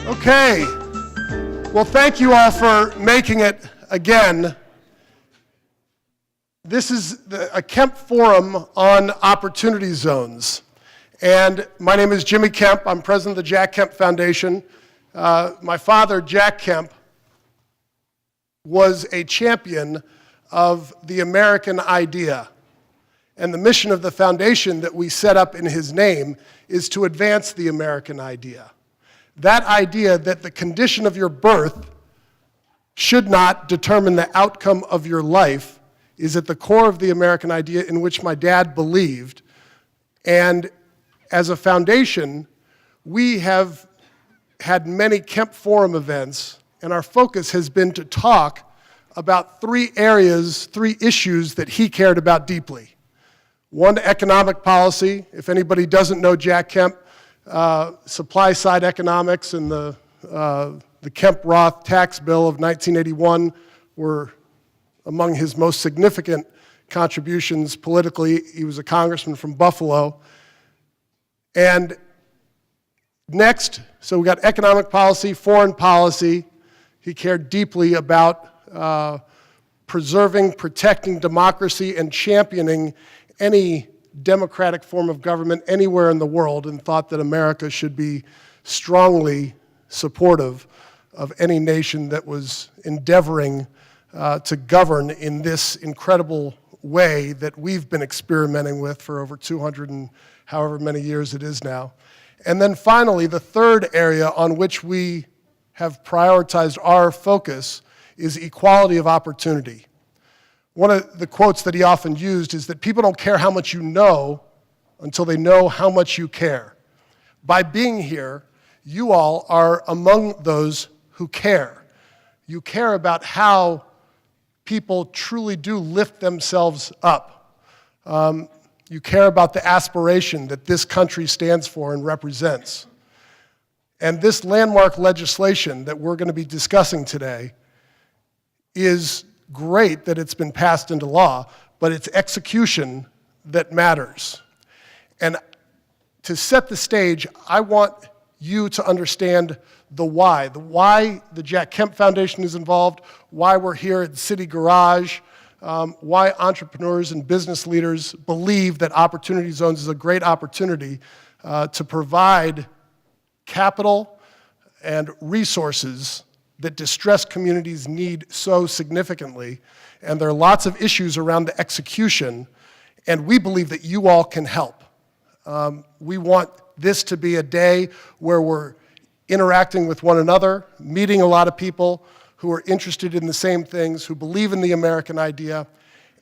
Okay. Well, thank you all for making it again. This is a Kemp forum on opportunity zones. And my name is Jimmy Kemp. I'm president of the Jack Kemp Foundation. My father, Jack Kemp, was a champion of the American idea. And the mission of the foundation that we set up in his name is to advance the American idea. That idea that the condition of your birth should not determine the outcome of your life is at the core of the American idea, in which my dad believed. And as a foundation, we have had many Kemp Forum events, and our focus has been to talk about three issues that he cared about deeply. One, economic policy. If anybody doesn't know Jack Kemp, supply-side economics and the Kemp-Roth tax bill of 1981 were among his most significant contributions politically. He was a congressman from Buffalo. And next, so we got economic policy, foreign policy. He cared deeply about preserving, protecting democracy, and championing any democratic form of government anywhere in the world, and thought that America should be strongly supportive of any nation that was endeavoring to govern in this incredible way that we've been experimenting with for over 200 and however many years it is now. And then finally, the third area on which we have prioritized our focus is equality of opportunity. One of the quotes that he often used is that people don't care how much you know until they know how much you care. By being here, you all are among those who care. You care about how people truly do lift themselves up. You care about the aspiration that this country stands for and represents. And this landmark legislation that we're going to be discussing today is great that it's been passed into law, but it's execution that matters. And to set the stage, I want you to understand the why the Jack Kemp Foundation is involved, why we're here at City Garage, why entrepreneurs and business leaders believe that Opportunity Zones is a great opportunity to provide capital and resources that distressed communities need so significantly. And there are lots of issues around the execution, and we believe that you all can help. We want this to be a day where we're interacting with one another, meeting a lot of people who are interested in the same things, who believe in the American idea.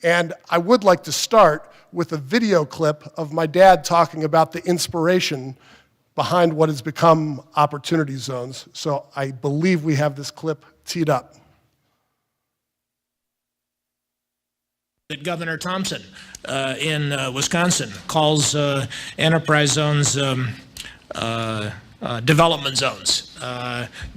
And I would like to start with a video clip of my dad talking about the inspiration behind what has become Opportunity Zones. So I believe we have this clip teed up. That Governor Thompson in Wisconsin calls enterprise zones development zones.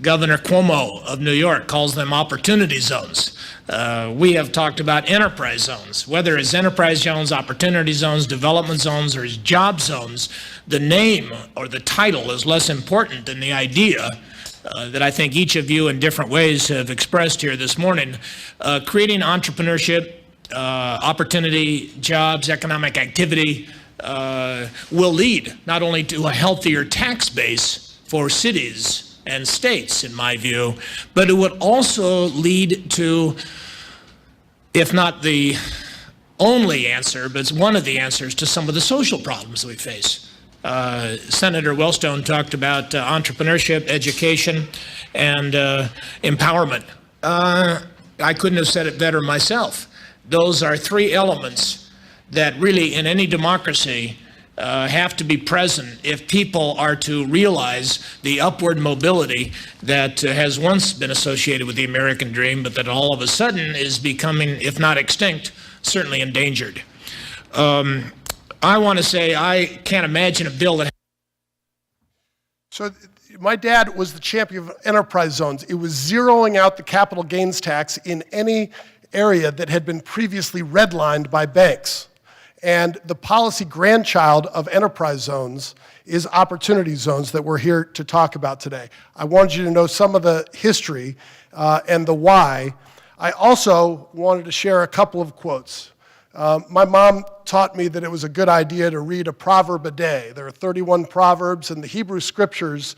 Governor Cuomo of New York calls them opportunity zones. We have talked about enterprise zones. Whether it's enterprise zones, opportunity zones, development zones, or job zones, the name or the title is less important than the idea that I think each of you in different ways have expressed here this morning. Creating entrepreneurship, opportunity, jobs, economic activity will lead not only to a healthier tax base for cities and states, in my view, but it would also lead to, if not the only answer, but it's one of the answers to some of the social problems that we face. Senator Wellstone talked about entrepreneurship, education, and empowerment. I couldn't have said it better myself. Those are three elements that really, in any democracy, have to be present if people are to realize the upward mobility that has once been associated with the American dream, but that all of a sudden is becoming, if not extinct, certainly endangered. I want to say I can't imagine a bill that... So my dad was the champion of enterprise zones. It was zeroing out the capital gains tax in any area that had been previously redlined by banks. And the policy grandchild of enterprise zones is opportunity zones that we're here to talk about today. I wanted you to know some of the history and the why. I also wanted to share a couple of quotes. My mom taught me that it was a good idea to read a proverb a day. There are 31 proverbs, and the Hebrew scriptures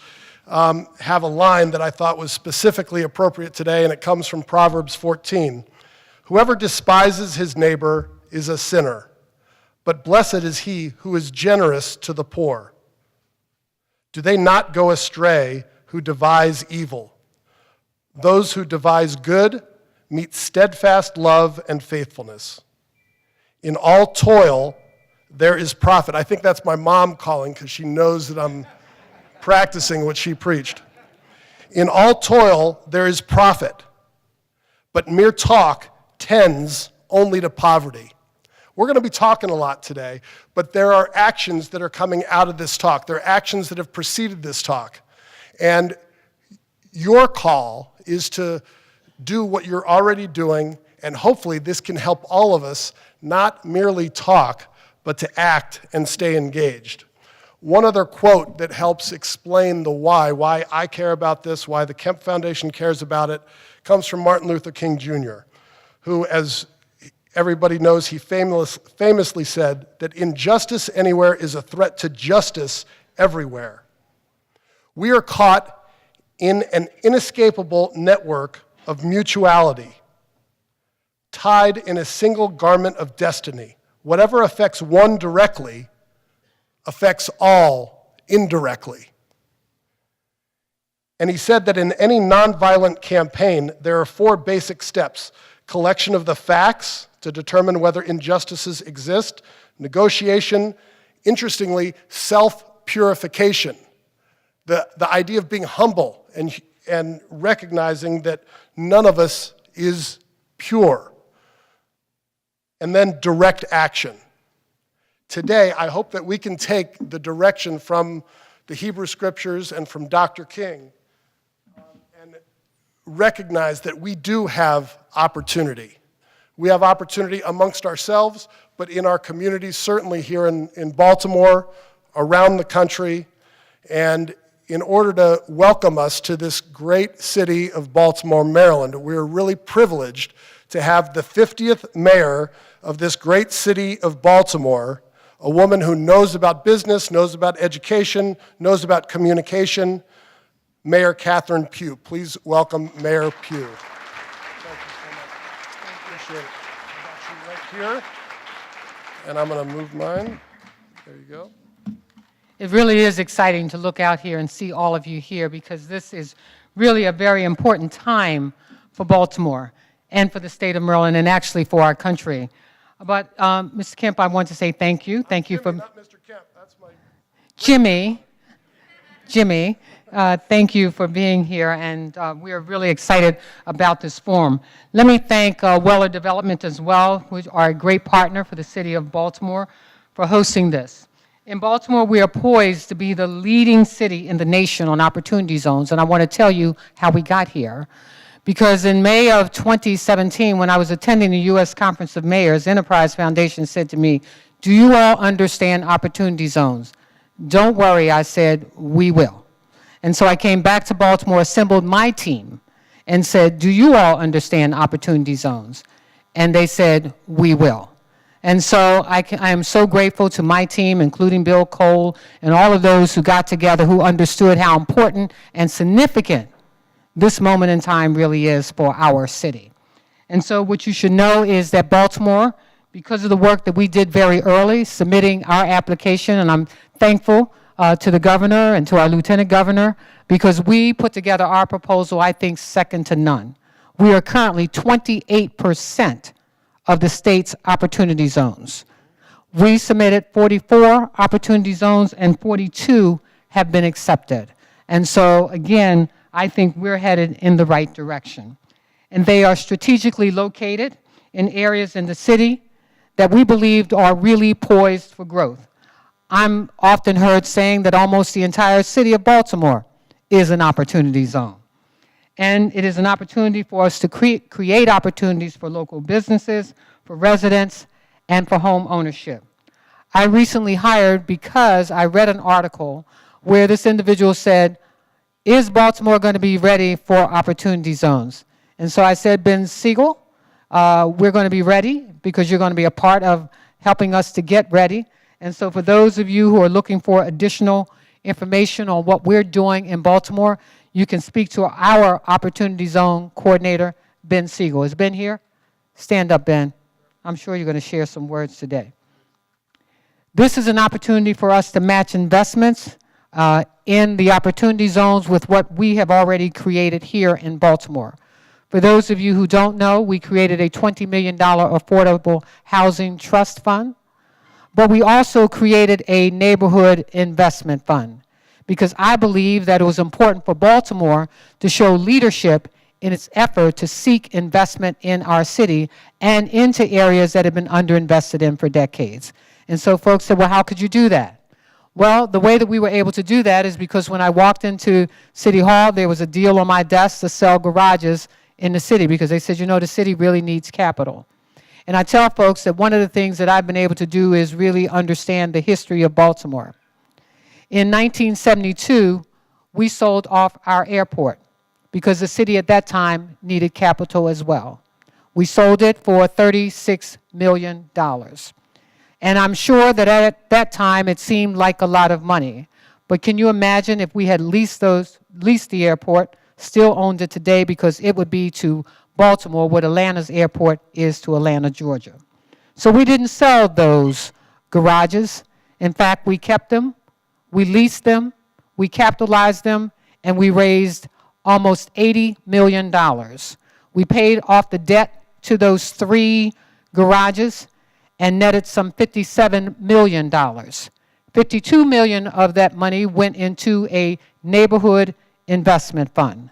have a line that I thought was specifically appropriate today, and it comes from Proverbs 14. Whoever despises his neighbor is a sinner, but blessed is he who is generous to the poor. Do they not go astray who devise evil? Those who devise good meet steadfast love and faithfulness. In all toil, there is profit. I think that's my mom calling because she knows that I'm practicing what she preached. In all toil, there is profit, but mere talk tends only to poverty. We're going to be talking a lot today, but there are actions that are coming out of this talk. There are actions that have preceded this talk. And your call is to do what you're already doing, and hopefully this can help all of us not merely talk, but to act and stay engaged. One other quote that helps explain the why I care about this, why the Kemp Foundation cares about it, comes from Martin Luther King Jr., who, as everybody knows, he famously said that injustice anywhere is a threat to justice everywhere. We are caught in an inescapable network of mutuality, tied in a single garment of destiny. Whatever affects one directly affects all indirectly. And he said that in any nonviolent campaign, there are 4 basic steps: collection of the facts to determine whether injustices exist, negotiation, interestingly, self-purification, the idea of being humble and recognizing that none of us is pure, and then direct action. Today, I hope that we can take the direction from the Hebrew Scriptures and from Dr. King and recognize that we do have opportunity. We have opportunity amongst ourselves, but in our communities, certainly here in Baltimore, around the country, and in order to welcome us to this great city of Baltimore, Maryland. We're really privileged to have the 50th mayor of this great city of Baltimore, a woman who knows about business, knows about education, knows about communication, Mayor Catherine Pugh. Please welcome Mayor Pugh. Thank you so much. Appreciate it. I got you right here, and I'm going to move mine. There you go. It really is exciting to look out here and see all of you here, because this is really a very important time for Baltimore and for the state of Maryland, and actually for our country. But Mr. Kemp, I want to say thank you. Thank you for not Mr. Kemp. That's my Jimmy. Thank you for being here, and we are really excited about this forum. Let me thank Weller Development as well, which are a great partner for the city of Baltimore, for hosting this. In Baltimore, we are poised to be the leading city in the nation on opportunity zones, and I want to tell you how we got here. Because in May of 2017, when I was attending the U.S. Conference of Mayors, Enterprise Foundation said to me, "Do you all understand opportunity zones?" "Don't worry," I said, "we will." And so I came back to Baltimore, assembled my team, and said, "Do you all understand opportunity zones?" And they said, "We will." And so I am so grateful to my team, including Bill Cole, and all of those who got together, who understood how important and significant this moment in time really is for our city. And so what you should know is that Baltimore, because of the work that we did very early, submitting our application, and I'm thankful to the governor and to our lieutenant governor, because we put together our proposal, I think, second to none. We are currently 28% of the state's opportunity zones. We submitted 44 opportunity zones, and 42 have been accepted. And so, again, I think we're headed in the right direction. And they are strategically located in areas in the city that we believed are really poised for growth. I'm often heard saying that almost the entire city of Baltimore is an opportunity zone. And it is an opportunity for us to create opportunities for local businesses, for residents, and for home ownership. I recently hired because I read an article where this individual said, is Baltimore going to be ready for opportunity zones? And so I said, Ben Seigel, we're going to be ready because you're going to be a part of helping us to get ready. And so for those of you who are looking for additional information on what we're doing in Baltimore, you can speak to our Opportunity Zone coordinator, Ben Seigel. Is Ben here? Stand up, Ben. I'm sure you're going to share some words today. This is an opportunity for us to match investments in the opportunity zones with what we have already created here in Baltimore. For those of you who don't know, we created a $20 million affordable housing trust fund, but we also created a neighborhood investment fund because I believe that it was important for Baltimore to show leadership in its effort to seek investment in our city and into areas that have been underinvested in for decades. And so folks said, well, how could you do that? Well, the way that we were able to do that is because when I walked into City Hall, there was a deal on my desk to sell garages in the city because they said, you know, the city really needs capital. And I tell folks that one of the things that I've been able to do is really understand the history of Baltimore. In 1972, we sold off our airport because the city at that time needed capital as well. We sold it for $36 million. And I'm sure that at that time it seemed like a lot of money. But can you imagine if we had leased the airport, still owned it today, because it would be to Baltimore what Atlanta's airport is to Atlanta, Georgia. So we didn't sell those garages. In fact, we kept them, we leased them, we capitalized them, and we raised almost $80 million. We paid off the debt to those 3 garages and netted some $57 million. $52 million of that money went into a neighborhood investment fund.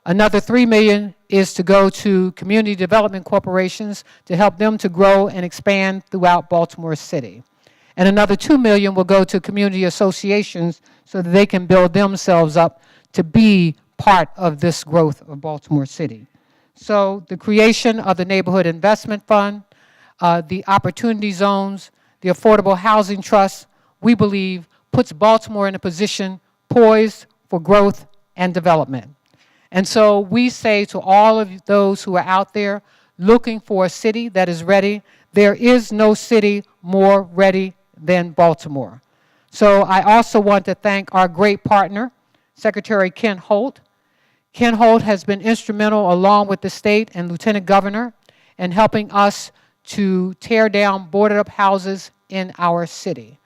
Another $3 million is to go to community development corporations to help them to grow and expand throughout Baltimore City. And another $2 million will go to community associations so that they can build themselves up to be part of this growth of Baltimore City. So the creation of the Neighborhood Investment Fund, the Opportunity Zones, the Affordable Housing Trust, we believe puts Baltimore in a position poised for growth and development. And so we say to all of those who are out there looking for a city that is ready, there is no city more ready than Baltimore. So I also want to thank our great partner, Secretary Ken Holt. Ken Holt has been instrumental, along with the state and Lieutenant Governor, in helping us to tear down boarded-up houses in our city.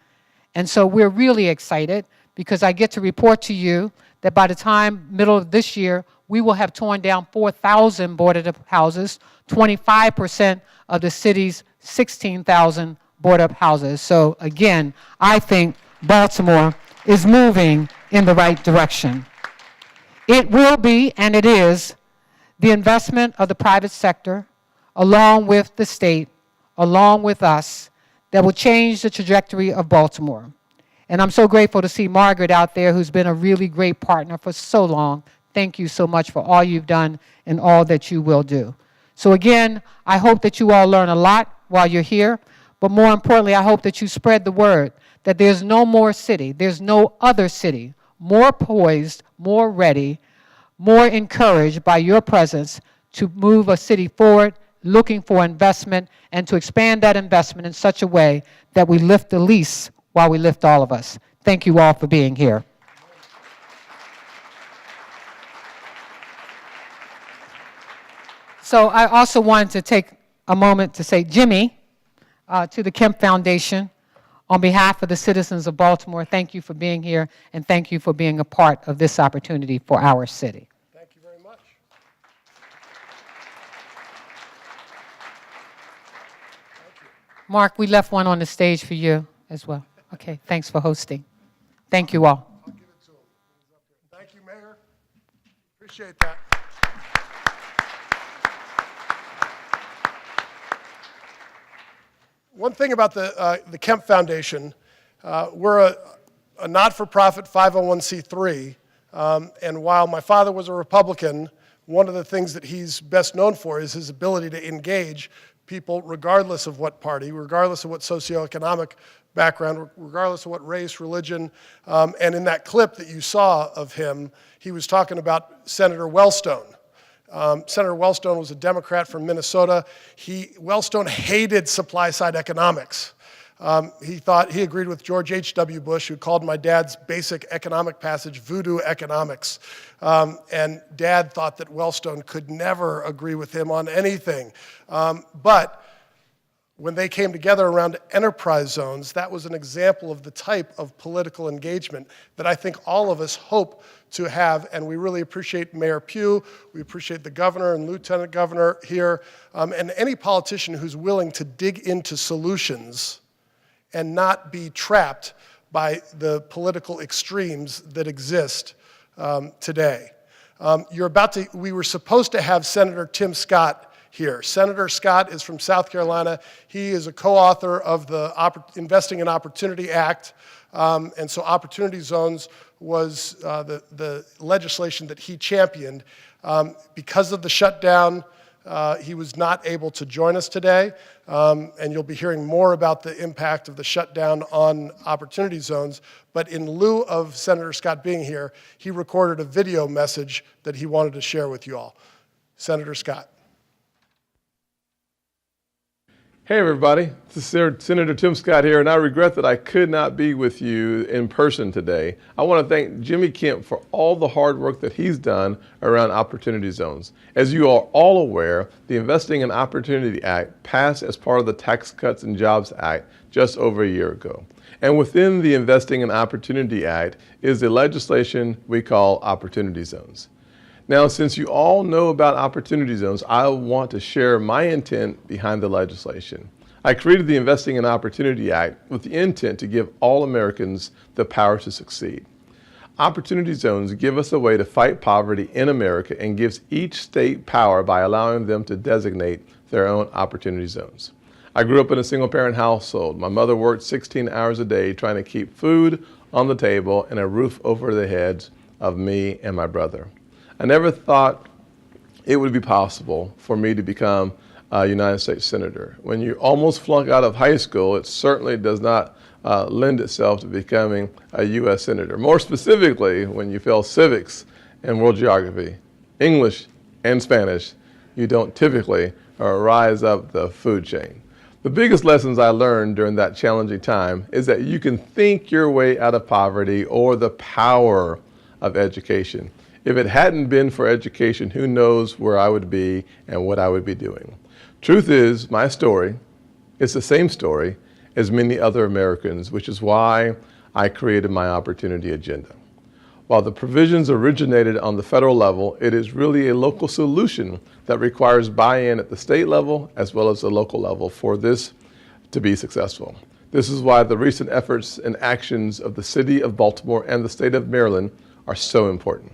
And so we're really excited because I get to report to you that by the time middle of this year, we will have torn down 4,000 boarded-up houses, 25% of the city's 16,000 boarded-up houses. So again, I think Baltimore is moving in the right direction. It will be, and it is, the investment of the private sector, along with the state, along with us, that will change the trajectory of Baltimore. And I'm so grateful to see Margaret out there, who's been a really great partner for so long. Thank you so much for all you've done and all that you will do. So again, I hope that you all learn a lot while you're here, but more importantly, I hope that you spread the word that there's no more city, there's no other city more poised, more ready, more encouraged by your presence to move a city forward, looking for investment, and to expand that investment in such a way that we lift the least while we lift all of us. Thank you all for being here. So I also wanted to take a moment to say, Jimmy, to the Kemp Foundation, on behalf of the citizens of Baltimore, thank you for being here, and thank you for being a part of this opportunity for our city. Thank you very much. Marc, we left one on the stage for you as well. Okay, thanks for hosting. Thank you all. I'll give it to him. He's up here. Thank you, Mayor. Appreciate that. One thing about the Kemp Foundation, we're a not-for-profit 501c3, and while my father was a Republican, one of the things that he's best known for is his ability to engage people, regardless of what party, regardless of what socioeconomic background, regardless of what race, religion. And in that clip that you saw of him, he was talking about Senator Wellstone. Senator Wellstone was a Democrat from Minnesota. Wellstone hated supply-side economics. He agreed with George H.W. Bush, who called my dad's basic economic passage voodoo economics. And Dad thought that Wellstone could never agree with him on anything. But when they came together around enterprise zones, that was an example of the type of political engagement that I think all of us hope to have, and we really appreciate Mayor Pugh, we appreciate the governor and lieutenant governor here, and any politician who's willing to dig into solutions and not be trapped by the political extremes that exist today. We were supposed to have Senator Tim Scott here. Senator Scott is from South Carolina. He is a co-author of the Investing in Opportunity Act, and so Opportunity Zones was the legislation that he championed. Because of the shutdown, he was not able to join us today, and you'll be hearing more about the impact of the shutdown on Opportunity Zones. But in lieu of Senator Scott being here, he recorded a video message that he wanted to share with you all. Senator Scott. Hey everybody, this is Senator Tim Scott here, and I regret that I could not be with you in person today. I want to thank Jimmy Kemp for all the hard work that he's done around Opportunity Zones. As you are all aware, the Investing in Opportunity Act passed as part of the Tax Cuts and Jobs Act just over a year ago. And within the Investing in Opportunity Act is the legislation we call Opportunity Zones. Now, since you all know about Opportunity Zones, I want to share my intent behind the legislation. I created the Investing in Opportunity Act with the intent to give all Americans the power to succeed. Opportunity Zones give us a way to fight poverty in America and gives each state power by allowing them to designate their own Opportunity Zones. I grew up in a single-parent household. My mother worked 16 hours a day trying to keep food on the table and a roof over the heads of me and my brother. I never thought it would be possible for me to become a United States Senator. When you almost flunk out of high school, it certainly does not lend itself to becoming a U.S. Senator. More specifically, when you fail civics and world geography, English and Spanish, you don't typically rise up the food chain. The biggest lessons I learned during that challenging time is that you can think your way out of poverty or the power of education. If it hadn't been for education, who knows where I would be and what I would be doing. Truth is, my story is the same story as many other Americans, which is why I created my opportunity agenda. While the provisions originated on the federal level, it is really a local solution that requires buy-in at the state level as well as the local level for this to be successful. This is why the recent efforts and actions of the city of Baltimore and the state of Maryland are so important.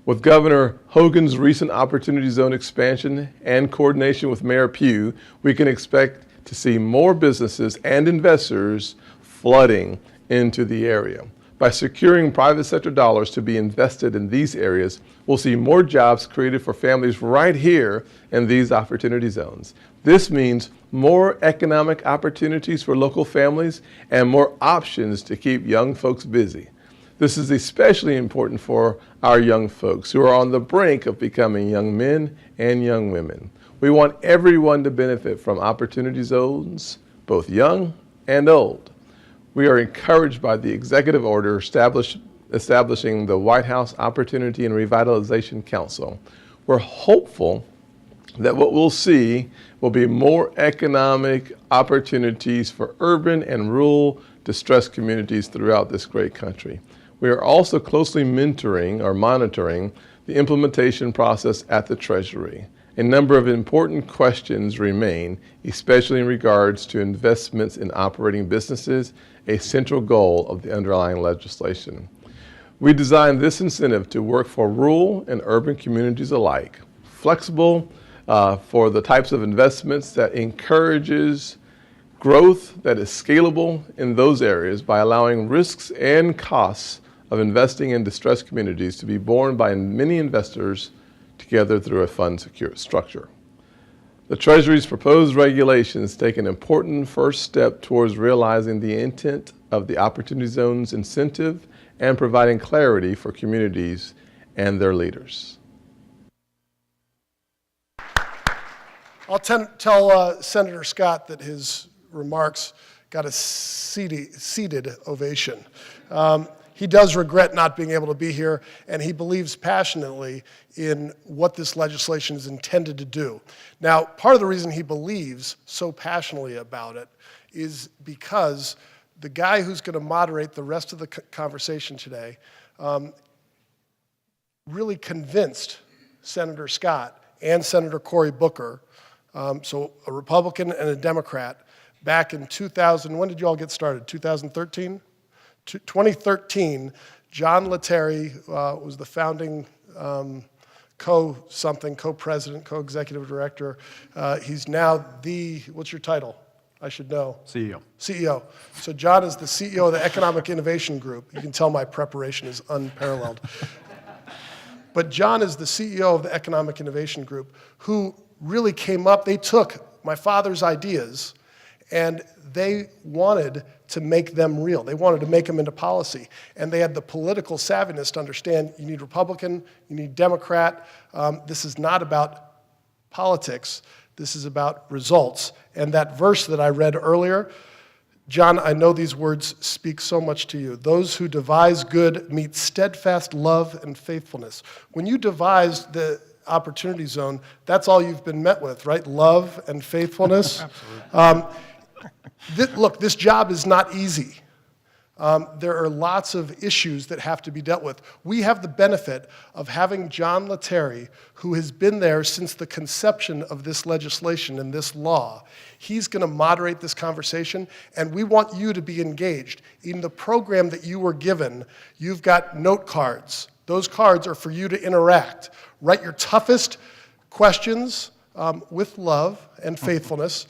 With Governor Hogan's recent Opportunity Zone expansion and coordination with Mayor Pugh, we can expect to see more businesses and investors flooding into the area. By securing private sector dollars to be invested in these areas, we'll see more jobs created for families right here in these Opportunity Zones. This means more economic opportunities for local families and more options to keep young folks busy. This is especially important for our young folks who are on the brink of becoming young men and young women. We want everyone to benefit from Opportunity Zones, both young and old. We are encouraged by the executive order establishing the White House Opportunity and Revitalization Council. We're hopeful that what we'll see will be more economic opportunities for urban and rural distressed communities throughout this great country. We are also closely monitoring the implementation process at the Treasury. A number of important questions remain, especially in regards to investments in operating businesses, a central goal of the underlying legislation. We designed this incentive to work for rural and urban communities alike, flexible for the types of investments that encourages growth that is scalable in those areas by allowing risks and costs of investing in distressed communities to be borne by many investors together through a fund structure. The Treasury's proposed regulations take an important first step towards realizing the intent of the Opportunity Zone's incentive and providing clarity for communities and their leaders. I'll tell Senator Scott that his remarks got a seated ovation. He does regret not being able to be here, and he believes passionately in what this legislation is intended to do. Now, part of the reason he believes so passionately about it is because the guy who's going to moderate the rest of the conversation today really convinced Senator Scott and Senator Cory Booker, so a Republican and a Democrat, back in 2000, when did you all get started, 2013? 2013, John Lettieri was the founding co-president, co-executive director. He's now the, what's your title? I should know. CEO. CEO. So John is the CEO of the Economic Innovation Group. You can tell my preparation is unparalleled. But John is the CEO of the Economic Innovation Group, who really came up, they took my father's ideas and they wanted to make them real. They wanted to make them into policy. And they had the political savviness to understand you need Republican, you need Democrat. This is not about politics. This is about results. And that verse that I read earlier, John, I know these words speak so much to you. Those who devise good meet steadfast love and faithfulness. When you devised the Opportunity Zone, that's all you've been met with, right? Love and faithfulness. Absolutely. Look, this job is not easy. There are lots of issues that have to be dealt with. We have the benefit of having John Lettieri, who has been there since the conception of this legislation and this law. He's going to moderate this conversation, and we want you to be engaged. In the program that you were given, you've got note cards. Those cards are for you to interact. Write your toughest questions with love and faithfulness.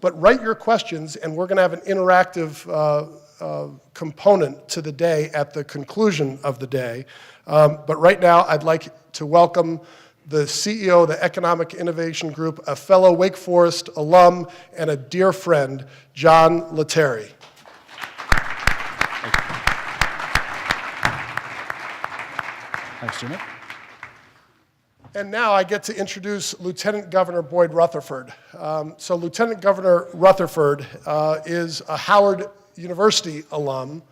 But write your questions, and we're going to have an interactive component to the day at the conclusion of the day. But right now, I'd like to welcome the CEO of the Economic Innovation Group, a fellow Wake Forest alum and a dear friend, John Lettieri. Thanks, Jimmy. And now I get to introduce Lieutenant Governor Boyd Rutherford. So Lieutenant Governor Rutherford is a Howard University alum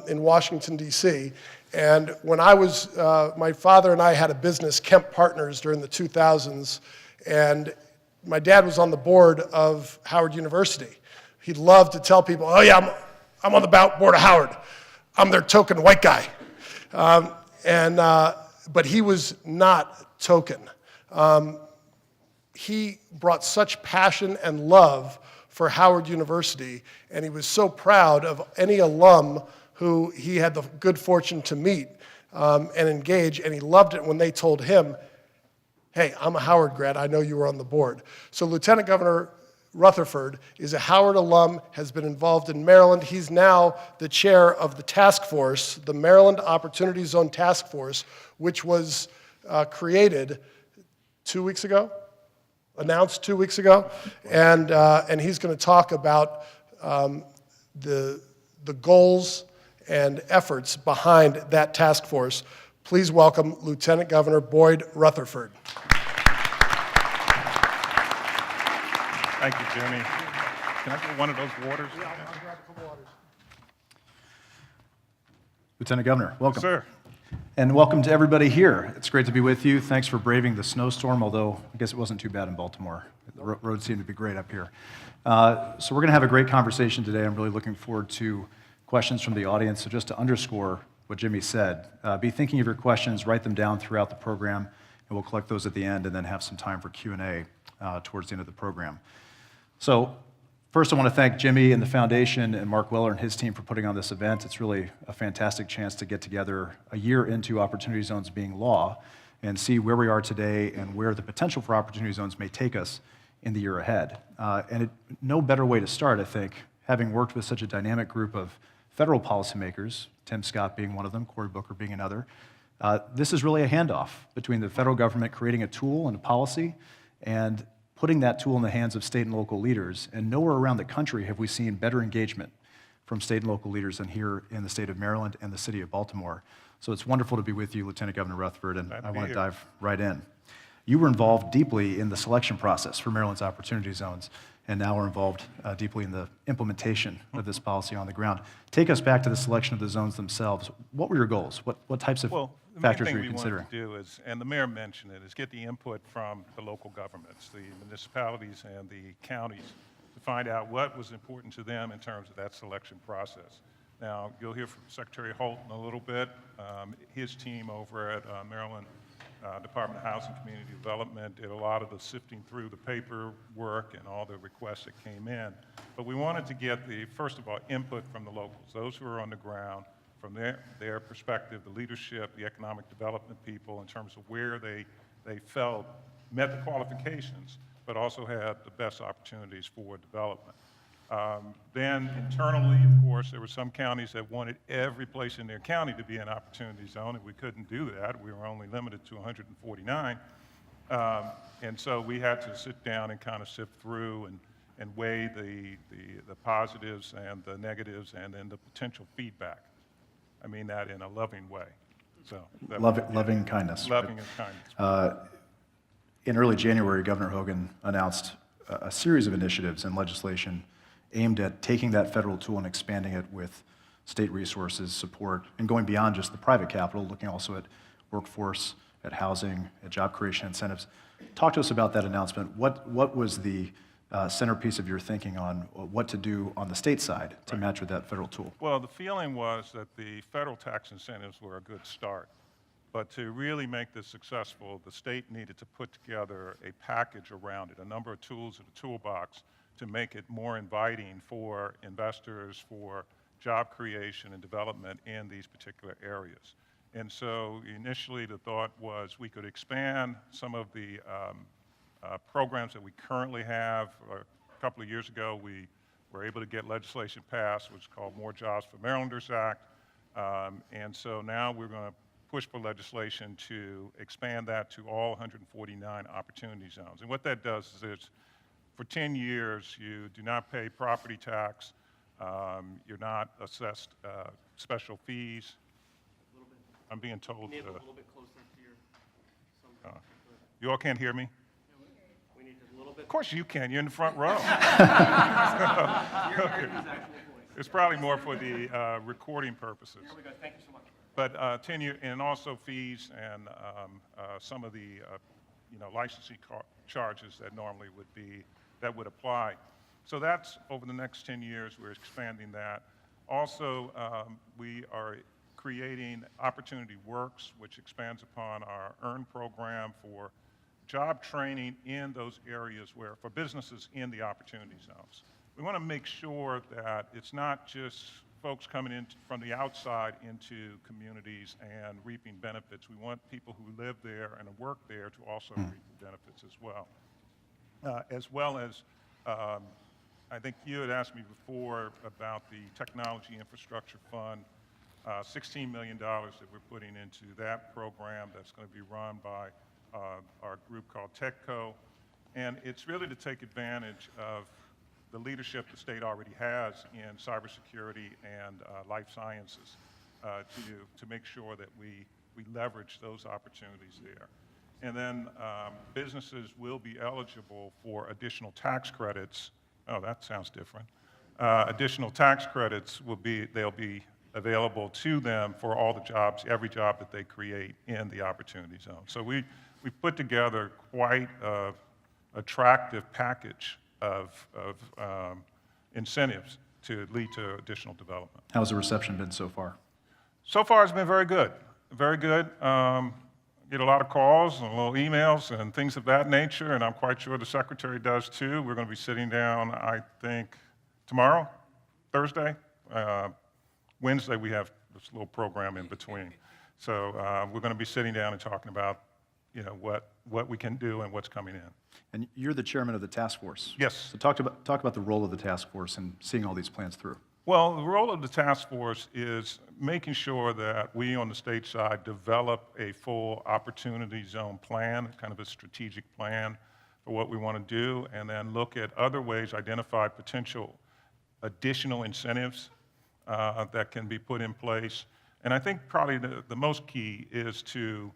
in Washington, D.C. And when I was, my father and I had a business, Kemp Partners, during the 2000s, and my dad was on the board of Howard University. He'd love to tell people, oh yeah, I'm on the board of Howard. I'm their token white guy. But he was not token. He brought such passion and love for Howard University, and he was so proud of any alum who he had the good fortune to meet and engage, and he loved it when they told him, hey, I'm a Howard grad, I know you were on the board. So Lieutenant Governor Rutherford is a Howard alum, has been involved in Maryland. He's now the chair of the task force, the Maryland Opportunity Zone Task Force, which was created 2 weeks ago, announced 2 weeks ago, and he's going to talk about the goals and efforts behind that task force. Please welcome Lieutenant Governor Boyd Rutherford. Thank you, Jimmy. Can I get one of those waters? Yeah, I'll grab a couple waters. Lieutenant Governor, welcome. Sir. And welcome to everybody here. It's great to be with you. Thanks for braving the snowstorm, although I guess it wasn't too bad in Baltimore. The roads seem to be great up here. So we're going to have a great conversation today. I'm really looking forward to questions from the audience. So just to underscore what Jimmy said, be thinking of your questions, write them down throughout the program, and we'll collect those at the end and then have some time for Q&A towards the end of the program. So first, I want to thank Jimmy and the foundation and Marc Weller and his team for putting on this event. It's really a fantastic chance to get together a year into Opportunity Zones being law and see where we are today and where the potential for Opportunity Zones may take us in the year ahead. No better way to start, I think, having worked with such a dynamic group of federal policymakers, Tim Scott being one of them, Cory Booker being another. This is really a handoff between the federal government creating a tool and a policy and putting that tool in the hands of state and local leaders, and nowhere around the country have we seen better engagement from state and local leaders than here in the state of Maryland and the city of Baltimore. So it's wonderful to be with you, Lieutenant Governor Rutherford, and I want to dive right in. You were involved deeply in the selection process for Maryland's opportunity zones, and now are involved deeply in the implementation of this policy on the ground. Take us back to the selection of the zones themselves. What were your goals? What types of factors were you considering? The main thing we wanted to do is, and the mayor mentioned it, is get the input from the local governments, the municipalities and the counties, to find out what was important to them in terms of that selection process. Now, you'll hear from Secretary Holt in a little bit. His team over at Maryland Department of Housing and Community Development did a lot of the sifting through the paperwork and all the requests that came in. But we wanted to get the, first of all, input from the locals, those who are on the ground, from their perspective, the leadership, the economic development people, in terms of where they felt met the qualifications, but also had the best opportunities for development. Then internally, of course, there were some counties that wanted every place in their county to be an opportunity zone, and we couldn't do that. We were only limited to 149. And so we had to sit down and kind of sift through and weigh the positives and the negatives and then the potential feedback. I mean that in a loving way. So Loving kindness. Loving and kindness. In early January, Governor Hogan announced a series of initiatives and legislation aimed at taking that federal tool and expanding it with state resources, support, and going beyond just the private capital, looking also at workforce, at housing, at job creation incentives. Talk to us about that announcement. What was the centerpiece of your thinking on what to do on the state side to match with that federal tool? Well, the feeling was that the federal tax incentives were a good start. But to really make this successful, the state needed to put together a package around it, a number of tools in the toolbox to make it more inviting for investors, for job creation and development in these particular areas. And so initially the thought was we could expand some of the programs that we currently have. A couple of years ago, we were able to get legislation passed, which is called More Jobs for Marylanders Act. And so now we're going to push for legislation to expand that to all 149 opportunity zones. And what that does is for 10 years, you do not pay property tax. You're not assessed special fees. I'm being told. You need a little bit closer to your. You all can't hear me? We need a little bit. Of course you can. You're in the front row. It's probably more for the recording purposes. Here we go. Thank you so much. But 10 years, and also fees and some of the licensing charges that normally would apply. So that's over the next 10 years, we're expanding that. Also, we are creating Opportunity Works, which expands upon our EARN program for job training in those areas where, for businesses in the opportunity zones. We want to make sure that it's not just folks coming in from the outside into communities and reaping benefits. We want people who live there and work there to also reap the benefits as well. I think you had asked me before about the Technology Infrastructure Fund, $16 million that we're putting into that program that's going to be run by our group called TechCo. And it's really to take advantage of the leadership the state already has in cybersecurity and life sciences to make sure that we leverage those opportunities there. And then businesses will be eligible for additional tax credits. Oh, that sounds different. Additional tax credits they'll be available to them for all the jobs, every job that they create in the opportunity zone. So we put together quite an attractive package of incentives to lead to additional development. How's the reception been so far? So far, it's been very good. Very good. Get a lot of calls and little emails and things of that nature, and I'm quite sure the secretary does too. We're going to be sitting down, I think, tomorrow, Thursday. Wednesday, we have this little program in between. So we're going to be sitting down and talking about, what we can do and what's coming in. And you're the chairman of the task force. Yes. So talk about the role of the task force in seeing all these plans through. Well, the role of the task force is making sure that we on the state side develop a full opportunity zone plan, kind of a strategic plan for for what we want to do, and then look at other ways, identify potential additional incentives that can be put in place. And I think probably the most key is to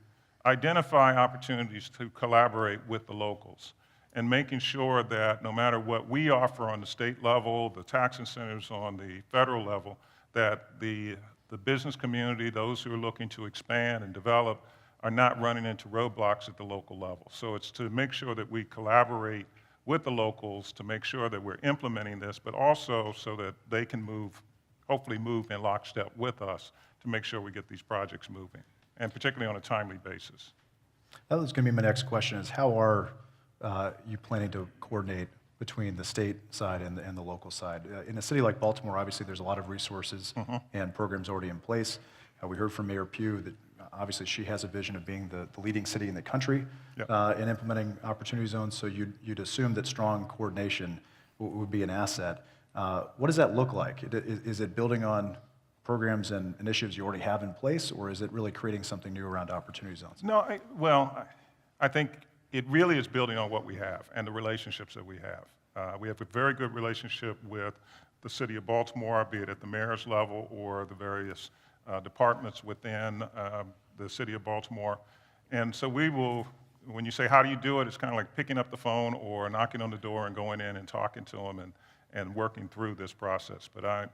identify opportunities to collaborate with the locals and making sure that no matter what we offer on the state level, the tax incentives on the federal level, that the business community, those who are looking to expand and develop, are not running into roadblocks at the local level. So it's to make sure that we collaborate with the locals to make sure that we're implementing this, but also so that they can hopefully move in lockstep with us to make sure we get these projects moving, and particularly on a timely basis. That was going to be my next question, is how are you planning to coordinate between the state side and the local side? In a city like Baltimore, obviously there's a lot of resources and programs already in place. We heard from Mayor Pugh that obviously she has a vision of being the leading city in the country in implementing opportunity zones, so you'd assume that strong coordination would be an asset. What does that look like? Is it building on programs and initiatives you already have in place, or is it really creating something new around opportunity zones? No, I think it really is building on what we have and the relationships that we have. We have a very good relationship with the city of Baltimore, be it at the mayor's level or the various departments within the city of Baltimore. And so we will, when you say, how do you do it? It's kind of like picking up the phone or knocking on the door and going in and talking to them and working through this process. But I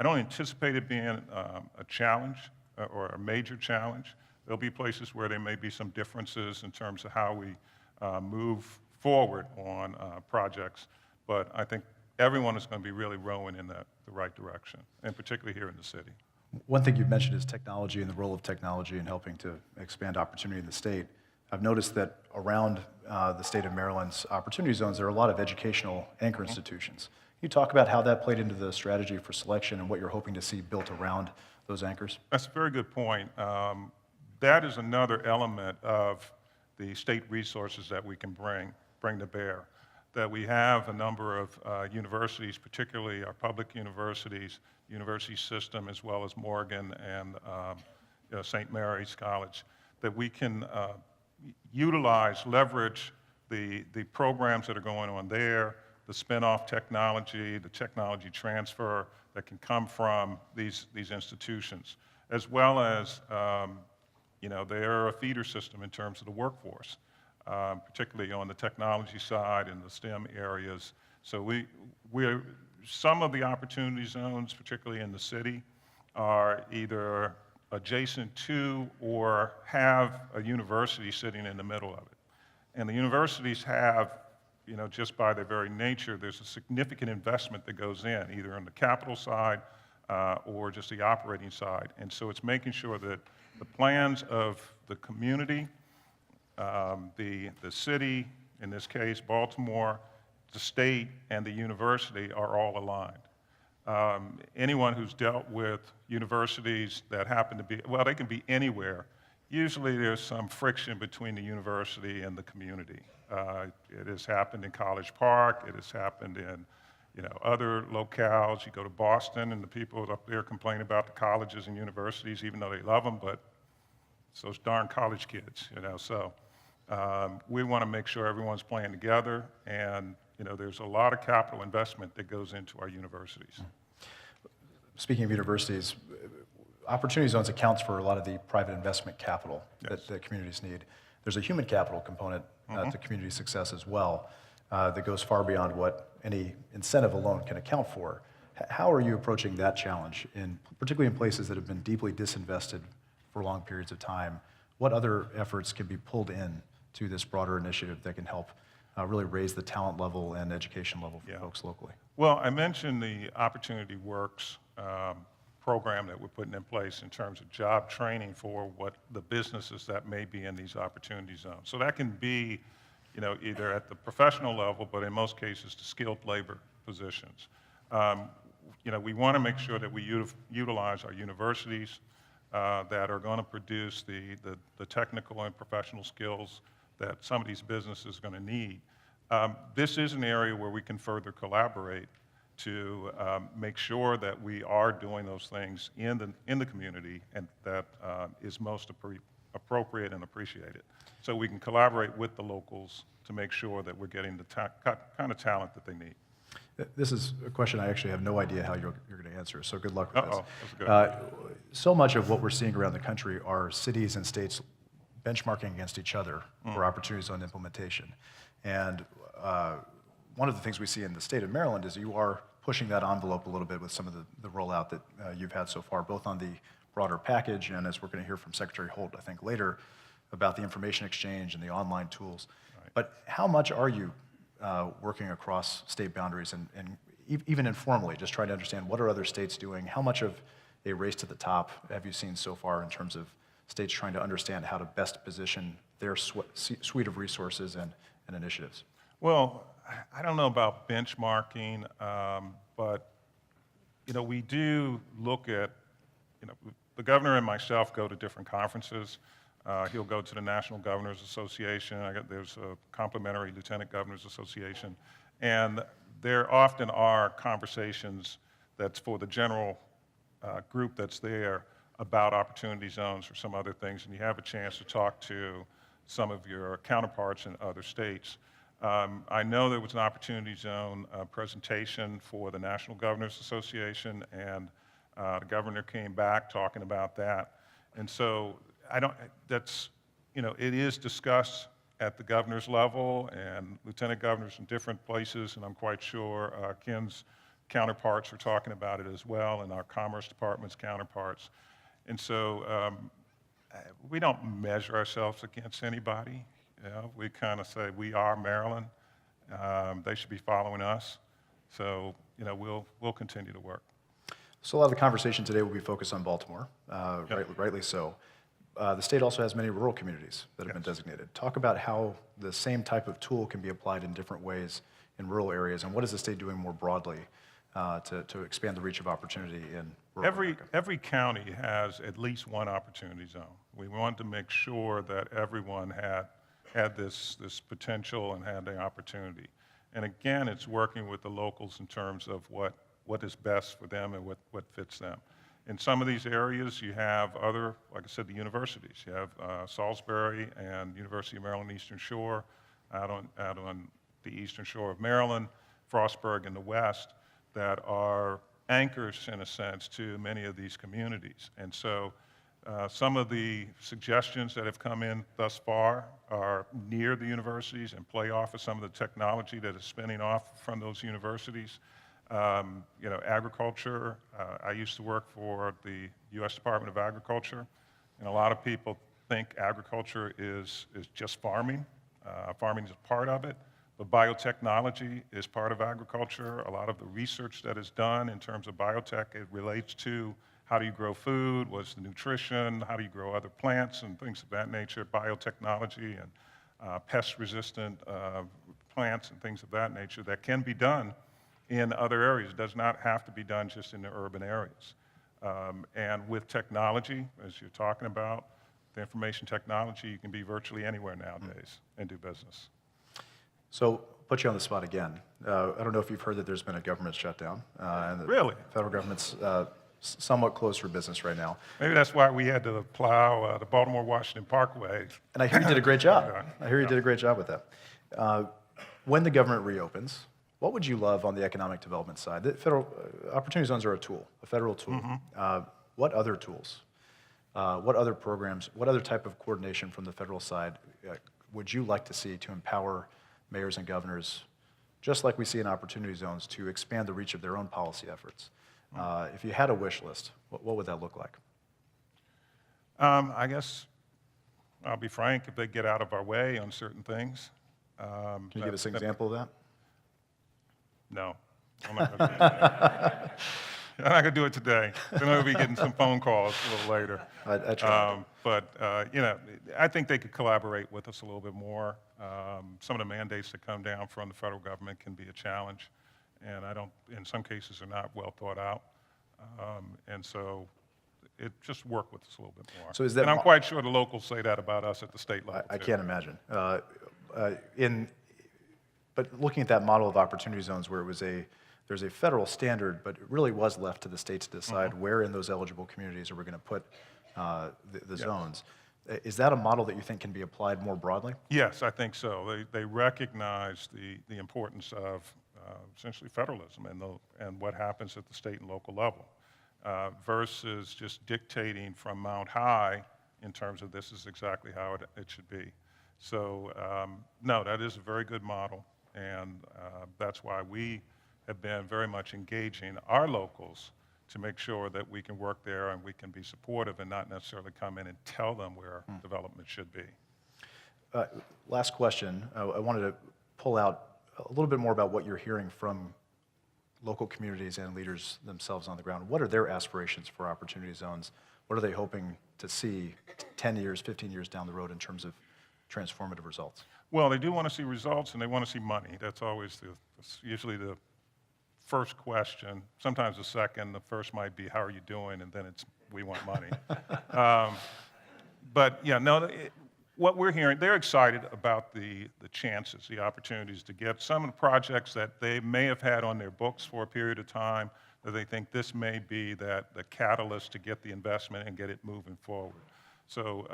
don't anticipate it being a challenge or a major challenge. There'll be places where there may be some differences in terms of how we move forward on projects, but I think everyone is going to be really rowing in the right direction, and particularly here in the city. One thing you've mentioned is technology and the role of technology in helping to expand opportunity in the state. I've noticed that around the state of Maryland's opportunity zones, there are a lot of educational anchor institutions. Can you talk about how that played into the strategy for selection and what you're hoping to see built around those anchors? That's a very good point. That is another element of the state resources that we can bring to bear. That we have a number of universities, particularly our public universities, university system, as well as Morgan and St. Mary's College, that we can utilize, leverage the programs that are going on there, the spin-off technology, the technology transfer that can come from these institutions, as well as they're a feeder system in terms of the workforce, particularly on the technology side and the STEM areas. So some of the opportunity zones, particularly in the city, are either adjacent to or have a university sitting in the middle of it. And the universities have, just by their very nature, there's a significant investment that goes in, either on the capital side or just the operating side. And so it's making sure that the plans of the community, the city, in this case, Baltimore, the state, and the university are all aligned. Anyone who's dealt with universities that happen to be, well, they can be anywhere. Usually there's some friction between the university and the community. It has happened in College Park. It has happened in other locales. You go to Boston and the people up there complain about the colleges and universities, even though they love them, but it's those darn college kids, So we want to make sure everyone's playing together, and there's a lot of capital investment that goes into our universities. Speaking of universities, opportunity zones accounts for a lot of the private investment capital that communities need. There's a human capital component to community success as well that goes far beyond what any incentive alone can account for. How are you approaching that challenge, particularly in places that have been deeply disinvested for long periods of time? What other efforts can be pulled in to this broader initiative that can help really raise the talent level and education level for folks locally? Well, I mentioned the Opportunity Works program that we're putting in place in terms of job training for what the businesses that may be in these opportunity zones. So that can be, either at the professional level, but in most cases, to skilled labor positions. We want to make sure that we utilize our universities that are going to produce the technical and professional skills that some of these businesses are going to need. This is an area where we can further collaborate to make sure that we are doing those things in the community and that is most appropriate and appreciated. So we can collaborate with the locals to make sure that we're getting the kind of talent that they need. This is a question I actually have no idea how you're going to answer, so good luck with Uh-oh, this. that's good. So much of what we're seeing around the country are cities and states benchmarking against each other for opportunity zone implementation. And one of the things we see in the state of Maryland is you are pushing that envelope a little bit with some of the rollout that you've had so far, both on the broader package and as we're going to hear from Secretary Holt, I think, later, about the information exchange and the online tools. Right. But how much are you working across state boundaries and even informally, just trying to understand what are other states doing? How much of a race to the top have you seen so far in terms of states trying to understand how to best position their suite of resources and initiatives? Well, I don't know about benchmarking, but we do look at, the governor and myself go to different conferences. He'll go to the National Governors Association. There's a complementary Lieutenant Governors Association. And there often are conversations that's for the general group that's there about opportunity zones or some other things, and you have a chance to talk to some of your counterparts in other states. I know there was an opportunity zone presentation for the National Governors Association, and the governor came back talking about that. And so it is discussed at the governor's level and lieutenant governors in different places, and I'm quite sure Ken's counterparts are talking about it as well, and our Commerce Department's counterparts. And so we don't measure ourselves against anybody. We kind of say we are Maryland. They should be following us. So we'll continue to work. So a lot of the conversation today will be focused on Baltimore, rightly so. The state also has many rural communities that have been designated. Talk about how the same type of tool can be applied in different ways in rural areas, and what is the state doing more broadly to expand the reach of opportunity in rural America? Every county has at least one opportunity zone. We want to make sure that everyone had this potential and had the opportunity. And again, it's working with the locals in terms of what is best for them and what fits them. In some of these areas, you have other, like I said, the universities. You have Salisbury and University of Maryland Eastern Shore out on the eastern shore of Maryland, Frostburg in the west, that are anchors, in a sense, to many of these communities. And so some of the suggestions that have come in thus far are near the universities and play off of some of the technology that is spinning off from those universities. Agriculture. I used to work for the U.S. Department of Agriculture, and a lot of people think agriculture is just farming. Farming is a part of it, but biotechnology is part of agriculture. A lot of the research that is done in terms of biotech, it relates to how do you grow food, what's the nutrition, how do you grow other plants and things of that nature, biotechnology and pest-resistant plants and things of that nature that can be done in other areas. It does not have to be done just in the urban areas. And with technology, as you're talking about, the information technology, you can be virtually anywhere nowadays and do business. So, put you on the spot again. I don't know if you've heard that there's been a government shutdown. And the Really? federal government's somewhat closed for business right now. Maybe that's why we had to plow the Baltimore-Washington Parkway. And I hear you did a great job. I hear you did a great job with that. When the government reopens, what would you love on the economic development side? The federal opportunity zones are a tool, a federal tool. Mm-hmm. What other tools, what other programs, what other type of coordination from the federal side would you like to see to empower mayors and governors, just like we see in opportunity zones, to expand the reach of their own policy efforts? If you had a wish list, what would that look like? I guess I'll be frank, if they get out of our way on certain things. Can you give us an example of that? No, I'm not going to do it. I'm not going to do it today. Then I'll be getting some phone calls a little later. I try. I think they could collaborate with us a little bit more. Some of the mandates that come down from the federal government can be a challenge, and in some cases, are not well thought out. And so it just work with us a little bit more. So is that and I'm quite sure the locals say that about us at the state level. I too. can't imagine. But looking at that model of opportunity zones where there's a federal standard, but it really was left to the states to decide where in those eligible communities are we going to put the zones. Is that a model that you think can be applied more broadly? Yes, I think so. They recognize the importance of essentially federalism and what happens at the state and local level versus just dictating from Mount High in terms of this is exactly how it should be. So no, that is a very good model, and that's why we have been very much engaging our locals to make sure that we can work there and we can be supportive and not necessarily come in and tell them where development should be. Last question. I wanted to pull out a little bit more about what you're hearing from local communities and leaders themselves on the ground. What are their aspirations for opportunity zones? What are they hoping to see 10 years, 15 years down the road in terms of transformative results? Well, they do want to see results and they want to see money. That's always usually the first question, sometimes the second. The first might be, how are you doing? And then it's, we want money. But yeah, no, what we're hearing, they're excited about the chances, the opportunities to get some of the projects that they may have had on their books for a period of time, that they think this may be the catalyst to get the investment and get it moving forward. So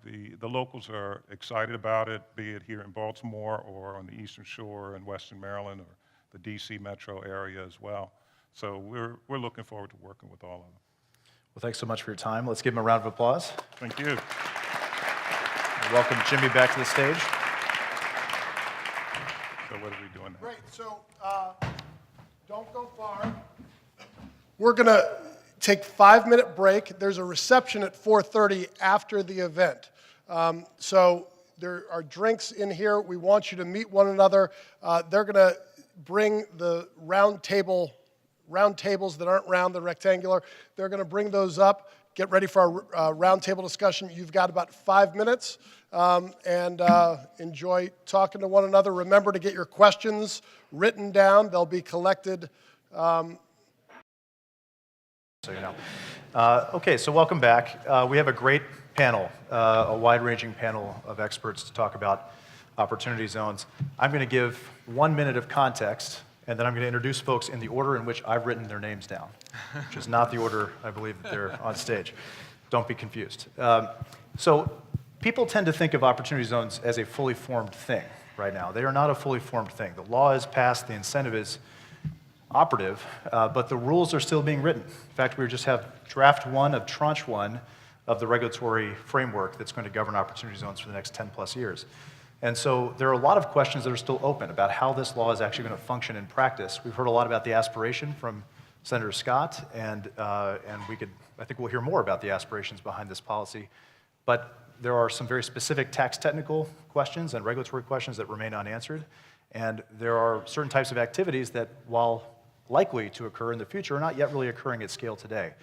the locals are excited about it, be it here in Baltimore or on the Eastern Shore in Western Maryland or the DC metro area as well. So we're looking forward to working with all of them. Well, thanks so much for your time. Let's give them a round of applause. Thank you. Welcome Jimmy back to the stage. So what are we doing now? Great, so don't go far. We're going to take a 5-minute break. There's a reception at 4:30 after the event. So there are drinks in here. We want you to meet one another. They're going to bring the round tables that aren't round, the rectangular. They're going to bring those up. Get ready for our round table discussion. You've got about 5 minutes, and enjoy talking to one another. Remember to get your questions written down. They'll be collected. So you know. Okay, so welcome back. We have a great panel, a wide-ranging panel of experts to talk about opportunity zones. I'm going to give 1 minute of context, and then I'm going to introduce folks in the order in which I've written their names down, which is not the order I believe that they're on stage. Don't be confused. So people tend to think of opportunity zones as a fully formed thing right now. They are not a fully formed thing. The law is passed, the incentive is operative, but the rules are still being written. In fact, we just have draft 1 of tranche 1 of the regulatory framework that's going to govern opportunity zones for the next 10 plus years. And so there are a lot of questions that are still open about how this law is actually going to function in practice. We've heard a lot about the aspiration from Senator Scott, and I think we'll hear more about the aspirations behind this policy. But there are some very specific tax technical questions and regulatory questions that remain unanswered. And there are certain types of activities that, while likely to occur in the future, are not yet really occurring at scale today.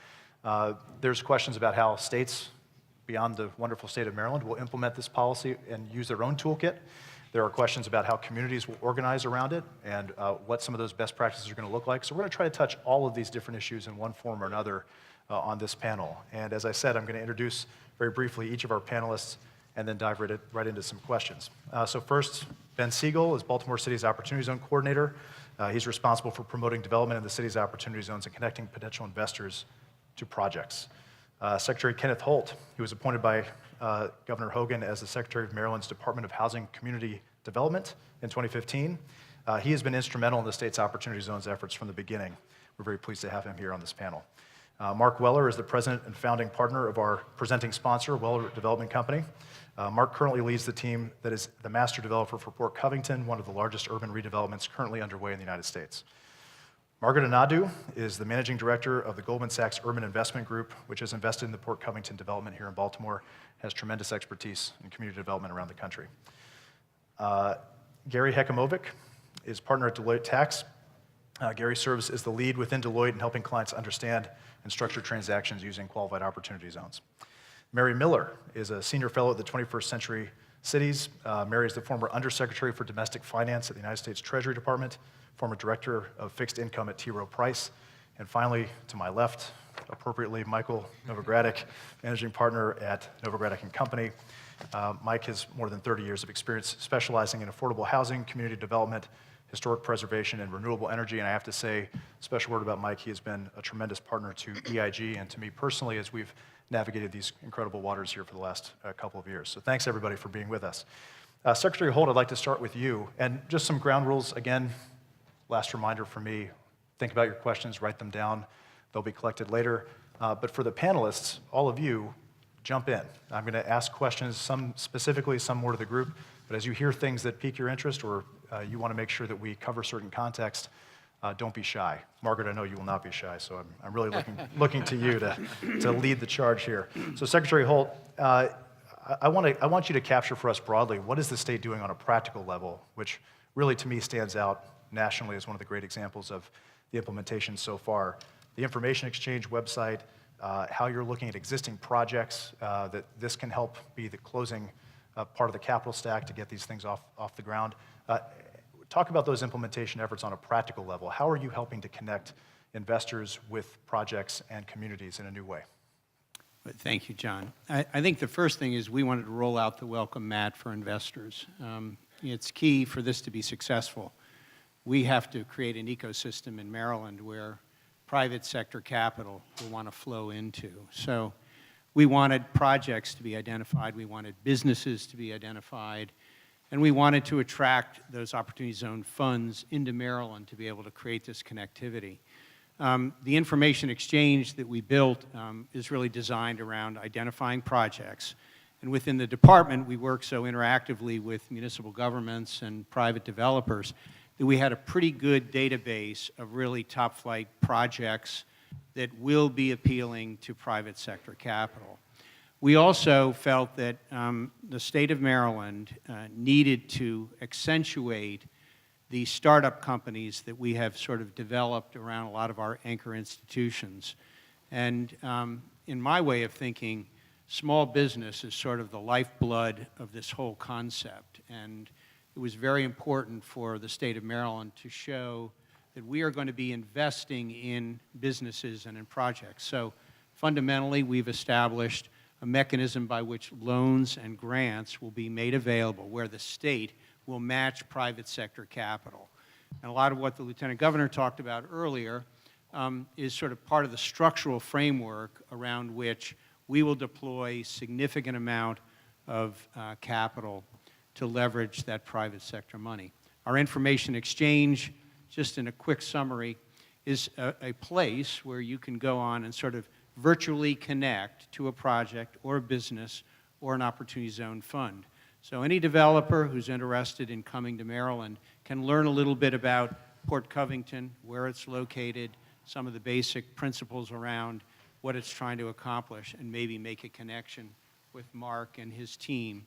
There's questions about how states beyond the wonderful state of Maryland will implement this policy and use their own toolkit. There are questions about how communities will organize around it and what some of those best practices are going to look like. So we're going to try to touch all of these different issues in one form or another on this panel. And as I said, I'm going to introduce very briefly each of our panelists and then dive right into some questions. So first, Ben Seigel is Baltimore City's Opportunity Zone Coordinator. He's responsible for promoting development in the city's opportunity zones and connecting potential investors to projects. Secretary Kenneth Holt, who was appointed by Governor Hogan as the Secretary of Maryland's Department of Housing Community Development in 2015. He has been instrumental in the state's opportunity zones efforts from the beginning. We're very pleased to have him here on this panel. Marc Weller is the president and founding partner of our presenting sponsor, Weller Development Company. Marc currently leads the team that is the master developer for Port Covington, one of the largest urban redevelopments currently underway in the United States. Margaret Anadu is the managing director of the Goldman Sachs Urban Investment Group, which has invested in the Port Covington development here in Baltimore, has tremendous expertise in community development around the country. Gary Hecimovich is partner at Deloitte Tax. Gary serves as the lead within Deloitte in helping clients understand and structure transactions using qualified opportunity zones. Mary Miller is a senior fellow at the 21st Century Cities. Mary is the former Undersecretary for Domestic Finance at the United States Treasury Department, former Director of Fixed Income at T. Rowe Price, and finally, to my left, appropriately, Michael Novogradac, Managing Partner at Novogradac and Company. Mike has more than 30 years of experience specializing in affordable housing, community development, historic preservation and renewable energy. And I have to say, special word about Mike, he has been a tremendous partner to EIG and to me personally as we've navigated these incredible waters here for the last couple of years. So thanks everybody for being with us. Secretary Holt, I'd like to start with you. And just some ground rules, again, last reminder for me, think about your questions, write them down. They'll be collected later. But for the panelists, all of you, jump in. I'm going to ask questions, some specifically, some more to the group. But as you hear things that pique your interest or you want to make sure that we cover certain context, don't be shy. Margaret, I know you will not be shy, so I'm really looking to you to lead the charge here. So Secretary Holt, I want you to capture for us broadly, what is the state doing on a practical level, which really to me stands out nationally as one of the great examples of the implementation so far. The information exchange website, how you're looking at existing projects, that this can help be the closing part of the capital stack to get these things off the ground. Talk about those implementation efforts on a practical level. How are you helping to connect investors with projects and communities in a new way? Thank you, John. I think the first thing is we wanted to roll out the welcome mat for investors. It's key for this to be successful. We have to create an ecosystem in Maryland where private sector capital will want to flow into. So we wanted projects to be identified, we wanted businesses to be identified, and we wanted to attract those Opportunity Zone funds into Maryland to be able to create this connectivity. The information exchange that we built is really designed around identifying projects. And within the department, we work so interactively with municipal governments and private developers that we had a pretty good database of really top-flight projects that will be appealing to private sector capital. We also felt that the state of Maryland needed to accentuate the startup companies that we have sort of developed around a lot of our anchor institutions. And in my way of thinking, small business is sort of the lifeblood of this whole concept. And it was very important for the state of Maryland to show that we are going to be investing in businesses and in projects. So fundamentally, we've established a mechanism by which loans and grants will be made available where the state will match private sector capital. And a lot of what the Lieutenant Governor talked about earlier is sort of part of the structural framework around which we will deploy significant amount of capital to leverage that private sector money. Our information exchange, just in a quick summary, is a place where you can go on and sort of virtually connect to a project or a business or an Opportunity Zone fund. So any developer who's interested in coming to Maryland can learn a little bit about Port Covington, where it's located, some of the basic principles around what it's trying to accomplish, and maybe make a connection with Marc and his team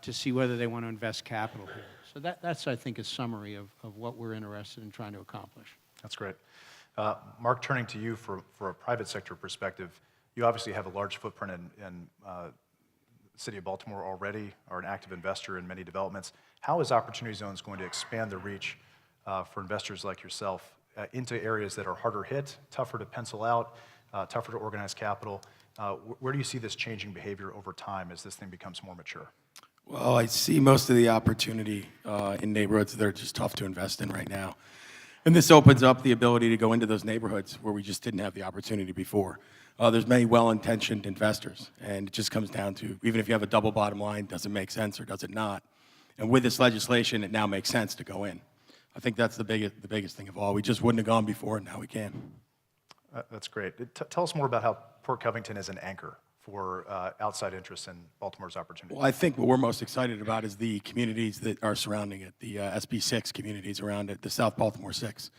to see whether they want to invest capital here. So that's, I think, a summary of what we're interested in trying to accomplish. That's great. Marc, turning to you for a private sector perspective, you obviously have a large footprint in the city of Baltimore already, are an active investor in many developments. How is Opportunity Zones going to expand the reach for investors like yourself into areas that are harder hit, tougher to pencil out, tougher to organize capital? Where do you see this changing behavior over time as this thing becomes more mature? Well, I see most of the opportunity in neighborhoods that are just tough to invest in right now. And this opens up the ability to go into those neighborhoods where we just didn't have the opportunity before. There's many well-intentioned investors, and it just comes down to, even if you have a double bottom line, does it make sense or does it not? And with this legislation, it now makes sense to go in. I think that's the biggest thing of all. We just wouldn't have gone before, and now we can. That's great. Tell us more about how Port Covington is an anchor for outside interests in Baltimore's opportunity. Well, I think what we're most excited about is the communities that are surrounding it, the SB 6 communities around it, the South Baltimore 6.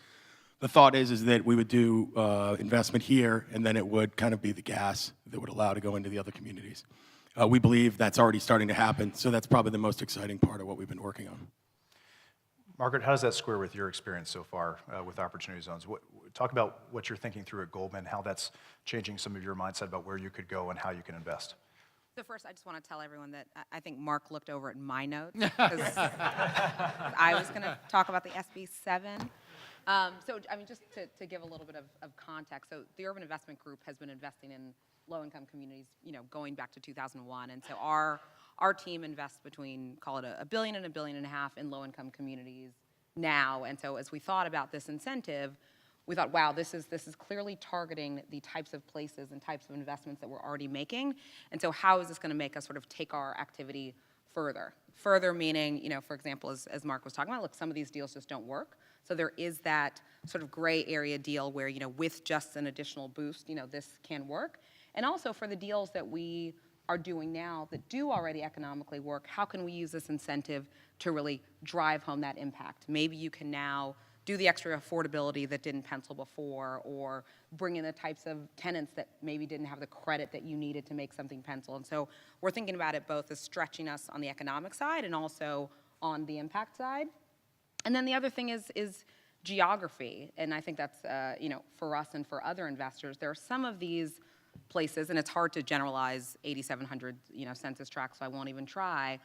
The thought is that we would do investment here, and then it would kind of be the gas that would allow to go into the other communities. We believe that's already starting to happen, so that's probably the most exciting part of what we've been working on. Margaret, how does that square with your experience so far with Opportunity Zones? Talk about what you're thinking through at Goldman, how that's changing some of your mindset about where you could go and how you can invest. So first, I just want to tell everyone that I think Marc looked over at my notes because I was going to talk about the SB 7. So, I mean, just to give a little bit of context, so the Urban Investment Group has been investing in low-income communities, you know, going back to 2001, and so our team invests between, call it $1 billion and $1.5 billion in low-income communities now. And so as we thought about this incentive, we thought, wow, this is clearly targeting the types of places and types of investments that we're already making. And so how is this going to make us sort of take our activity further? Further meaning, for example, as Marc was talking about, look, some of these deals just don't work. So there is that sort of gray area deal where, with just an additional boost, this can work. And also for the deals that we are doing now that do already economically work, how can we use this incentive to really drive home that impact? Maybe you can now do the extra affordability that didn't pencil before, or bring in the types of tenants that maybe didn't have the credit that you needed to make something pencil. And so we're thinking about it both as stretching us on the economic side and also on the impact side. And then the other thing is geography. And I think that's, for us and for other investors, there are some of these places, and it's hard to generalize 8,700, census tracts, so I won't even try.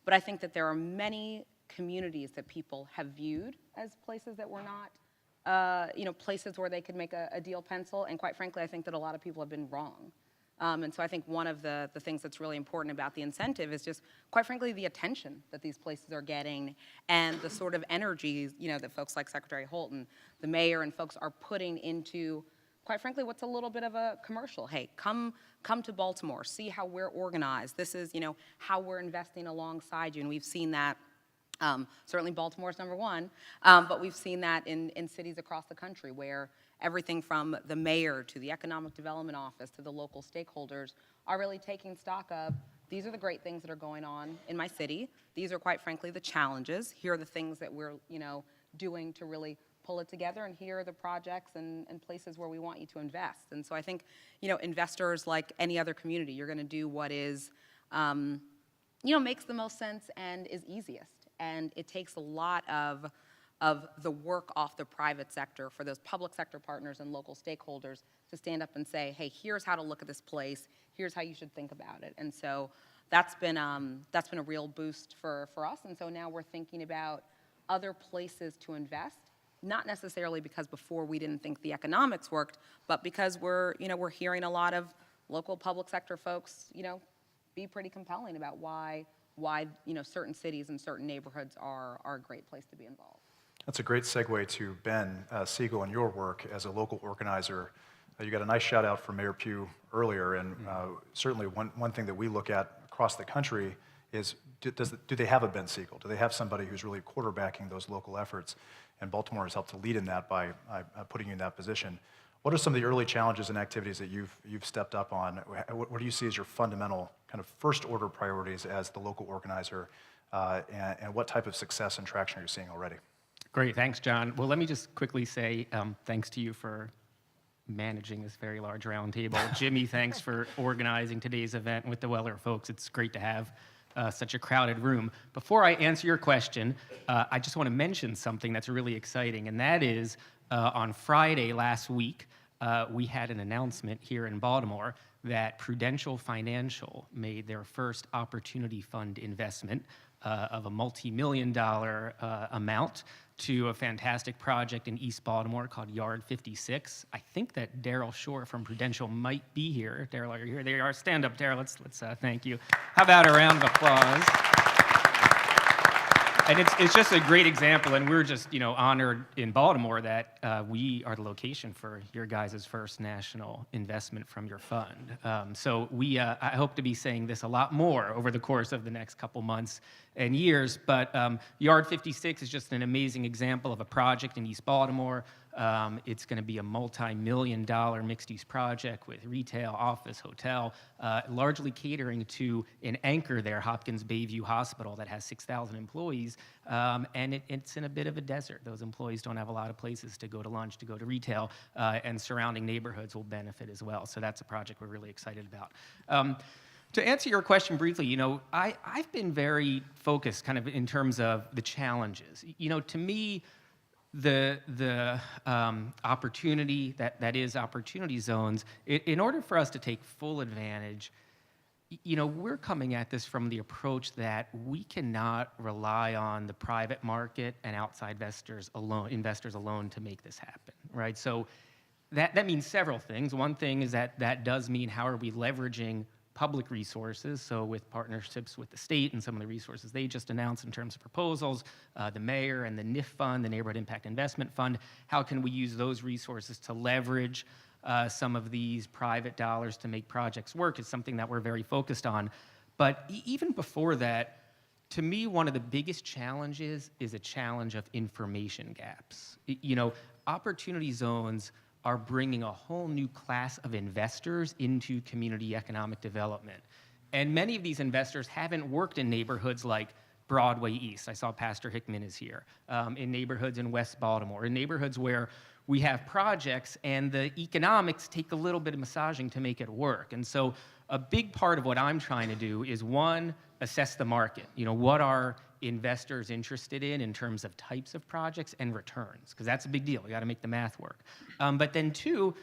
But I think that there are many communities that people have viewed as places that were not, places where they could make a deal pencil. And quite frankly, I think that a lot of people have been wrong. And so I think one of the things that's really important about the incentive is just, quite frankly, the attention that these places are getting and the sort of energy, that folks like Secretary Holt and the mayor and folks are putting into, quite frankly, what's a little bit of a commercial. Hey, come to Baltimore, see how we're organized. This is, how we're investing alongside you. And we've seen that. Certainly Baltimore's number one, but we've seen that in cities across the country where everything from the mayor to the economic development office to the local stakeholders are really taking stock of, these are the great things that are going on in my city. These are, quite frankly, the challenges. Here are the things that we're, doing to really pull it together, and here are the projects and places where we want you to invest. And so I think, investors, like any other community, you're going to do what is, makes the most sense and is easiest. And it takes a lot of the work off the private sector for those public sector partners and local stakeholders to stand up and say, hey, here's how to look at this place, here's how you should think about it. And so that's been a real boost for us. And so now we're thinking about other places to invest, not necessarily because before we didn't think the economics worked, but because we're hearing a lot of local public sector folks, be pretty compelling about why certain cities and certain neighborhoods are a great place to be involved. That's a great segue to Ben Seigel and your work as a local organizer. You got a nice shout out from Mayor Pugh earlier, and certainly one thing that we look at across the country is, do they have a Ben Seigel? Do they have somebody who's really quarterbacking those local efforts? And Baltimore has helped to lead in that by putting you in that position. What are some of the early challenges and activities that you've stepped up on? What do you see as your fundamental kind of first order priorities as the local organizer, and what type of success and traction are you seeing already? Great, thanks, John. Well, let me just quickly say thanks to you for managing this very large roundtable. Jimmy, thanks for organizing today's event with the Weller folks. It's great to have such a crowded room. Before I answer your question, I just want to mention something that's really exciting, and that is on Friday last week, we had an announcement here in Baltimore that Prudential Financial made their first opportunity fund investment of a multi-million-dollar amount to a fantastic project in East Baltimore called Yard 56. I think that Daryl Shore from Prudential might be here. Daryl, are you here? There you are. Stand up, Daryl. Let's thank you. How about a round of applause? And it's just a great example, and we're just honored in Baltimore that we are the location for your guys' first national investment from your fund. So I hope to be saying this a lot more over the course of the next couple months and years, but Yard 56 is just an amazing example of a project in East Baltimore. It's going to be a multi-million-dollar mixed-use project with retail, office, hotel, largely catering to an anchor there, Hopkins Bayview Hospital, that has 6,000 employees, and it's in a bit of a desert. Those employees don't have a lot of places to go to lunch, to go to retail, and surrounding neighborhoods will benefit as well. So that's a project we're really excited about. To answer your question briefly, I've been very focused kind of in terms of the challenges. To me, the opportunity that is opportunity zones, in order for us to take full advantage, we're coming at this from the approach that we cannot rely on the private market and outside investors alone to make this happen, right? So that means several things. One thing is that does mean how are we leveraging public resources, so with partnerships with the state and some of the resources they just announced in terms of proposals, the mayor and the NIF fund, the Neighborhood Impact Investment Fund, how can we use those resources to leverage some of these private dollars to make projects work is something that we're very focused on. But even before that, to me, one of the biggest challenges is a challenge of information gaps. You know, opportunity zones are bringing a whole new class of investors into community economic development. And many of these investors haven't worked in neighborhoods like Broadway East. I saw Pastor Hickman is here. In neighborhoods in West Baltimore, in neighborhoods where we have projects and the economics take a little bit of massaging to make it work. And so a big part of what I'm trying to do is, one, assess the market. You know, what are investors interested in terms of types of projects and returns? Because that's a big deal. We got to make the math work. But then two,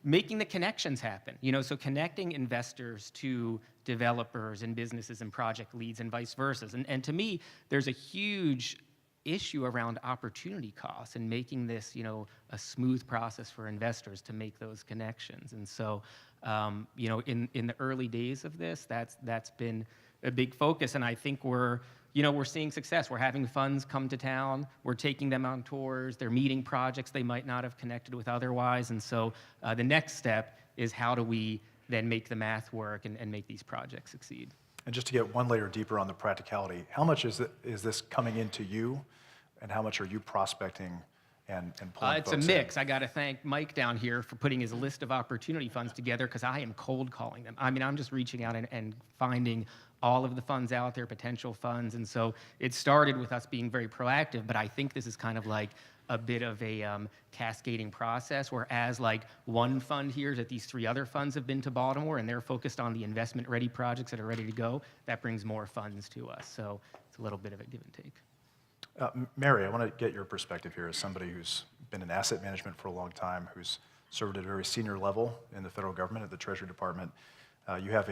making the connections happen. You know, so connecting investors to developers and businesses and project leads and vice versa. And to me, there's a huge issue around opportunity costs and making this, you know, a smooth process for investors to make those connections. And so, you know, in the early days of this, that's been a big focus. And I think we're seeing success. We're having funds come to town. We're taking them on tours. They're meeting projects they might not have connected with otherwise. And so the next step is, how do we then make the math work and make these projects succeed? And just to get one layer deeper on the practicality, how much is this coming into you, and how much are you prospecting and pulling It's a folks mix. in? I got to thank Mike down here for putting his list of opportunity funds together, because I am cold calling them. I mean, I'm just reaching out and finding all of the funds out there, potential funds. And so it started with us being very proactive, but I think this is kind of like a bit of a cascading process, whereas like one fund here that these three other funds have been to Baltimore and they're focused on the investment ready projects that are ready to go, that brings more funds to us. So it's a little bit of a give and take. Mary, I want to get your perspective here as somebody who's been in asset management for a long time, who's served at a very senior level in the federal government at the Treasury Department. You have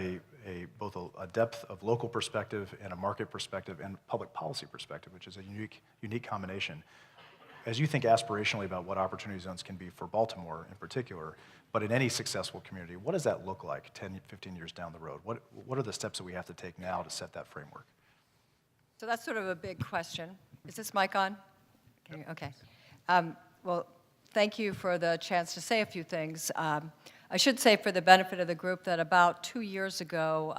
both a depth of local perspective and a market perspective and public policy perspective, which is a unique combination. As you think aspirationally about what opportunity zones can be for Baltimore in particular, but in any successful community, what does that look like 10, 15 years down the road? What are the steps that we have to take now to set that framework? So that's sort of a big question. Is this mic on? Okay. Well, thank you for the chance to say a few things. I should say, for the benefit of the group, that about 2 years ago,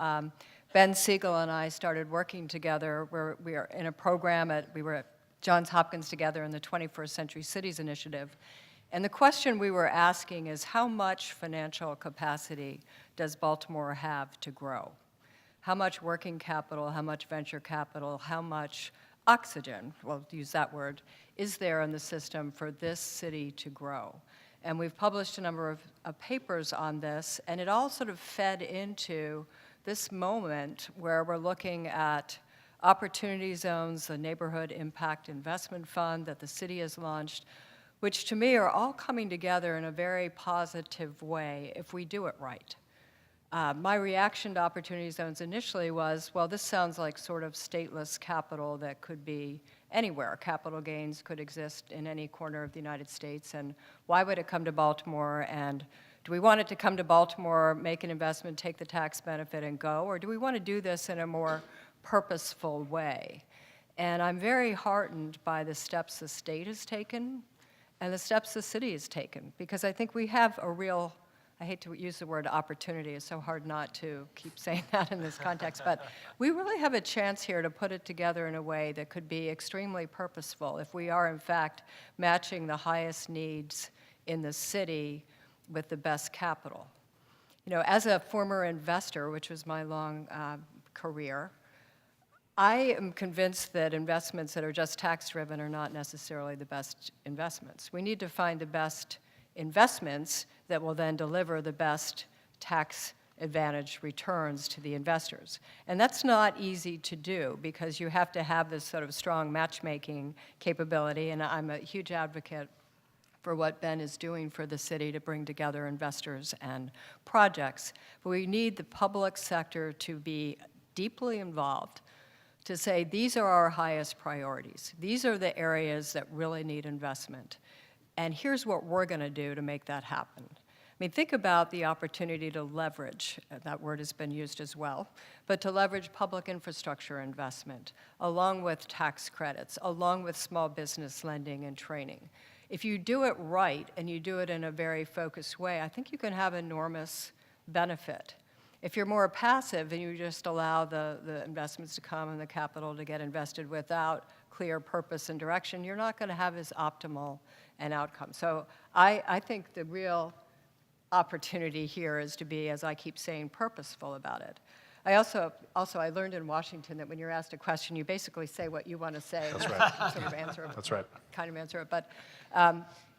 Ben Seigel and I started working together. We are in a program we were at Johns Hopkins together in the 21st Century Cities Initiative. And the question we were asking is, how much financial capacity does Baltimore have to grow? How much working capital, how much venture capital, how much oxygen, we'll use that word, is there in the system for this city to grow? And we've published a number of papers on this, and it all sort of fed into this moment where we're looking at opportunity zones, the Neighborhood Impact Investment Fund that the city has launched, which to me are all coming together in a very positive way if we do it right. My reaction to opportunity zones initially was, well, this sounds like sort of stateless capital that could be anywhere. Capital gains could exist in any corner of the United States, and why would it come to Baltimore? And do we want it to come to Baltimore, make an investment, take the tax benefit, and go? Or do we want to do this in a more purposeful way? And I'm very heartened by the steps the state has taken and the steps the city has taken, because I think we have a real, I hate to use the word opportunity, it's so hard not to keep saying that in this context, but we really have a chance here to put it together in a way that could be extremely purposeful if we are in fact matching the highest needs in the city with the best capital. You know, as a former investor, which was my long career, I am convinced that investments that are just tax-driven are not necessarily the best investments. We need to find the best investments that will then deliver the best tax advantage returns to the investors. And that's not easy to do, because you have to have this sort of strong matchmaking capability, and I'm a huge advocate for what Ben is doing for the city to bring together investors and projects. But we need the public sector to be deeply involved, to say these are our highest priorities. These are the areas that really need investment. And here's what we're going to do to make that happen. I mean, think about the opportunity to leverage, that word has been used as well, but to leverage public infrastructure investment, along with tax credits, along with small business lending and training. If you do it right and you do it in a very focused way, I think you can have enormous benefit. If you're more passive and you just allow the investments to come and the capital to get invested without clear purpose and direction, you're not going to have as optimal an outcome. So I think the real opportunity here is to be, as I keep saying, purposeful about it. I I learned in Washington that when you're asked a question, you basically say what you want to say. That's right. Sort of answer. That's right. Kind of answer it. But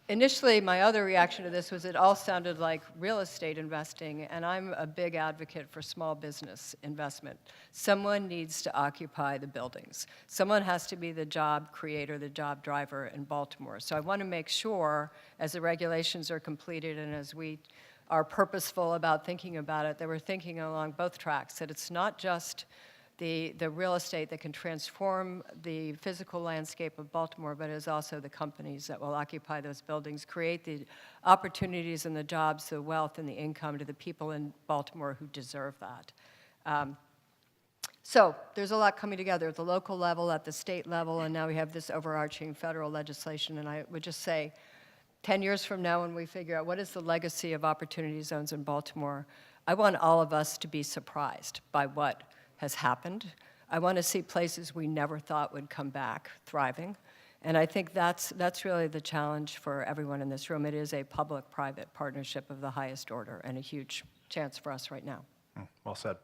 initially, my other reaction to this was it all sounded like real estate investing, and I'm a big advocate for small business investment. Someone needs to occupy the buildings. Someone has to be the job creator, the job driver in Baltimore. So I want to make sure, as the regulations are completed and as we are purposeful about thinking about it, that we're thinking along both tracks, that it's not just the real estate that can transform the physical landscape of Baltimore, but is also the companies that will occupy those buildings, create the opportunities and the jobs, the wealth and the income to the people in Baltimore who deserve that. So there's a lot coming together at the local level, at the state level, and now we have this overarching federal legislation. And I would just say, 10 years from now, when we figure out what is the legacy of opportunity zones in Baltimore, I want all of us to be surprised by what has happened. I want to see places we never thought would come back thriving. And I think that's really the challenge for everyone in this room. It is a public-private partnership of the highest order and a huge chance for us right now. Well said.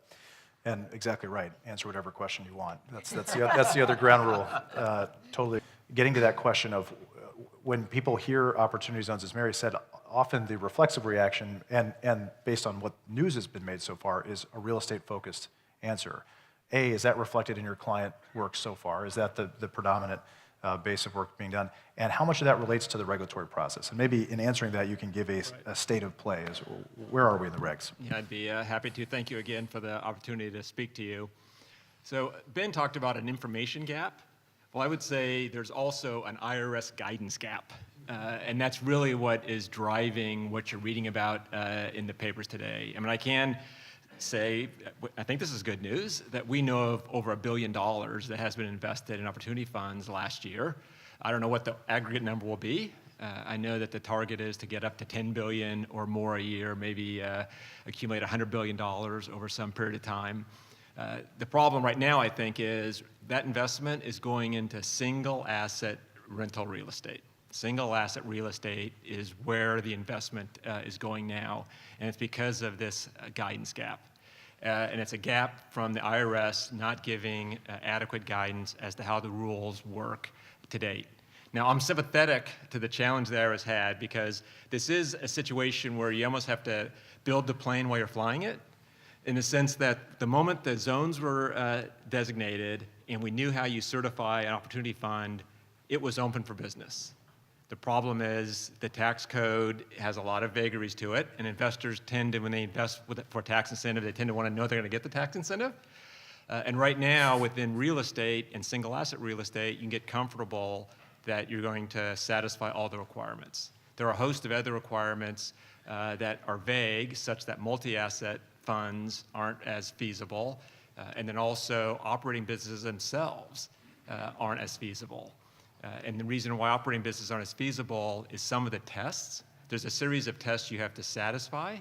And exactly right. Answer whatever question you want. That's the other ground rule. Totally. Getting to that question of when people hear opportunity zones, as Mary said, often the reflexive reaction, and based on what news has been made so far, is a real estate-focused answer. A, is that reflected in your client work so far? Is that the predominant base of work being done? And how much of that relates to the regulatory process? And maybe in answering that, you can give a state of play. Where are we in the regs? Yeah, I'd be happy to. Thank you again for the opportunity to speak to you. So Ben talked about an information gap. Well, I would say there's also an IRS guidance gap. And that's really what is driving what you're reading about in the papers today. I mean, I can say, I think this is good news, that we know of over $1 billion that has been invested in opportunity funds last year. I don't know what the aggregate number will be. I know that the target is to get up to $10 billion or more a year, maybe accumulate $100 billion over some period of time. The problem right now, I think, is that investment is going into single asset rental real estate. Single asset real estate is where the investment is going now, and it's because of this guidance gap. And it's a gap from the IRS not giving adequate guidance as to how the rules work to date. Now, I'm sympathetic to the challenge the IRS had, because this is a situation where you almost have to build the plane while you're flying it, in the sense that the moment the zones were designated and we knew how you certify an opportunity fund, it was open for business. The problem is the tax code has a lot of vagaries to it, and investors tend to, when they invest for tax incentive, they tend to want to know they're going to get the tax incentive. And right now, within real estate and single asset real estate, you can get comfortable that you're going to satisfy all the requirements. There are a host of other requirements that are vague, such that multi-asset funds aren't as feasible, and then also operating businesses themselves aren't as feasible. And the reason why operating businesses aren't as feasible is some of the tests. There's a series of tests you have to satisfy.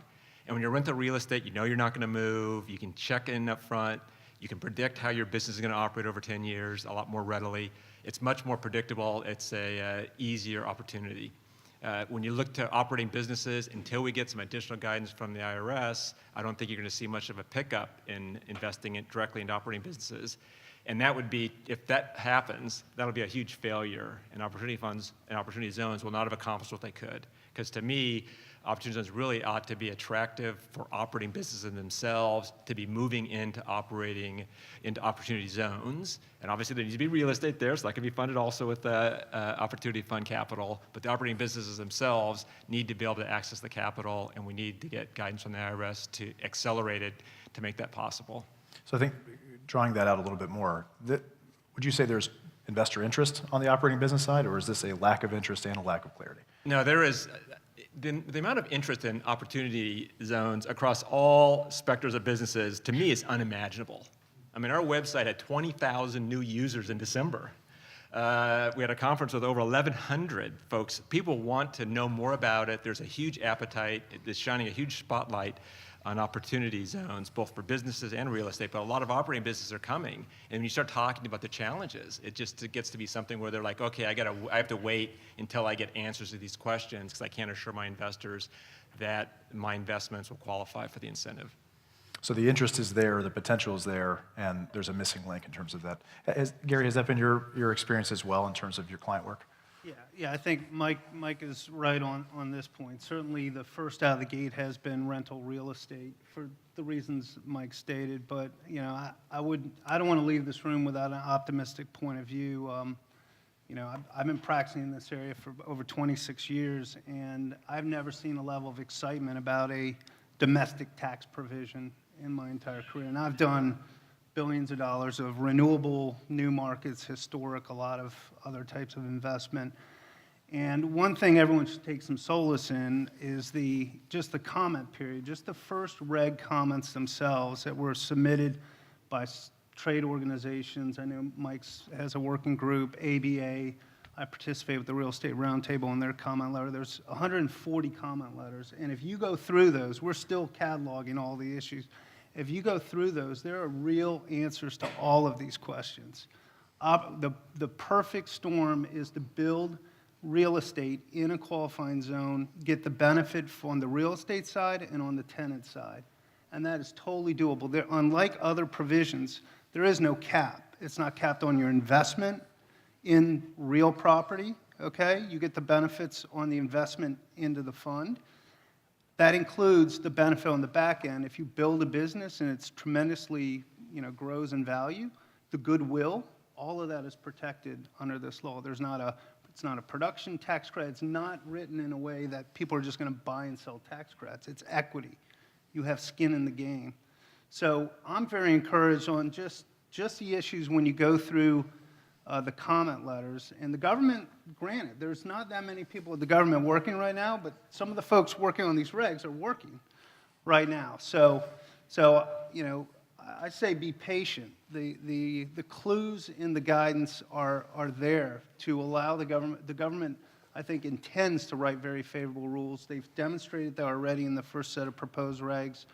And when you're rental real estate, you know you're not going to move. You can check in up front. You can predict how your business is going to operate over 10 years a lot more readily. It's much more predictable. It's a easier opportunity. When you look to operating businesses, until we get some additional guidance from the IRS, I don't think you're going to see much of a pickup in investing it directly into operating businesses. And that would be, if that happens, that'll be a huge failure, and opportunity funds and opportunity zones will not have accomplished what they could. Because to me, opportunity zones really ought to be attractive for operating businesses themselves to be moving into operating into opportunity zones. And obviously there needs to be real estate there, so that can be funded also with opportunity fund capital. But the operating businesses themselves need to be able to access the capital, and we need to get guidance from the IRS to accelerate it to make that possible. So I think, drawing that out a little bit more, would you say there's investor interest on the operating business side, or is this a lack of interest and a lack of clarity? No, there is the amount of interest in opportunity zones across all specters of businesses, to me, is unimaginable. I mean, our website had 20,000 new users in December. We had a conference with over 1,100 folks. People want to know more about it. There's a huge appetite. It's shining a huge spotlight on opportunity zones, both for businesses and real estate, but a lot of operating businesses are coming. And when you start talking about the challenges, it gets to be something where they're like, okay, I have to wait until I get answers to these questions because I can't assure my investors that my investments will qualify for the incentive. So the interest is there, the potential is there, and there's a missing link in terms of that. Gary, has that been your experience as well in terms of your client work? Yeah, I think Mike is right on this point. Certainly, the first out of the gate has been rental real estate for the reasons Mike stated. But you know, I don't want to leave this room without an optimistic point of view. You know, I've been practicing in this area for over 26 years, and I've never seen a level of excitement about a domestic tax provision in my entire career. And I've done billions of dollars of renewable, new markets, historic, a lot of other types of investment. And one thing everyone should take some solace in is just the comment period, just the first reg comments themselves that were submitted by trade organizations. I know Mike has a working group, ABA. I participate with the Real Estate Roundtable in their comment letter. There's 140 comment letters. And if you go through those, we're still cataloging all the issues. If you go through those, there are real answers to all of these questions. The perfect storm is to build real estate in a qualifying zone, get the benefit on the real estate side and on the tenant side. And that is totally doable. Unlike other provisions, there is no cap. It's not capped on your investment in real property, okay? You get the benefits on the investment into the fund. That includes the benefit on the back end. If you build a business and it's tremendously, grows in value, the goodwill, all of that is protected under this law. It's not a production tax credit. It's not written in a way that people are just going to buy and sell tax credits. It's equity. You have skin in the game. So I'm very encouraged on just the issues when you go through the comment letters. And the government, granted, there's not that many people at the government working right now, but some of the folks working on these regs are working right now. So I say be patient. The clues in the guidance are there to allow the government. The government, I think, intends to write very favorable rules. They've demonstrated that already in the first set of proposed regs.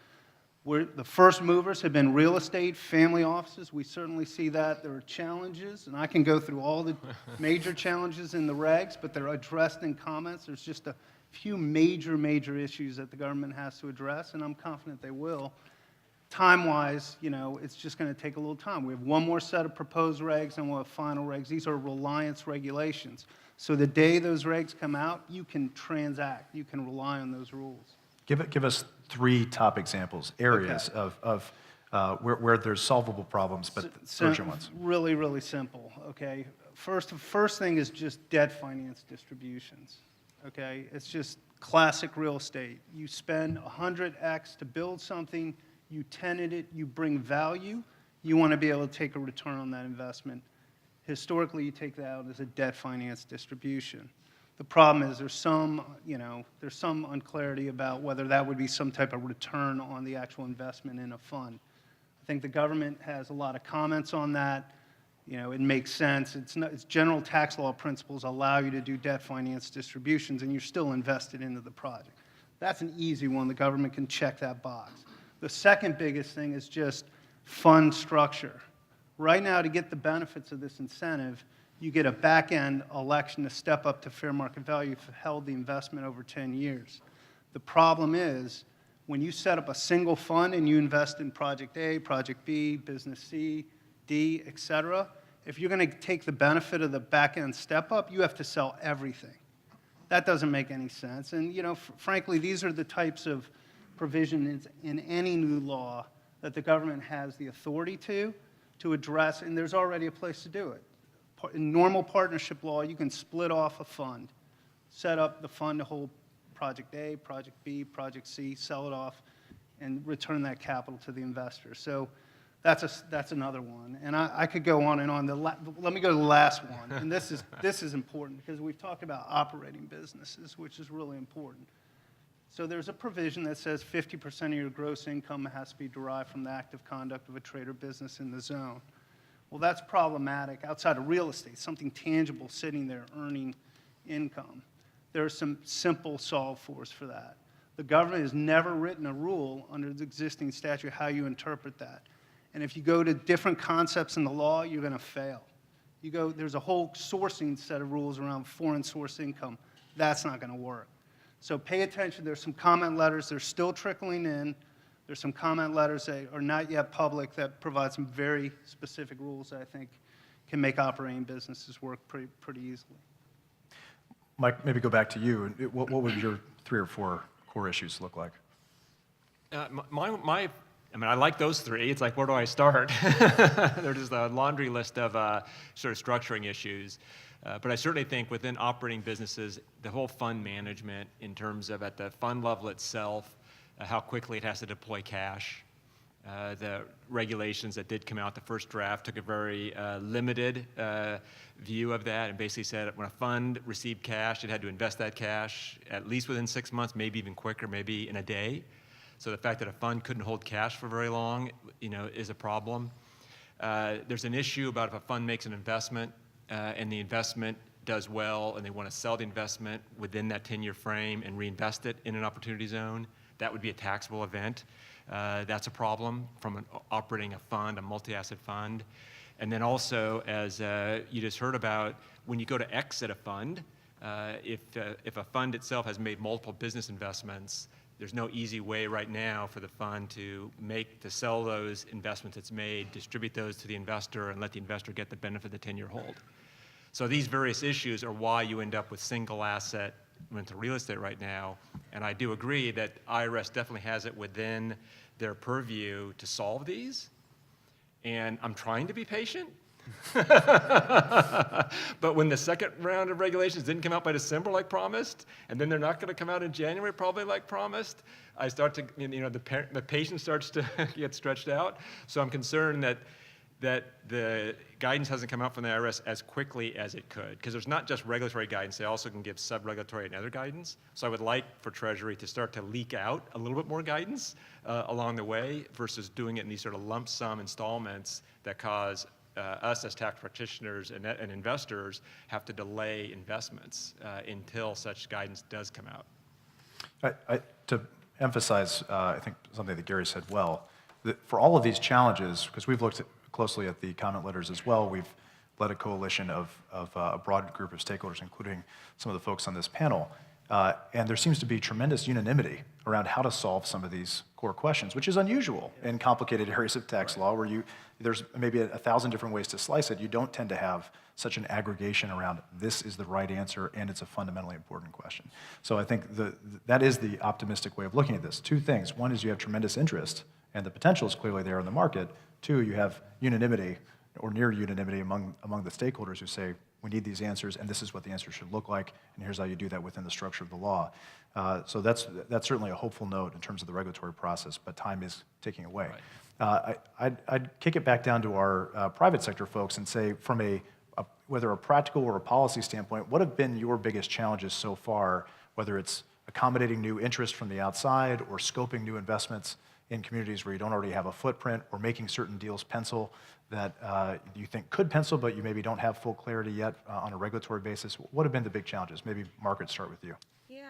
The first movers have been real estate, family offices. We certainly see that. There are challenges, and I can go through all the major challenges in the regs, but they're addressed in comments. There's just a few major issues that the government has to address, and I'm confident they will. Time-wise, it's just going to take a little time. We have one more set of proposed regs, and we'll have final regs. These are reliance regulations. So the day those regs come out, you can transact. You can rely on those rules. Give us 3 top examples, areas of where there's solvable problems, but urgent ones. Really simple, okay? First thing is just debt finance distributions, okay? It's just classic real estate. You spend 100x to build something, you tenant it, you bring value, you want to be able to take a return on that investment. Historically, you take that out as a debt finance distribution. The problem is there's some unclarity about whether that would be some type of return on the actual investment in a fund. I think the government has a lot of comments on that. It makes sense. It's general tax law principles allow you to do debt finance distributions, and you're still invested into the project. That's an easy one. The government can check that box. The second biggest thing is just fund structure. Right now, to get the benefits of this incentive, you get a back-end election to step up to fair market value if you've held the investment over 10 years. The problem is, when you set up a single fund and you invest in Project A, Project B, Business C, D, et cetera, if you're going to take the benefit of the back-end step-up, you have to sell everything. That doesn't make any sense. And, frankly, these are the types of provisions in any new law that the government has the authority to address, and there's already a place to do it. In normal partnership law, you can split off a fund, set up the fund to hold Project A, Project B, Project C, sell it off, and return that capital to the investor. So that's another one. And I could go on and on. Let me go to the last one. And this is important because we've talked about operating businesses, which is really important. So there's a provision that says 50% of your gross income has to be derived from the active conduct of a trade or business in the zone. Well, that's problematic outside of real estate, something tangible sitting there earning income. There are some simple solve-fors for that. The government has never written a rule under the existing statute how you interpret that. And if you go to different concepts in the law, you're going to fail. There's a whole sourcing set of rules around foreign source income. That's not going to work. So pay attention. There's some comment letters. They're still trickling in. There's some comment letters that are not yet public that provide some very specific rules that I think can make operating businesses work pretty easily. Mike, maybe go back to you. What would your 3 or 4 core issues look like? I like those 3. It's like, where do I start? There's just a laundry list of sort of structuring issues. But I certainly think within operating businesses, the whole fund management in terms of at the fund level itself, how quickly it has to deploy cash. The regulations that did come out, the first draft, took a very limited view of that and basically said when a fund received cash, it had to invest that cash at least within 6 months, maybe even quicker, maybe in a day. So the fact that a fund couldn't hold cash for very long, is a problem. There's an issue about if a fund makes an investment and the investment does well and they want to sell the investment within that 10-year frame and reinvest it in an opportunity zone, that would be a taxable event. That's a problem from operating a fund, a multi-asset fund. And then also, as you just heard about, when you go to exit a fund, if a fund itself has made multiple business investments, there's no easy way right now for the fund to sell those investments it's made, distribute those to the investor, and let the investor get the benefit of the 10-year hold. So these various issues are why you end up with single asset rental real estate right now. And I do agree that IRS definitely has it within their purview to solve these. And I'm trying to be patient. But when the second round of regulations didn't come out by December like promised, and then they're not going to come out in January probably like promised, I start to, the patience starts to get stretched out. So I'm concerned that the guidance hasn't come out from the IRS as quickly as it could, because there's not just regulatory guidance, they also can give sub-regulatory and other guidance. So I would like for Treasury to start to leak out a little bit more guidance along the way versus doing it in these sort of lump sum installments that cause us as tax practitioners and investors have to delay investments until such guidance does come out. To emphasize, I think something that Gary said well, that for all of these challenges, because we've looked closely at the comment letters as well, we've led a coalition of a broad group of stakeholders, including some of the folks on this panel, and there seems to be tremendous unanimity around how to solve some of these core questions, which is unusual in complicated areas of tax law where there's maybe 1,000 different ways to slice it. You don't tend to have such an aggregation around this is the right answer and it's a fundamentally important question. So I think that is the optimistic way of looking at this. 2 things. One is you have tremendous interest and the potential is clearly there in the market. 2, you have unanimity or near unanimity among the stakeholders who say, we need these answers, and this is what the answer should look like, and here's how you do that within the structure of the law. So that's certainly a hopeful note in terms of the regulatory process, but time is ticking away. Right. I'd kick it back down to our private sector folks and say, from whether a practical or a policy standpoint, what have been your biggest challenges so far, whether it's accommodating new interest from the outside or scoping new investments in communities where you don't already have a footprint, or making certain deals pencil that you think could pencil, but you maybe don't have full clarity yet on a regulatory basis? What have been the big challenges? Maybe Margaret, start with you. Yeah.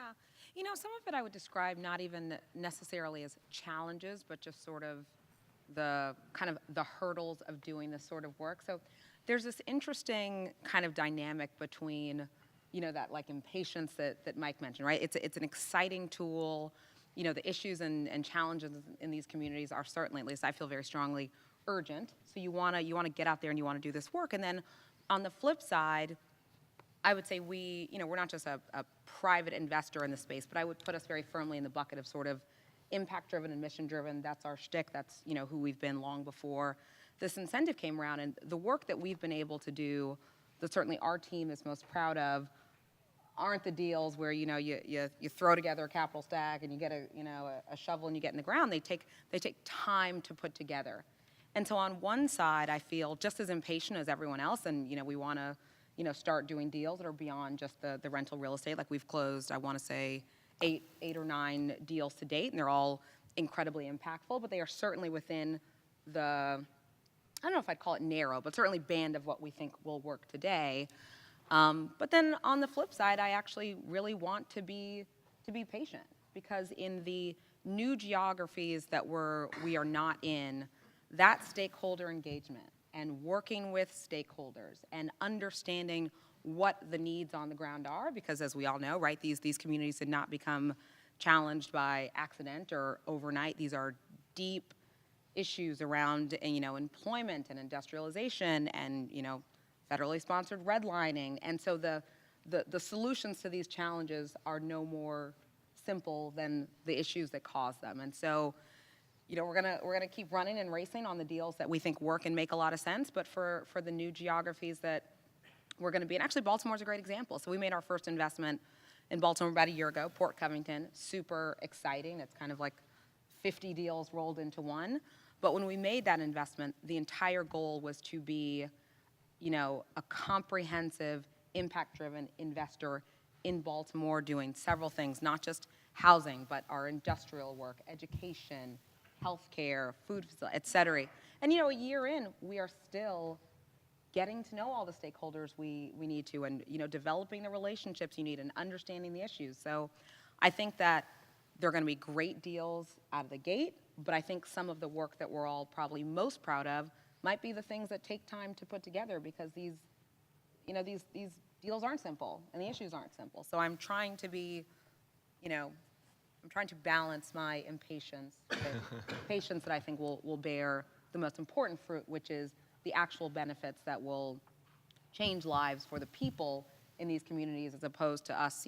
Some of it I would describe not even necessarily as challenges, but just sort of the hurdles of doing this sort of work. So there's this interesting kind of dynamic between, that like impatience that Mike mentioned, right? It's an exciting tool. The issues and challenges in these communities are certainly, at least I feel very strongly, urgent. So you want to get out there and you want to do this work. And then on the flip side, I would say we're not just a private investor in the space, but I would put us very firmly in the bucket of sort of impact-driven and mission-driven. That's our shtick. That's who we've been long before this incentive came around. And the work that we've been able to do, that certainly our team is most proud of, aren't the deals where you throw together a capital stack and you get a shovel and you get in the ground. They take time to put together. And so on one side, I feel just as impatient as everyone else, and we want to start doing deals that are beyond just the rental real estate. Like we've closed, I want to say eight or nine deals to date, and they're all incredibly impactful, but they are certainly within the, I don't know if I'd call it narrow, but certainly band of what we think will work today. But then on the flip side, I actually really want to be patient, because in the new geographies that we are not in, that stakeholder engagement and working with stakeholders and understanding what the needs on the ground are, because as we all know, right, these communities did not become challenged by accident or overnight. These are deep issues around, employment and industrialization and, federally sponsored redlining. And so the solutions to these challenges are no more simple than the issues that cause them. And so, we're gonna keep running and racing on the deals that we think work and make a lot of sense, but for the new geographies that we're gonna be in, actually Baltimore's a great example. So we made our first investment in Baltimore about a year ago, Port Covington, super exciting. It's kind of like 50 deals rolled into one. But when we made that investment, the entire goal was to be, a comprehensive, impact-driven investor in Baltimore doing several things, not just housing, but our industrial work, education, healthcare, food facilities, et cetera. And, a year in, we are still getting to know all the stakeholders we need to, and, developing the relationships you need and understanding the issues. So I think that there are going to be great deals out of the gate, but I think some of the work that we're all probably most proud of might be the things that take time to put together, because these deals aren't simple and the issues aren't simple. So I'm trying to be, I'm trying to balance my impatience with patience that I think will bear the most important fruit, which is the actual benefits that will change lives for the people in these communities, as opposed to us,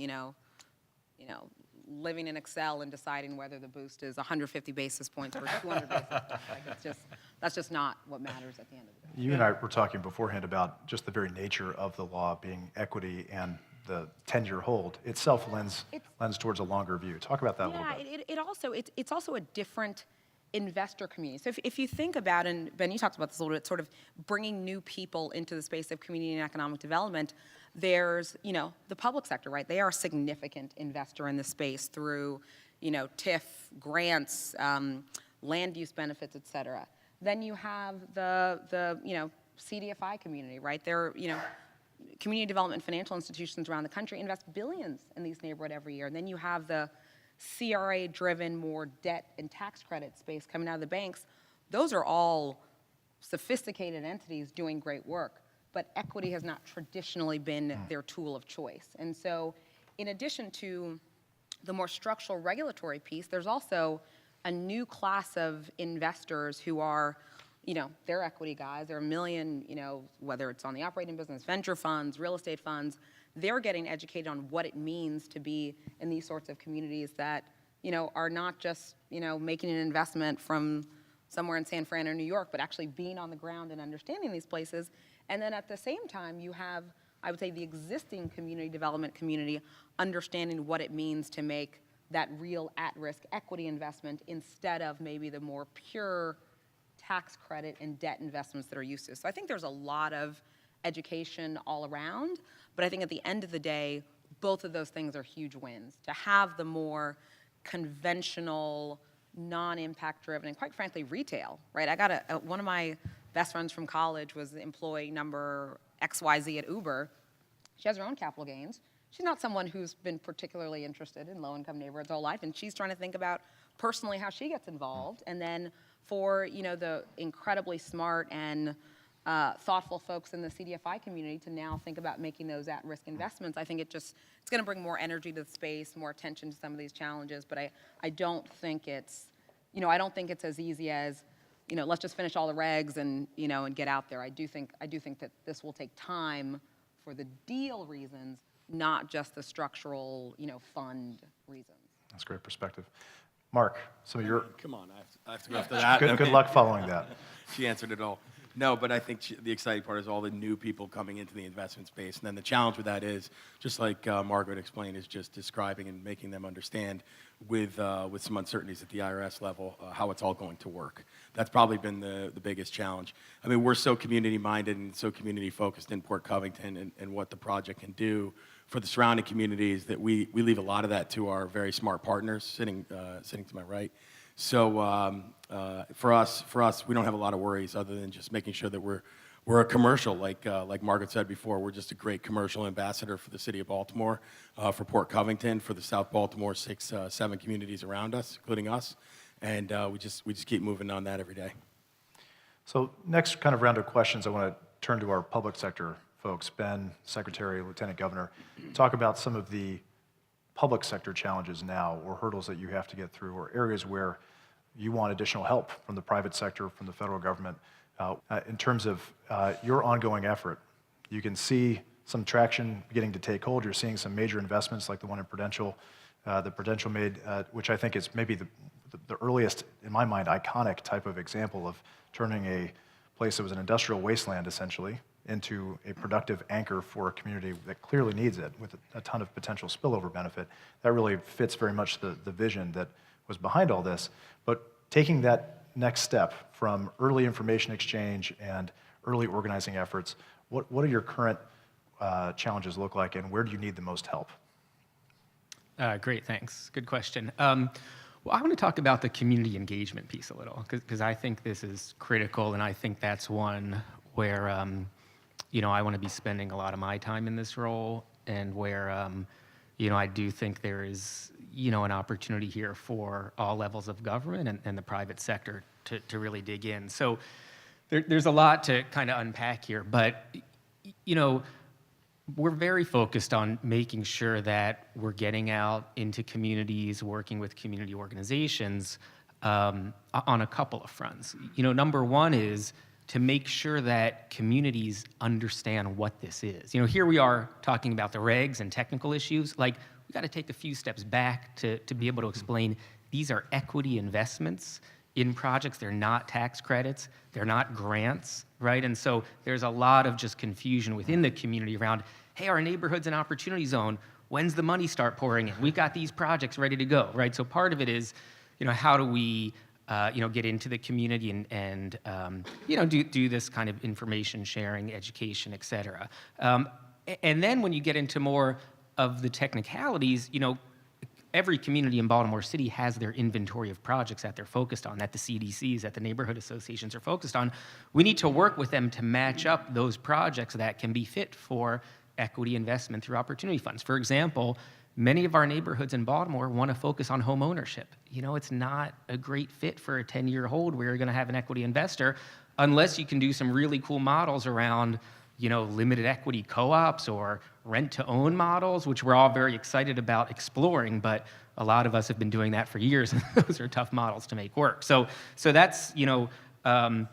living in Excel and deciding whether the boost is 150 basis points or 200 basis points. Like that's just not what matters at the end of the day. You and I were talking beforehand about just the very nature of the law being equity, and the 10-year hold itself lends towards a longer view. Talk about that a little bit. It's also a different investor community. So if you think about, and Ben, you talked about this a little bit, sort of bringing new people into the space of community and economic development, there's, the public sector, right? They are a significant investor in the space through, TIF, grants, land use benefits, et cetera. Then you have the CDFI community, right? They're, community development financial institutions around the country invest billions in these neighborhoods every year. And then you have the CRA-driven, more debt and tax credit space coming out of the banks. Those are all sophisticated entities doing great work, but equity has not traditionally been their tool of choice. And so in addition to the more structural regulatory piece, there's also a new class of investors who are, they're equity guys. There are a million, whether it's on the operating business, venture funds, real estate funds, they're getting educated on what it means to be in these sorts of communities that, are not just, making an investment from somewhere in San Fran or New York, but actually being on the ground and understanding these places. And then at the same time, you have, I would say, the existing community development community understanding what it means to make that real at-risk equity investment instead of maybe the more pure tax credit and debt investments that are used to. So I think there's a lot of education all around, but I think at the end of the day, both of those things are huge wins. To have the more conventional, non-impact driven, and quite frankly, retail, right? I got one of my best friends from college was employee number XYZ at Uber. She has her own capital gains. She's not someone who's been particularly interested in low-income neighborhoods all life, and she's trying to think about personally how she gets involved. And then for the incredibly smart and thoughtful folks in the CDFI community to now think about making those at-risk investments, I think it's going to bring more energy to the space, more attention to some of these challenges. But I don't think it's as easy as let's just finish all the regs and and get out there. I do think that this will take time for the deal reasons, not just the structural fund reasons. That's great perspective. Marc, some of your... Come on, I have to go after that. Good luck following that. She answered it all. No, but I think the exciting part is all the new people coming into the investment space. And then the challenge with that is, just like Margaret explained, is just describing and making them understand with some uncertainties at the IRS level how it's all going to work. That's probably been the biggest challenge. I mean, we're so community-minded and so community-focused in Port Covington and what the project can do for the surrounding communities, that we leave a lot of that to our very smart partners sitting to my right. So for us, we don't have a lot of worries other than just making sure that we're a commercial, like Margaret said before. We're just a great commercial ambassador for the city of Baltimore, for Port Covington, for the South Baltimore 7 communities around us, including us, and we just keep moving on that every day. So next kind of round of questions, I want to turn to our public sector folks, Ben, Secretary, Lieutenant Governor, talk about some of the public sector challenges now, or hurdles that you have to get through, or areas where you want additional help from the private sector, from the federal government. In terms of your ongoing effort, you can see some traction beginning to take hold. You're seeing some major investments like the one in Prudential, that Prudential made, which I think is maybe the earliest, in my mind, iconic type of example of turning a place that was an industrial wasteland, essentially, into a productive anchor for a community that clearly needs it, with a ton of potential spillover benefit. That really fits very much the vision that was behind all this. But taking that next step from early information exchange and early organizing efforts, what do your current challenges look like, and where do you need the most help? Great, thanks. Good question. Well, I want to talk about the community engagement piece a little, because I think this is critical, and I think that's one where I want to be spending a lot of my time in this role, and where I do think there is an opportunity here for all levels of government and the private sector to really dig in. So there's a lot to kind of unpack here, but we're very focused on making sure that we're getting out into communities, working with community organizations on a couple of fronts. Number one is to make sure that communities understand what this is. Here we are talking about the regs and technical issues. Like, we got to take a few steps back to be able to explain these are equity investments in projects. They're not tax credits. They're not grants, right? And so there's a lot of just confusion within the community around, hey, our neighborhood's an opportunity zone. When's the money start pouring in? We've got these projects ready to go, right? So part of it is, how do we get into the community and do this kind of information sharing, education, et cetera. And then when you get into more of the technicalities, every community in Baltimore City has their inventory of projects that they're focused on, that the CDCs, that the neighborhood associations are focused on. We need to work with them to match up those projects that can be fit for equity investment through opportunity funds. For example, many of our neighborhoods in Baltimore want to focus on home ownership. It's not a great fit for a 10-year hold where you're going to have an equity investor unless you can do some really cool models around, limited equity co-ops or rent-to-own models, which we're all very excited about exploring, but a lot of us have been doing that for years, and those are tough models to make work. So that's, a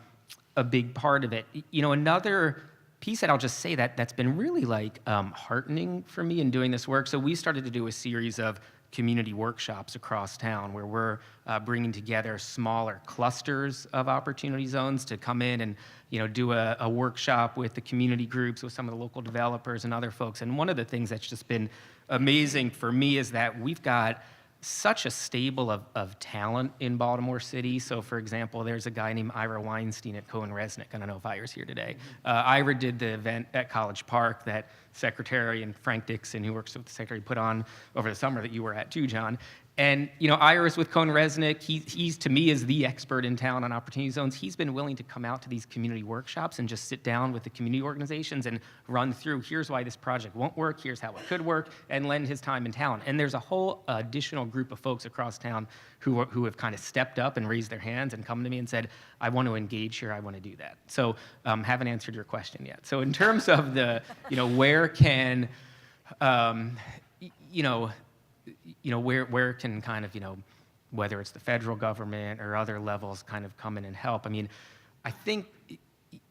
big part of it. Another piece that I'll just say that's been really heartening for me in doing this work. So we started to do a series of community workshops across town where we're bringing together smaller clusters of opportunity zones to come in and do a workshop with the community groups, with some of the local developers and other folks. And one of the things that's just been amazing for me is that we've got such a stable of talent in Baltimore City. So, for example, there's a guy named Ira Weinstein at Cohen-Resnick. I don't know if Ira's here today. Ira did the event at College Park that Secretary and Frank Dixon, who works with the Secretary, put on over the summer that you were at too, John. And, Ira's with Cohen-Resnick. He's, to me, is the expert in town on opportunity zones. He's been willing to come out to these community workshops and just sit down with the community organizations and run through, here's why this project won't work, here's how it could work, and lend his time and talent. And there's a whole additional group of folks across town who have kind of stepped up and raised their hands and come to me and said, I want to engage here, I want to do that. So haven't answered your question yet. So in terms of the, where can, where can kind of, whether it's the federal government or other levels kind of come in and help. I mean, I think,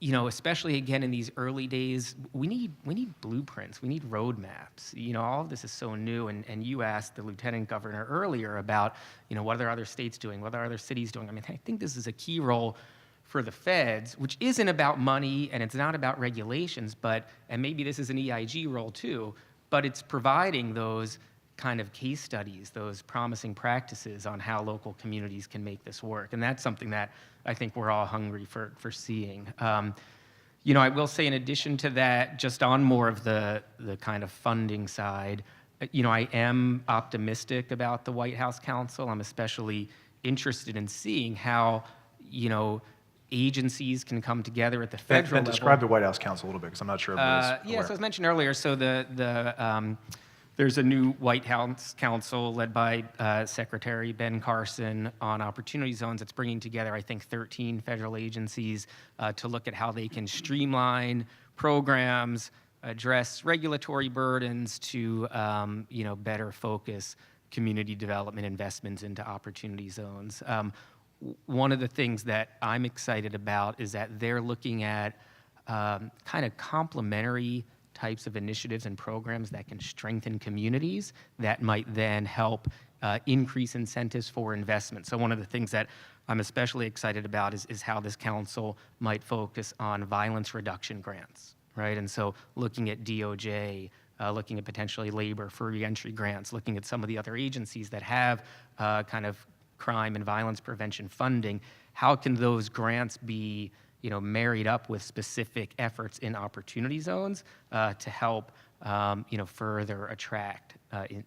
especially again in these early days, we need blueprints, we need roadmaps. All of this is so new, and you asked the Lieutenant Governor earlier about, what are other states doing, what are other cities doing. I mean, I think this is a key role for the feds, which isn't about money and it's not about regulations, and maybe this is an EIG role too, but it's providing those kind of case studies, those promising practices on how local communities can make this work. And that's something that I think we're all hungry for seeing. You know, I will say in addition to that, just on more of the kind of funding side, you know, I am optimistic about the White House Council. I'm especially interested in seeing how, you know, agencies can come together at the federal level. Describe the White House Council a little bit, because I'm not sure everybody's aware. Yeah, so as mentioned earlier, so there's a new White House Council led by Secretary Ben Carson on opportunity zones that's bringing together, I think, 13 federal agencies to look at how they can streamline programs, address regulatory burdens to, you know, better focus community development investments into opportunity zones. One of the things that I'm excited about is that they're looking at kind of complementary types of initiatives and programs that can strengthen communities that might then help increase incentives for investment. So one of the things that I'm especially excited about is how this council might focus on violence reduction grants, right? And so looking at DOJ, looking at potentially labor for reentry grants, looking at some of the other agencies that have kind of crime and violence prevention funding, how can those grants be, you know, married up with specific efforts in opportunity zones to help, you know, further attract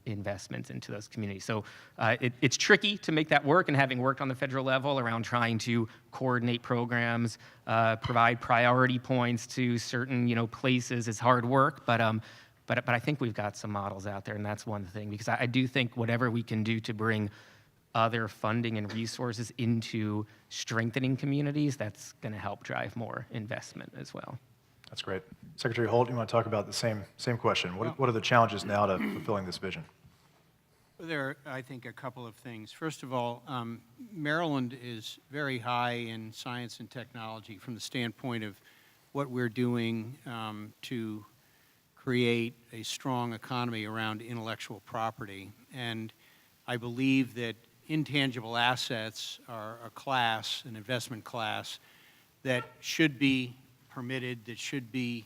investments into those communities. So it's tricky to make that work, and having worked on the federal level around trying to coordinate programs, provide priority points to certain, you know, places is hard work, but I think we've got some models out there, and that's one thing, because I do think whatever we can do to bring other funding and resources into strengthening communities, that's going to help drive more investment as well. That's great. Secretary Holt, you want to talk about the same question? What are the challenges now to fulfilling this vision? There are, I think, a couple of things. First of all, Maryland is very high in science and technology from the standpoint of what we're doing to create a strong economy around intellectual property. And I believe that intangible assets are a class, an investment class, that should be permitted, that should be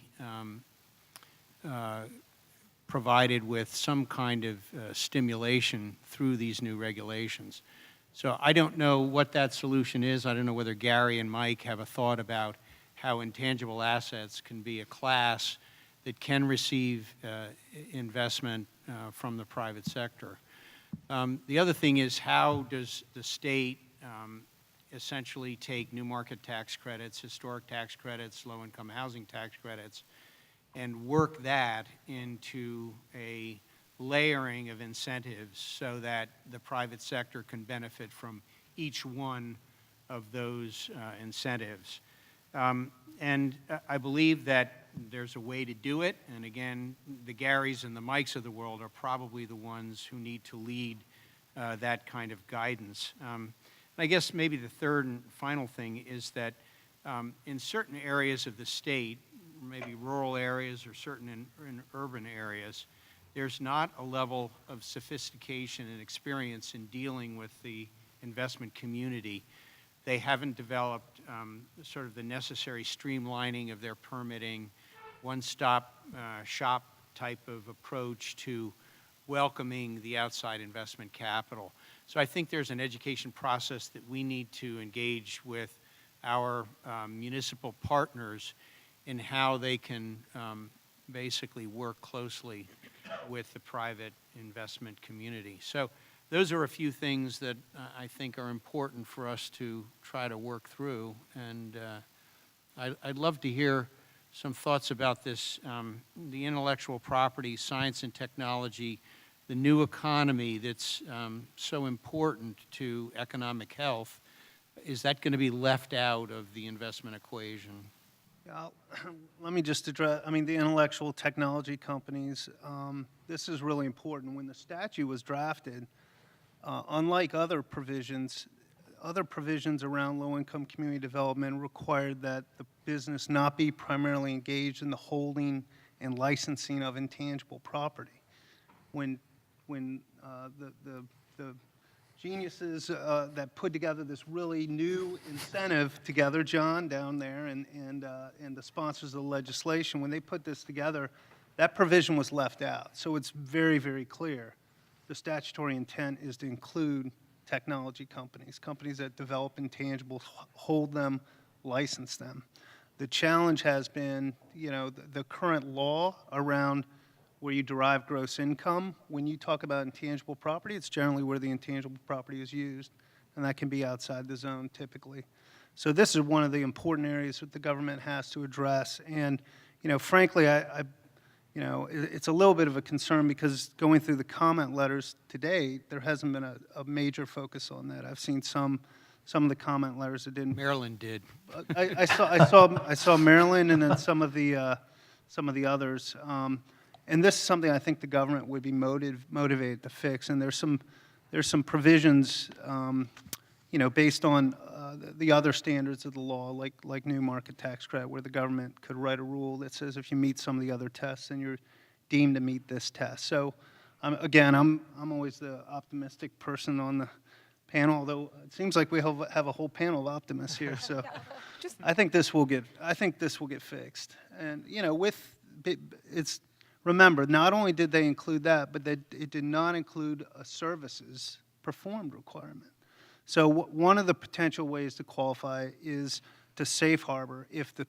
provided with some kind of stimulation through these new regulations. So I don't know what that solution is. I don't know whether Gary and Mike have a thought about how intangible assets can be a class that can receive investment from the private sector. The other thing is, how does the state essentially take new market tax credits, historic tax credits, low-income housing tax credits, and work that into a layering of incentives so that the private sector can benefit from each one of those incentives. And I believe that there's a way to do it, and again, the Garys and the Mikes of the world are probably the ones who need to lead that kind of guidance. And I guess maybe the third and final thing is that in certain areas of the state, maybe rural areas or certain in urban areas, there's not a level of sophistication and experience in dealing with the investment community. They haven't developed sort of the necessary streamlining of their permitting, one-stop shop type of approach to welcoming the outside investment capital. So I think there's an education process that we need to engage with our municipal partners in how they can basically work closely with the private investment community. So those are a few things that I think are important for us to try to work through. And I'd love to hear some thoughts about this, the intellectual property, science and technology, the new economy that's so important to economic health. Is that going to be left out of the investment equation? Yeah, let me just address, I mean, the intellectual technology companies, this is really important. When the statute was drafted, unlike other provisions around low-income community development required that the business not be primarily engaged in the holding and licensing of intangible property. When the geniuses that put together this really new incentive together, John down there, and the sponsors of the legislation, when they put this together, that provision was left out. So it's very, very clear. The statutory intent is to include technology companies, companies that develop intangibles, hold them, license them. The challenge has been, the current law around where you derive gross income. When you talk about intangible property, it's generally where the intangible property is used, and that can be outside the zone typically. So this is one of the important areas that the government has to address. And, frankly, it's a little bit of a concern because going through the comment letters today, there hasn't been a major focus on that. I've seen some of the comment letters that didn't. Maryland did. I saw Maryland and then some of the others. And this is something I think the government would be motivated to fix. And there's some provisions, based on the other standards of the law, like new market tax credit, where the government could write a rule that says if you meet some of the other tests, then you're deemed to meet this test. So, again, I'm always the optimistic person on the panel, although it seems like we have a whole panel of optimists here. So, I think this will get fixed. And remember, not only did they include that, but it did not include a services performed requirement. So one of the potential ways to qualify is to safe harbor if the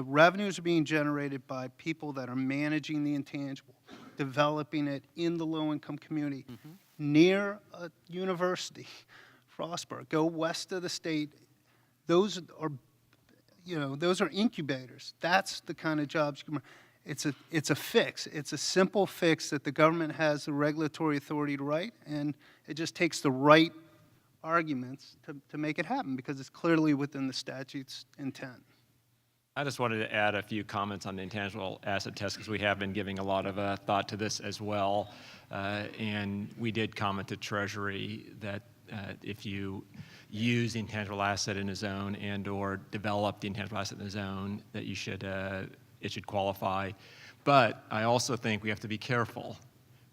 revenues are being generated by people that are managing the intangible, developing it in the low-income community, near a university, Frostburg, go west of the state. Those are incubators. That's the kind of jobs you can. It's a fix. It's a simple fix that the government has the regulatory authority to write, and it just takes the right arguments to make it happen because it's clearly within the statute's intent. I just wanted to add a few comments on the intangible asset test because we have been giving a lot of thought to this as well. And we did comment to Treasury that if you use the intangible asset in a zone and or develop the intangible asset in a zone that you should it should qualify. But I also think we have to be careful.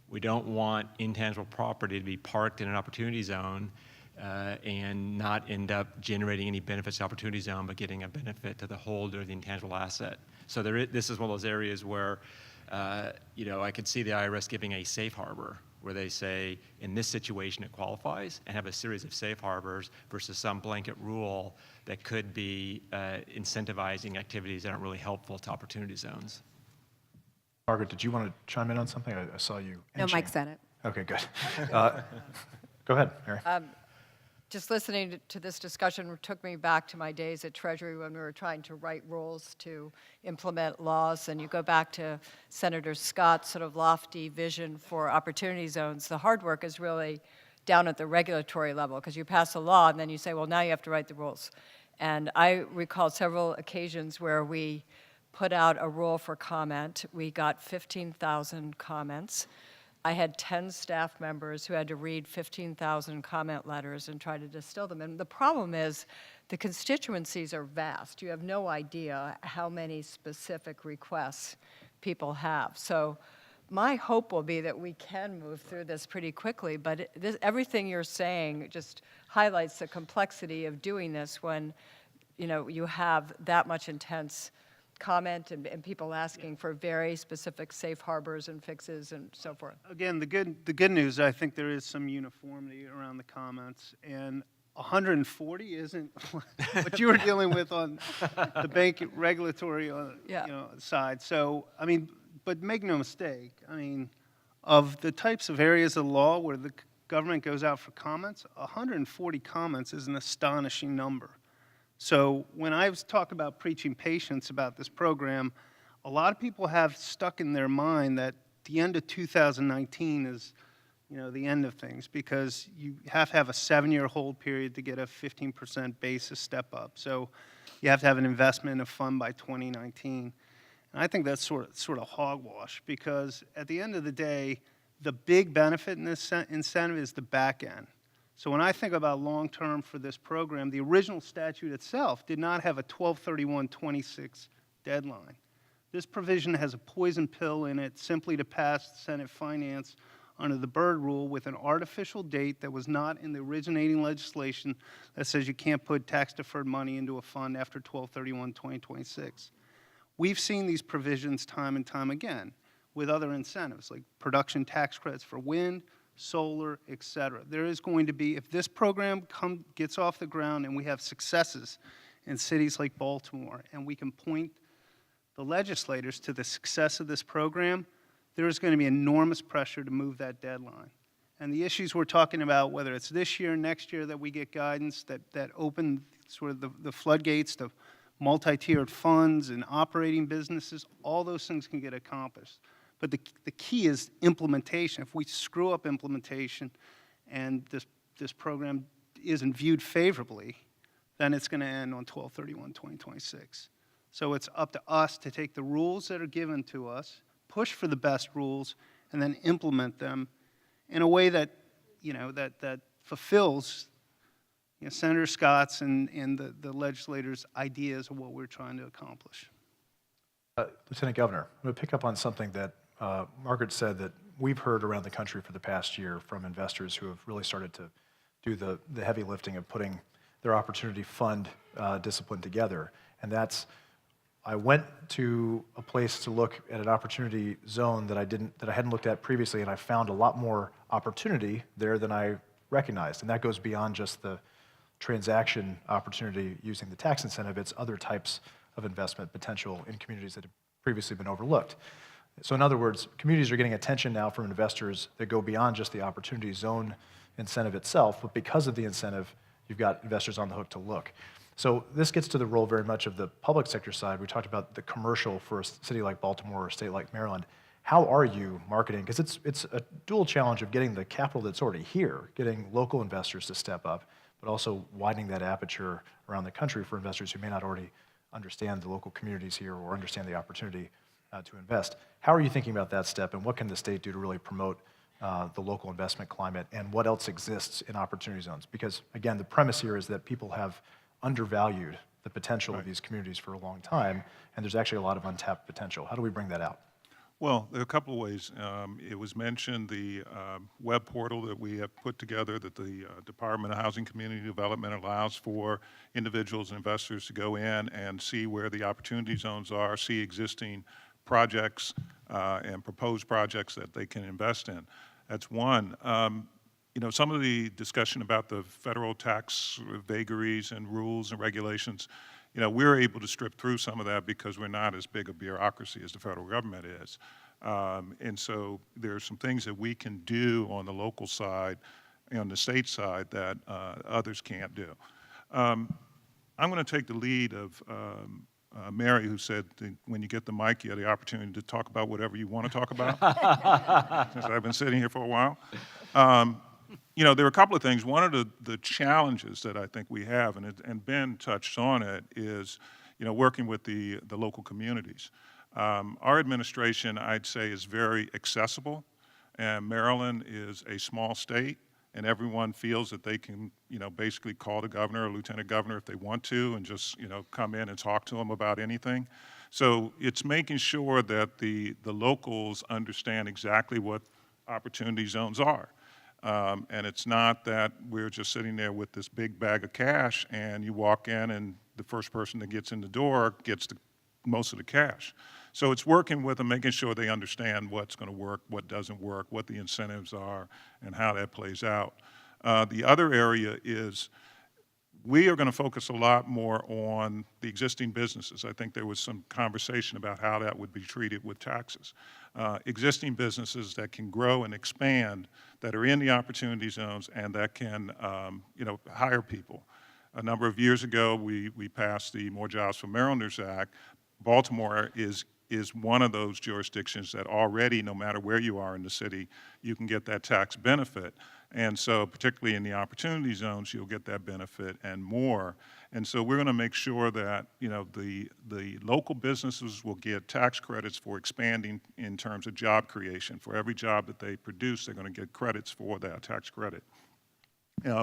We don't want intangible property to be parked in an opportunity zone and not end up generating any benefits to the opportunity zone, but getting a benefit to the holder of the intangible asset. So this is one of those areas where, I could see the IRS giving a safe harbor where they say, in this situation, it qualifies, and have a series of safe harbors versus some blanket rule that could be incentivizing activities that aren't really helpful to opportunity zones. Margaret, did you want to chime in on something? I saw you. No, Mike said it. Okay, good. Go ahead, Mary. Just listening to this discussion took me back to my days at Treasury when we were trying to write rules to implement laws. And you go back to Senator Scott's sort of lofty vision for opportunity zones. The hard work is really down at the regulatory level because you pass a law and then you say, well, now you have to write the rules. And I recall several occasions where we put out a rule for comment. We got 15,000 comments. I had 10 staff members who had to read 15,000 comment letters and try to distill them. And the problem is the constituencies are vast. You have no idea how many specific requests people have. So my hope will be that we can move through this pretty quickly, but everything you're saying just highlights the complexity of doing this when you have that much intense comment and people asking for very specific safe harbors and fixes and so forth. Again, the good news, I think there is some uniformity around the comments, and 140 isn't what you were dealing with on the bank regulatory side. So, but make no mistake, of the types of areas of law where the government goes out for comments, 140 comments is an astonishing number. So when I talk about preaching patience about this program, a lot of people have stuck in their mind that the end of 2019 is, the end of things because you have to have a 7-year hold period to get a 15% basis step up. So you have to have an investment in a fund by 2019. And I think that's sort of hogwash because at the end of the day, the big benefit in this incentive is the back end. So when I think about long-term for this program, the original statute itself did not have a 12/31/26 deadline. This provision has a poison pill in it simply to pass Senate Finance under the Byrd rule with an artificial date that was not in the originating legislation that says you can't put tax-deferred money into a fund after 12/31/2026. We've seen these provisions time and time again with other incentives like production tax credits for wind, solar, et cetera. There is going to be, if this program gets off the ground and we have successes in cities like Baltimore, and we can point the legislators to the success of this program, there is going to be enormous pressure to move that deadline. And the issues we're talking about, whether it's this year, next year, that we get guidance that open sort of the floodgates to multi-tiered funds and operating businesses, all those things can get accomplished. But the key is implementation. If we screw up implementation and this program isn't viewed favorably, then it's going to end on 12/31/2026. So it's up to us to take the rules that are given to us, push for the best rules, and then implement them in a way that, that fulfills Senator Scott's and the legislators' ideas of what we're trying to accomplish. Lieutenant Governor, I'm going to pick up on something that Margaret said that we've heard around the country for the past year from investors who have really started to do the heavy lifting of putting their opportunity fund discipline together. And that's, I went to a place to look at an opportunity zone that I hadn't looked at previously, and I found a lot more opportunity there than I recognized. And that goes beyond just the transaction opportunity using the tax incentive. It's other types of investment potential in communities that have previously been overlooked. So in other words, communities are getting attention now from investors that go beyond just the opportunity zone incentive itself, but because of the incentive, you've got investors on the hook to look. So this gets to the role very much of the public sector side. We talked about the commercial for a city like Baltimore or a state like Maryland. How are you marketing? Because it's a dual challenge of getting the capital that's already here, getting local investors to step up, but also widening that aperture around the country for investors who may not already understand the local communities here or understand the opportunity to invest. How are you thinking about that step, and what can the state do to really promote the local investment climate, and what else exists in opportunity zones? Because again, the premise here is that people have undervalued the potential of these communities for a long time, and there's actually a lot of untapped potential. How do we bring that out? Well, there are a couple of ways. It was mentioned the web portal that we have put together that the Department of Housing Community Development allows for individuals and investors to go in and see where the opportunity zones are, see existing projects and proposed projects that they can invest in. That's one. Some of the discussion about the federal tax vagaries and rules and regulations, we're able to strip through some of that because we're not as big a bureaucracy as the federal government is. And so there are some things that we can do on the local side, on the state side, that others can't do. I'm going to take the lead of Mary, who said when you get the mic, you have the opportunity to talk about whatever you want to talk about, since I've been sitting here for a while. There are a couple of things. One of the challenges that I think we have, and Ben touched on it, is working with the local communities. Our administration, I'd say, is very accessible, and Maryland is a small state, and everyone feels that they can, basically call the governor or lieutenant governor if they want to, and just, come in and talk to them about anything. So it's making sure that the locals understand exactly what opportunity zones are. And it's not that we're just sitting there with this big bag of cash and you walk in and the first person that gets in the door gets most of the cash. So it's working with them, making sure they understand what's going to work, what doesn't work, what the incentives are, and how that plays out. The other area is we are going to focus a lot more on the existing businesses. I think there was some conversation about how that would be treated with taxes. Existing businesses that can grow and expand, that are in the opportunity zones, and that can hire people. A number of years ago, we passed the More Jobs for Marylanders Act. Baltimore is one of those jurisdictions that already, no matter where you are in the city, you can get that tax benefit. And so particularly in the opportunity zones, you'll get that benefit and more. And so we're going to make sure that the local businesses will get tax credits for expanding in terms of job creation. For every job that they produce, they're going to get credits for that tax credit.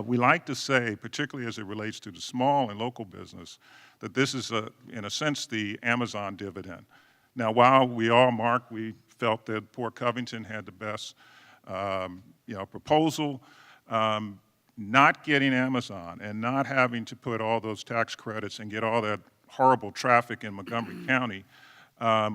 We like to say, particularly as it relates to the small and local business, that this is, in a sense, the Amazon dividend. Now, while Marc, we felt that Port Covington had the best proposal, not getting Amazon and not having to put all those tax credits and get all that horrible traffic in Montgomery County,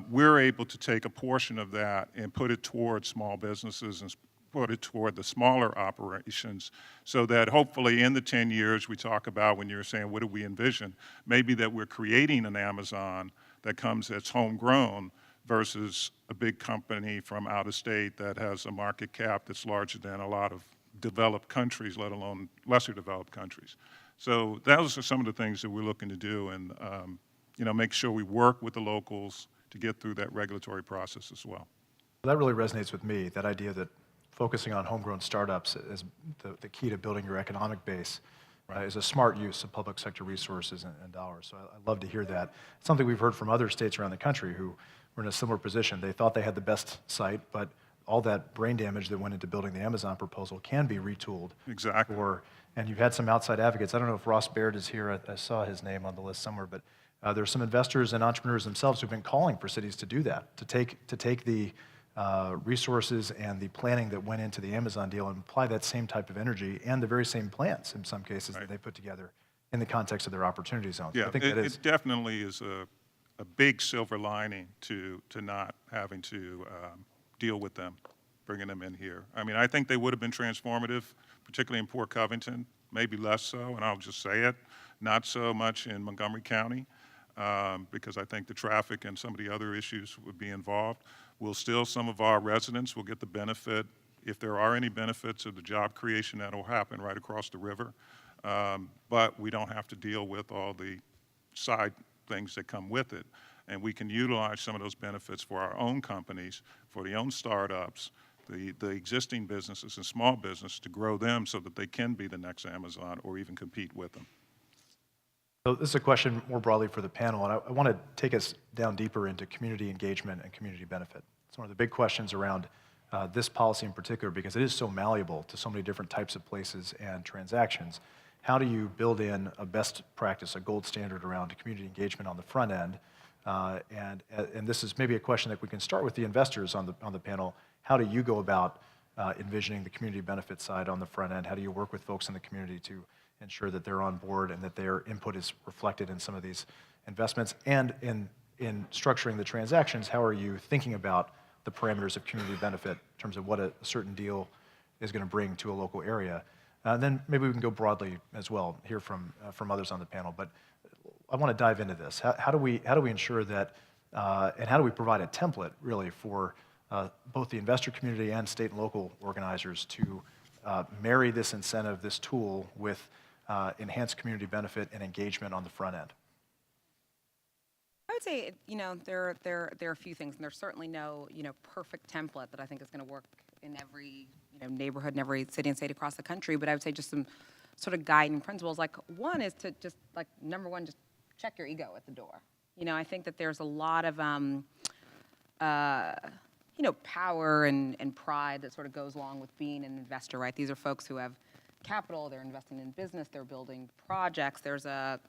we're able to take a portion of that and put it towards small businesses and put it toward the smaller operations so that hopefully in the 10 years we talk about when you're saying, what do we envision? Maybe that we're creating an Amazon that comes that's homegrown versus a big company from out of state that has a market cap that's larger than a lot of developed countries, let alone lesser developed countries. So those are some of the things that we're looking to do, and make sure we work with the locals to get through that regulatory process as well. That really resonates with me, that idea that focusing on homegrown startups is the key to building your economic base is a smart use of public sector resources and dollars. So I love to hear that. It's something we've heard from other states around the country who were in a similar position. They thought they had the best site, but all that brain damage that went into building the Amazon proposal can be retooled. Exactly. And you've had some outside advocates. I don't know if Ross Baird is here. I saw his name on the list somewhere, but there's some investors and entrepreneurs themselves who've been calling for cities to do that, to take the resources and the planning that went into the Amazon deal and apply that same type of energy and the very same plans in some cases that they put together in the context of their opportunity zones. Yeah, I think it definitely is a big silver lining to not having to deal with them, bringing them in here. I mean, I think they would have been transformative, particularly in Port Covington, maybe less so, and I'll just say it, not so much in Montgomery County, because I think the traffic and some of the other issues would be involved. Some of our residents will get the benefit, if there are any benefits, of the job creation that will happen right across the river. But we don't have to deal with all the side things that come with it. And we can utilize some of those benefits for our own companies, for the own startups, the existing businesses and small business to grow them so that they can be the next Amazon or even compete with them. So this is a question more broadly for the panel, and I want to take us down deeper into community engagement and community benefit. It's one of the big questions around this policy in particular because it is so malleable to so many different types of places and transactions. How do you build in a best practice, a gold standard around community engagement on the front end? And this is maybe a question that we can start with the investors on the panel. How do you go about envisioning the community benefit side on the front end? How do you work with folks in the community to ensure that they're on board and that their input is reflected in some of these investments? And in structuring the transactions, how are you thinking about the parameters of community benefit in terms of what a certain deal is going to bring to a local area? Then maybe we can go broadly as well, hear from others on the panel. But I want to dive into this. How do we ensure that, and how do we provide a template really for both the investor community and state and local organizers to marry this incentive, this tool, with enhanced community benefit and engagement on the front end? I would say, there are a few things, and there's certainly no, perfect template that I think is going to work in every, neighborhood and every city and state across the country. But I would say just some sort of guiding principles. Like one is to just number one, just check your ego at the door. I think that there's a lot of power and pride that sort of goes along with being an investor, right? These are folks who have capital, they're investing in business, they're building projects. There's an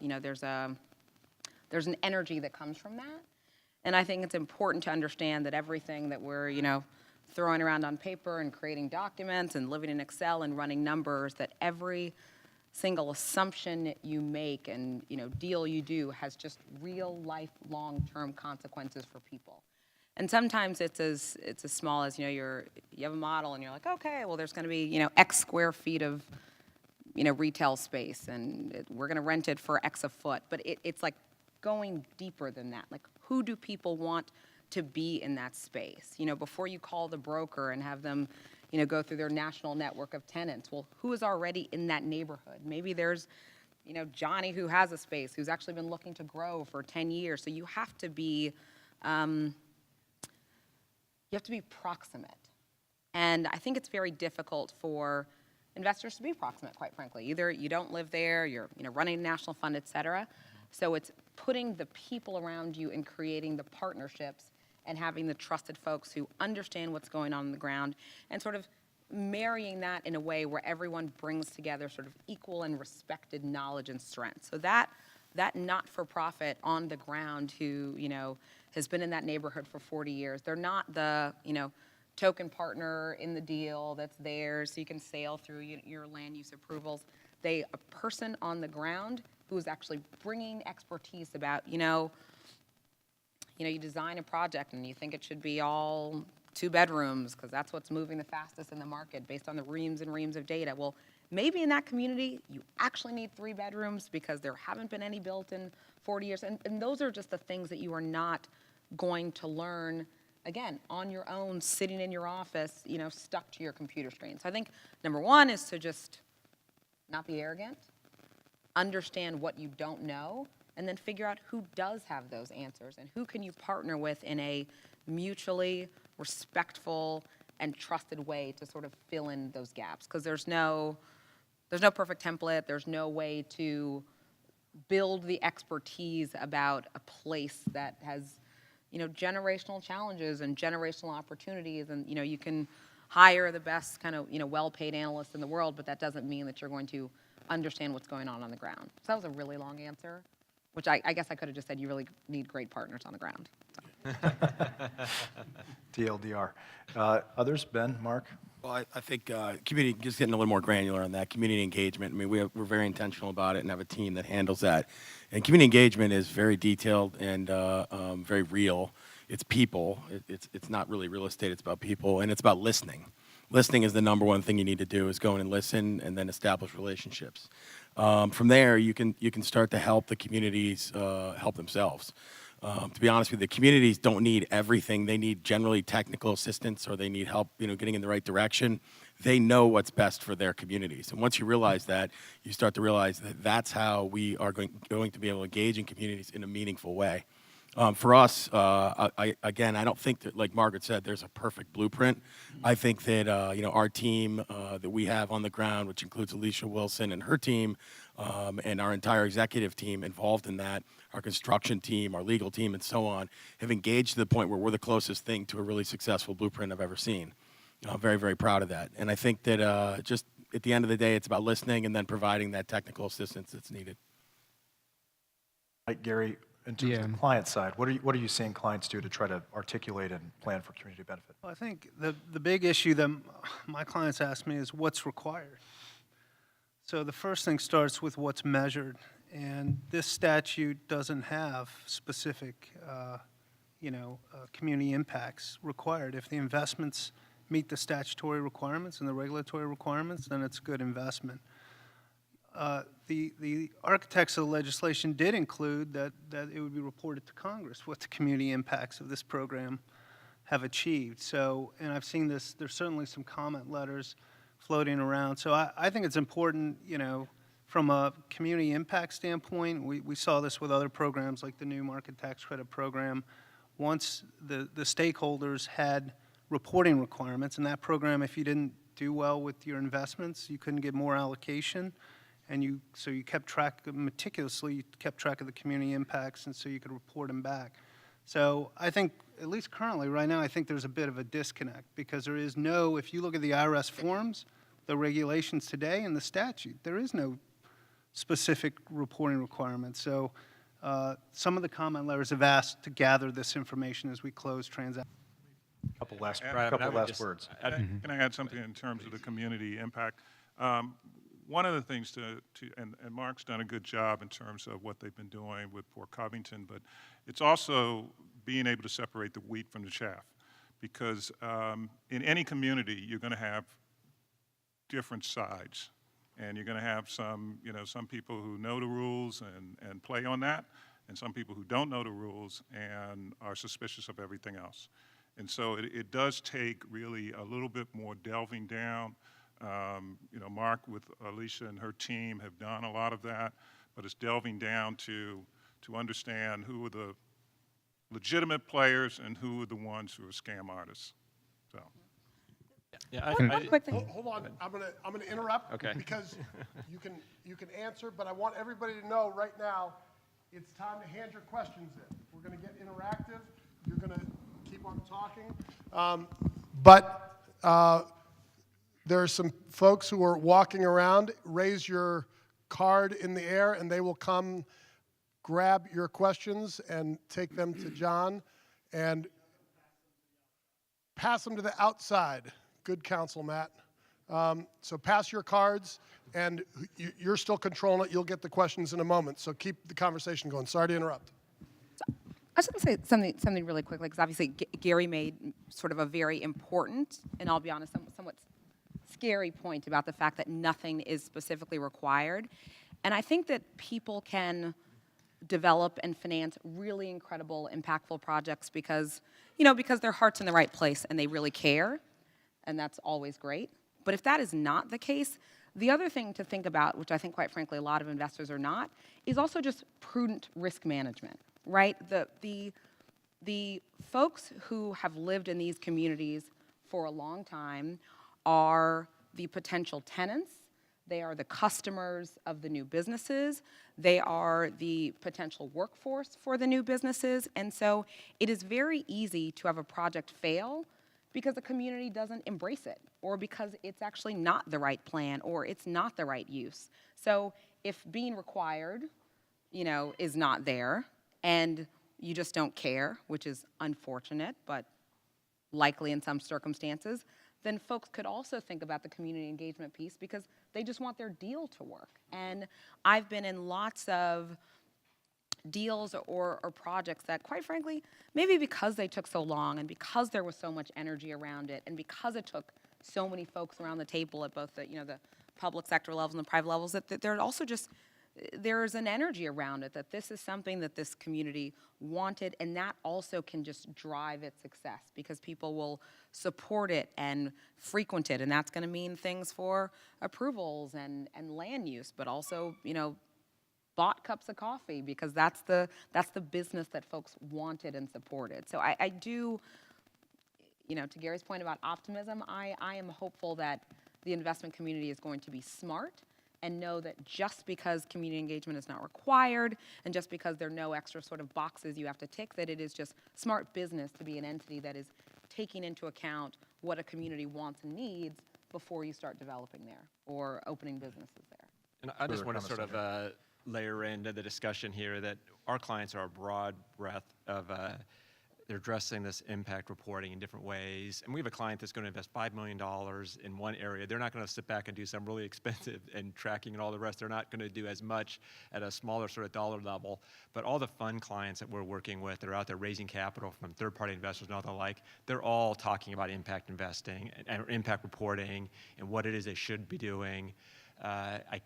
energy that comes from that. And I think it's important to understand that everything that we're, throwing around on paper and creating documents and living in Excel and running numbers, that every single assumption you make and, deal you do has just real life long-term consequences for people. And sometimes it's as small as, you have a model and you're like, okay, well, there's going to be, X square feet of, retail space, and we're going to rent it for X a foot. But it's like going deeper than that. Like, who do people want to be in that space? Before you call the broker and have them, go through their national network of tenants. Well, who is already in that neighborhood? Maybe there's, Johnny who has a space, who's actually been looking to grow for 10 years. So you have to be, proximate. And I think it's very difficult for investors to be proximate, quite frankly. Either you don't live there, you're running a national fund, et cetera. So it's putting the people around you and creating the partnerships and having the trusted folks who understand what's going on the ground and sort of marrying that in a way where everyone brings together sort of equal and respected knowledge and strength. So that not-for-profit on the ground who, has been in that neighborhood for 40 years, they're not the, token partner in the deal that's there so you can sail through your land use approvals. A person on the ground who's actually bringing expertise about, you design a project and you think it should be all 2 bedrooms, because that's what's moving the fastest in the market based on the reams and reams of data. Well, maybe in that community, you actually need 3 bedrooms because there haven't been any built in 40 years. And those are just the things that you are not going to learn, again, on your own, sitting in your office, stuck to your computer screen. So I think number 1 is to just not be arrogant, understand what you don't know, and then figure out who does have those answers and who can you partner with in a mutually respectful and trusted way to sort of fill in those gaps. Because there's no perfect template. There's no way to build the expertise about a place that has, generational challenges and generational opportunities. And, you can hire the best kind of, well-paid analysts in the world, but that doesn't mean that you're going to understand what's going on the ground. So that was a really long answer, which I guess I could have just said you really need great partners on the ground. So. TLDR. Others? Ben, Marc? Well, I think community, just getting a little more granular on that, community engagement. I mean, we're very intentional about it and have a team that handles that. And community engagement is very detailed and very real. It's people. It's not really real estate. It's about people, and it's about listening. Listening is the number 1 thing you need to do, is go in and listen and then establish relationships. From there, you can start to help the communities help themselves. To be honest with you, the communities don't need everything. They need generally technical assistance, or they need help, getting in the right direction. They know what's best for their communities. And once you realize that, you start to realize that that's how we are going to be able to engage in communities in a meaningful way. For us, I don't think that, like Margaret said, there's a perfect blueprint. I think that, our team that we have on the ground, which includes Alicia Wilson and her team, and our entire executive team involved in that, our construction team, our legal team, and so on, have engaged to the point where we're the closest thing to a really successful blueprint I've ever seen. I'm very, very proud of that. And I think that just at the end of the day, it's about listening and then providing that technical assistance that's needed. Right, Gary, in terms of the client side, what are you seeing clients do to try to articulate and plan for community benefit? Well, I think the big issue that my clients ask me is what's required. So the first thing starts with what's measured, and this statute doesn't have specific, community impacts required. If the investments meet the statutory requirements and the regulatory requirements, then it's good investment. The architects of the legislation did include that it would be reported to Congress what the community impacts of this program have achieved. So, and I've seen this, there's certainly some comment letters floating around. So I think it's important, from a community impact standpoint, we saw this with other programs like the new market tax credit program. Once the stakeholders had reporting requirements, and that program, if you didn't do well with your investments, you couldn't get more allocation. And so you kept track, meticulously, you kept track of the community impacts, and so you could report them back. So I think, at least currently, right now, I think there's a bit of a disconnect, because there is no, if you look at the IRS forms, the regulations today, and the statute, there is no specific reporting requirements. So some of the comment letters have asked to gather this information as we close transactions. Couple last words. Can I add something in terms of the community impact? One of the things and Marc's done a good job in terms of what they've been doing with Port Covington, but it's also being able to separate the wheat from the chaff, because in any community you're going to have different sides, and you're going to have some people who know the rules and play on that, and some people who don't know the rules and are suspicious of everything else. And so it does take really a little bit more delving down. Marc with Alicia and her team have done a lot of that, but it's delving down to understand who are the legitimate players and who are the ones who are scam artists. So. Yeah, One quick thing. Hold on, I'm gonna interrupt. Okay. Because you can answer, but I want everybody to know right now, it's time to hand your questions in. We're gonna get interactive. You're gonna keep on talking, but there are some folks who are walking around. Raise your card in the air, and they will come grab your questions and take them to John and pass them to the outside. Good counsel, Matt. So pass your cards, and you're still controlling it. You'll get the questions in a moment. So keep the conversation going. Sorry to interrupt. I was going to say something really quickly, because obviously Gary made sort of a very important, and I'll be honest, somewhat scary point about the fact that nothing is specifically required. And I think that people can develop and finance really incredible, impactful projects because their heart's in the right place and they really care, and that's always great. But if that is not the case, the other thing to think about, which I think quite frankly a lot of investors are not, is also just prudent risk management, right? The folks who have lived in these communities for a long time are the potential tenants, they are the customers of the new businesses, they are the potential workforce for the new businesses, and so it is very easy to have a project fail because the community doesn't embrace it, or because it's actually not the right plan, or it's not the right use. So if being required, is not there, and you just don't care, which is unfortunate, but likely in some circumstances, then folks could also think about the community engagement piece because they just want their deal to work. And I've been in lots of deals or projects that, quite frankly, maybe because they took so long and because there was so much energy around it and because it took so many folks around the table at both the public sector levels and the private levels, that there also just, there's an energy around it that this is something that this community wanted, and that also can just drive its success because people will support it and frequent it, and that's going to mean things for approvals and land use, but also, bought cups of coffee because that's the business that folks wanted and supported. So I do, to Gary's point about optimism, I am hopeful that the investment community is going to be smart and know that just because community engagement is not required and just because there are no extra sort of boxes you have to tick, that it is just smart business to be an entity that is taking into account what a community wants and needs before you start developing there or opening businesses there. And I just want to sort of layer into the discussion here that our clients are a broad breadth of they're addressing this impact reporting in different ways. And we have a client that's going to invest $5 million in one area. They're not going to sit back and do some really expensive and tracking and all the rest. They're not going to do as much at a smaller sort of dollar level. But all the fund clients that we're working with that are out there raising capital from third-party investors and all the like, they're all talking about impact investing and impact reporting and what it is they should be doing. I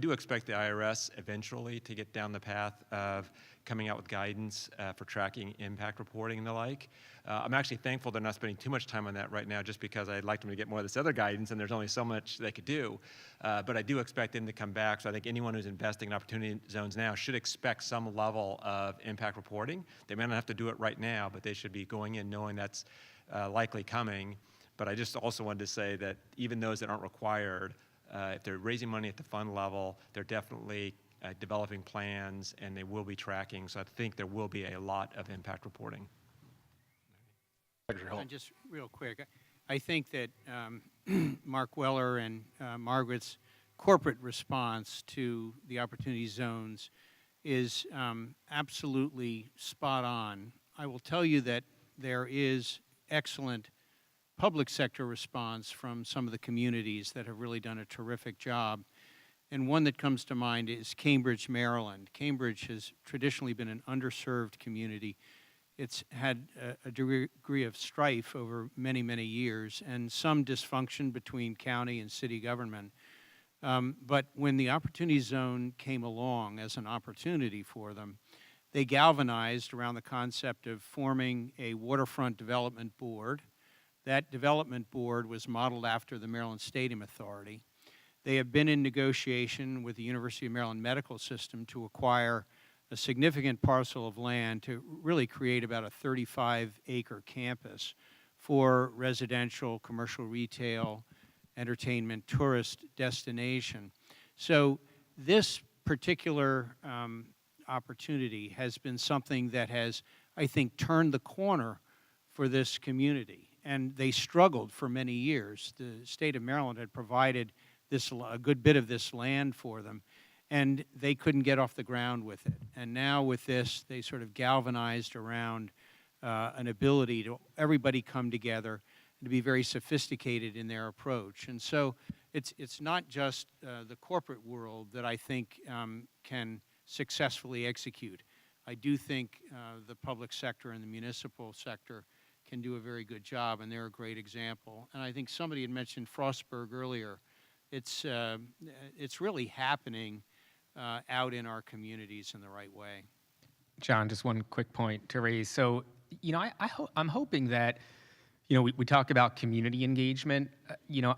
do expect the IRS eventually to get down the path of coming out with guidance for tracking impact reporting and the like. I'm actually thankful they're not spending too much time on that right now just because I'd like them to get more of this other guidance and there's only so much they could do. But I do expect them to come back. So I think anyone who's investing in opportunity zones now should expect some level of impact reporting. They may not have to do it right now, but they should be going in knowing that's likely coming. But I just also wanted to say that even those that aren't required, if they're raising money at the fund level, they're definitely developing plans and they will be tracking. So I think there will be a lot of impact reporting. And just real quick, I think that Mark Weller and Margaret's corporate response to the opportunity zones is absolutely spot on. I will tell you that there is excellent public sector response from some of the communities that have really done a terrific job. And one that comes to mind is Cambridge, Maryland. Cambridge has traditionally been an underserved community. It's had a degree of strife over many, many years and some dysfunction between county and city government. But when the Opportunity Zone came along as an opportunity for them, they galvanized around the concept of forming a waterfront development board. That development board was modeled after the Maryland Stadium Authority. They have been in negotiation with the University of Maryland Medical System to acquire a significant parcel of land to really create about a 35-acre campus for residential, commercial retail, entertainment, tourist destination. So this particular opportunity has been something that has, I think, turned the corner for this community. And they struggled for many years. The state of Maryland had provided a good bit of this land for them, and they couldn't get off the ground with it. And now with this, they sort of galvanized around an ability to everybody come together and to be very sophisticated in their approach. And so it's not just the corporate world that I think can successfully execute. I do think the public sector and the municipal sector can do a very good job, and they're a great example. And I think somebody had mentioned Frostburg earlier. It's really happening out in our communities in the right way. John, just one quick point to raise. So, I'm hoping that, we talk about community engagement.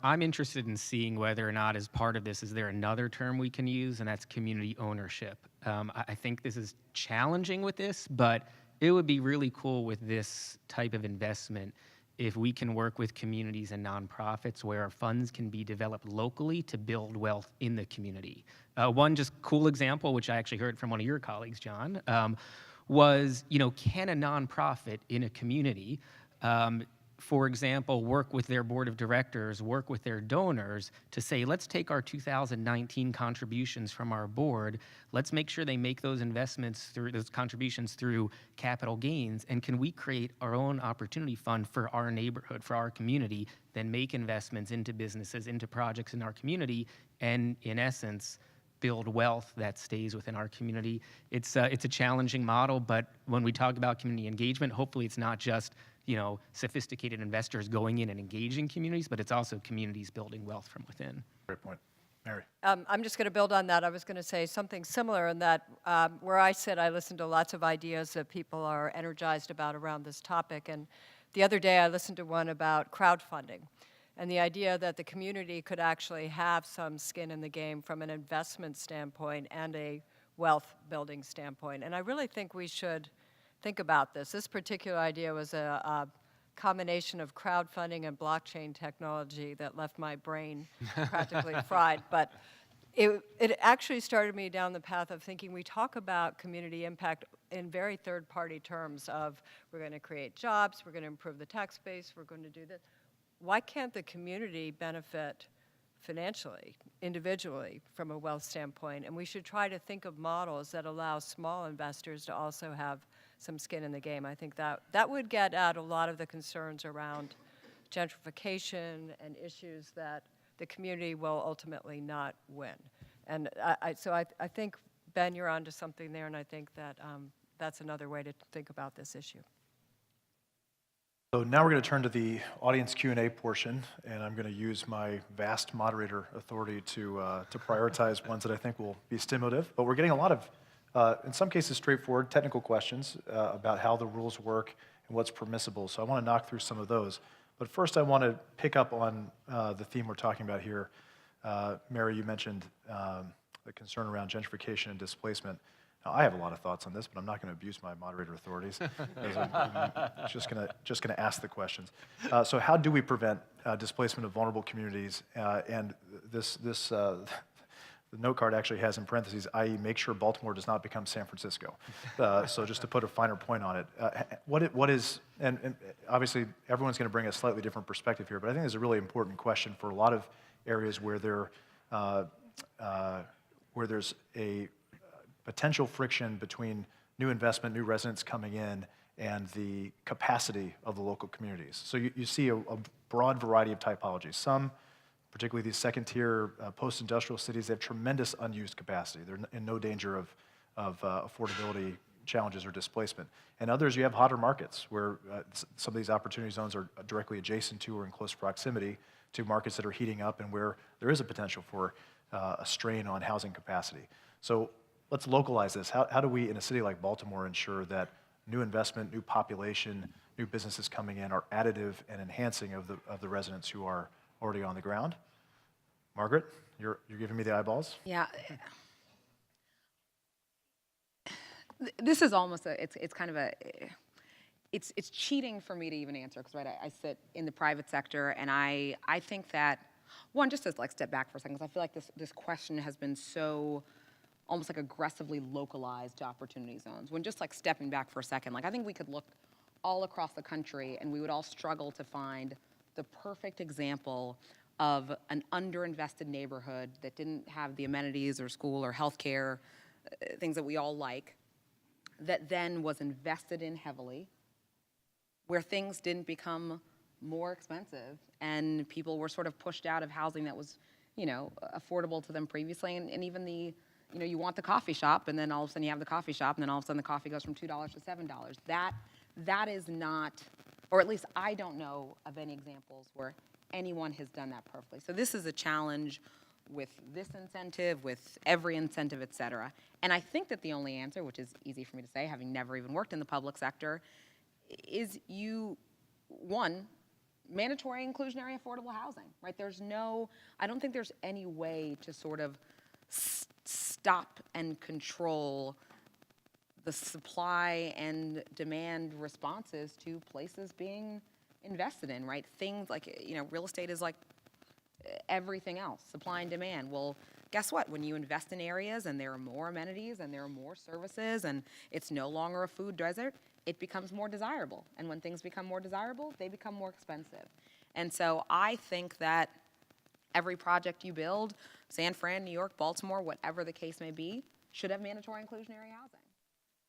I'm interested in seeing whether or not, as part of this, is there another term we can use, and that's community ownership. I think this is challenging with this, but it would be really cool with this type of investment if we can work with communities and nonprofits where funds can be developed locally to build wealth in the community. One just cool example, which I actually heard from one of your colleagues, John, was, can a nonprofit in a community, for example, work with their board of directors, work with their donors to say, let's take our 2019 contributions from our board, let's make sure they make those investments through those contributions through capital gains, and can we create our own opportunity fund for our neighborhood, for our community, then make investments into businesses, into projects in our community, and in essence, build wealth that stays within our community. It's a challenging model, but when we talk about community engagement, hopefully it's not just sophisticated investors going in and engaging communities, but it's also communities building wealth from within. Great point. Mary. I'm just going to build on that. I was going to say something similar in that where I sit, I listen to lots of ideas that people are energized about around this topic. And the other day I listened to one about crowdfunding and the idea that the community could actually have some skin in the game from an investment standpoint and a wealth building standpoint. And I really think we should think about this. This particular idea was a combination of crowdfunding and blockchain technology that left my brain practically fried. But it actually started me down the path of thinking we talk about community impact in very third-party terms of we're going to create jobs, we're going to improve the tax base, we're going to do this. Why can't the community benefit financially, individually, from a wealth standpoint? And we should try to think of models that allow small investors to also have some skin in the game. I think that would get at a lot of the concerns around gentrification and issues that the community will ultimately not win. And so I think, Ben, you're onto something there, and I think that that's another way to think about this issue. So now we're going to turn to the audience Q&A portion, and I'm going to use my vast moderator authority to prioritize ones that I think will be stimulative. But we're getting a lot of, in some cases, straightforward technical questions about how the rules work and what's permissible. So I want to knock through some of those. But first, I want to pick up on the theme we're talking about here. Mary, you mentioned the concern around gentrification and displacement. Now, I have a lot of thoughts on this, but I'm not going to abuse my moderator authorities. I'm just going to ask the questions. So how do we prevent displacement of vulnerable communities? And the note card actually has in parentheses, i.e. make sure Baltimore does not become San Francisco. So just to put a finer point on it, what is, and obviously everyone's going to bring a slightly different perspective here, but I think there's a really important question for a lot of areas where there's a potential friction between new investment, new residents coming in, and the capacity of the local communities. So you see a broad variety of typologies. Some, particularly these second-tier post-industrial cities, they have tremendous unused capacity. They're in no danger of affordability challenges or displacement. And others, you have hotter markets where some of these opportunity zones are directly adjacent to or in close proximity to markets that are heating up and where there is a potential for a strain on housing capacity. So let's localize this. How do we, in a city like Baltimore, ensure that new investment, new population, new businesses coming in are additive and enhancing of the residents who are already on the ground? Margaret, you're giving me the eyeballs? Yeah. This is almost it's kind of it's cheating for me to even answer, because right, I sit in the private sector, and I think that, one, just to step back for a second, because I feel like this question has been so almost aggressively localized to opportunity zones. When just stepping back for a second, I think we could look all across the country and we would all struggle to find the perfect example of an underinvested neighborhood that didn't have the amenities or school or healthcare, things that we all like, that then was invested in heavily, where things didn't become more expensive and people were sort of pushed out of housing that was, affordable to them previously, and even the you know, you want the coffee shop, and then all of a sudden you have the coffee shop, and then all of a sudden the coffee goes from $2 to $7. That is not, or at least I don't know of any examples where anyone has done that perfectly. So this is a challenge with this incentive, with every incentive, et cetera. And I think that the only answer, which is easy for me to say, having never even worked in the public sector, is one, mandatory inclusionary affordable housing, right? I don't think there's any way to sort of stop and control the supply and demand responses to places being invested in, right? Things like, you know, real estate is like everything else, supply and demand. Well, guess what? When you invest in areas and there are more amenities and there are more services and it's no longer a food desert, it becomes more desirable. And when things become more desirable, they become more expensive. And so I think that every project you build, San Fran, New York, Baltimore, whatever the case may be, should have mandatory inclusionary housing.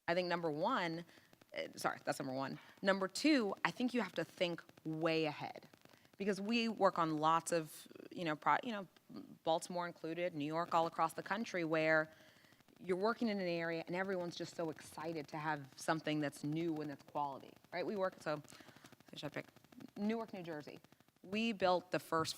I think that's number one. Number two, I think you have to think way ahead, because we work on lots of, Baltimore included, New York, all across the country, where you're working in an area and everyone's just so excited to have something that's new and that's quality, right? Newark, New Jersey. We built the first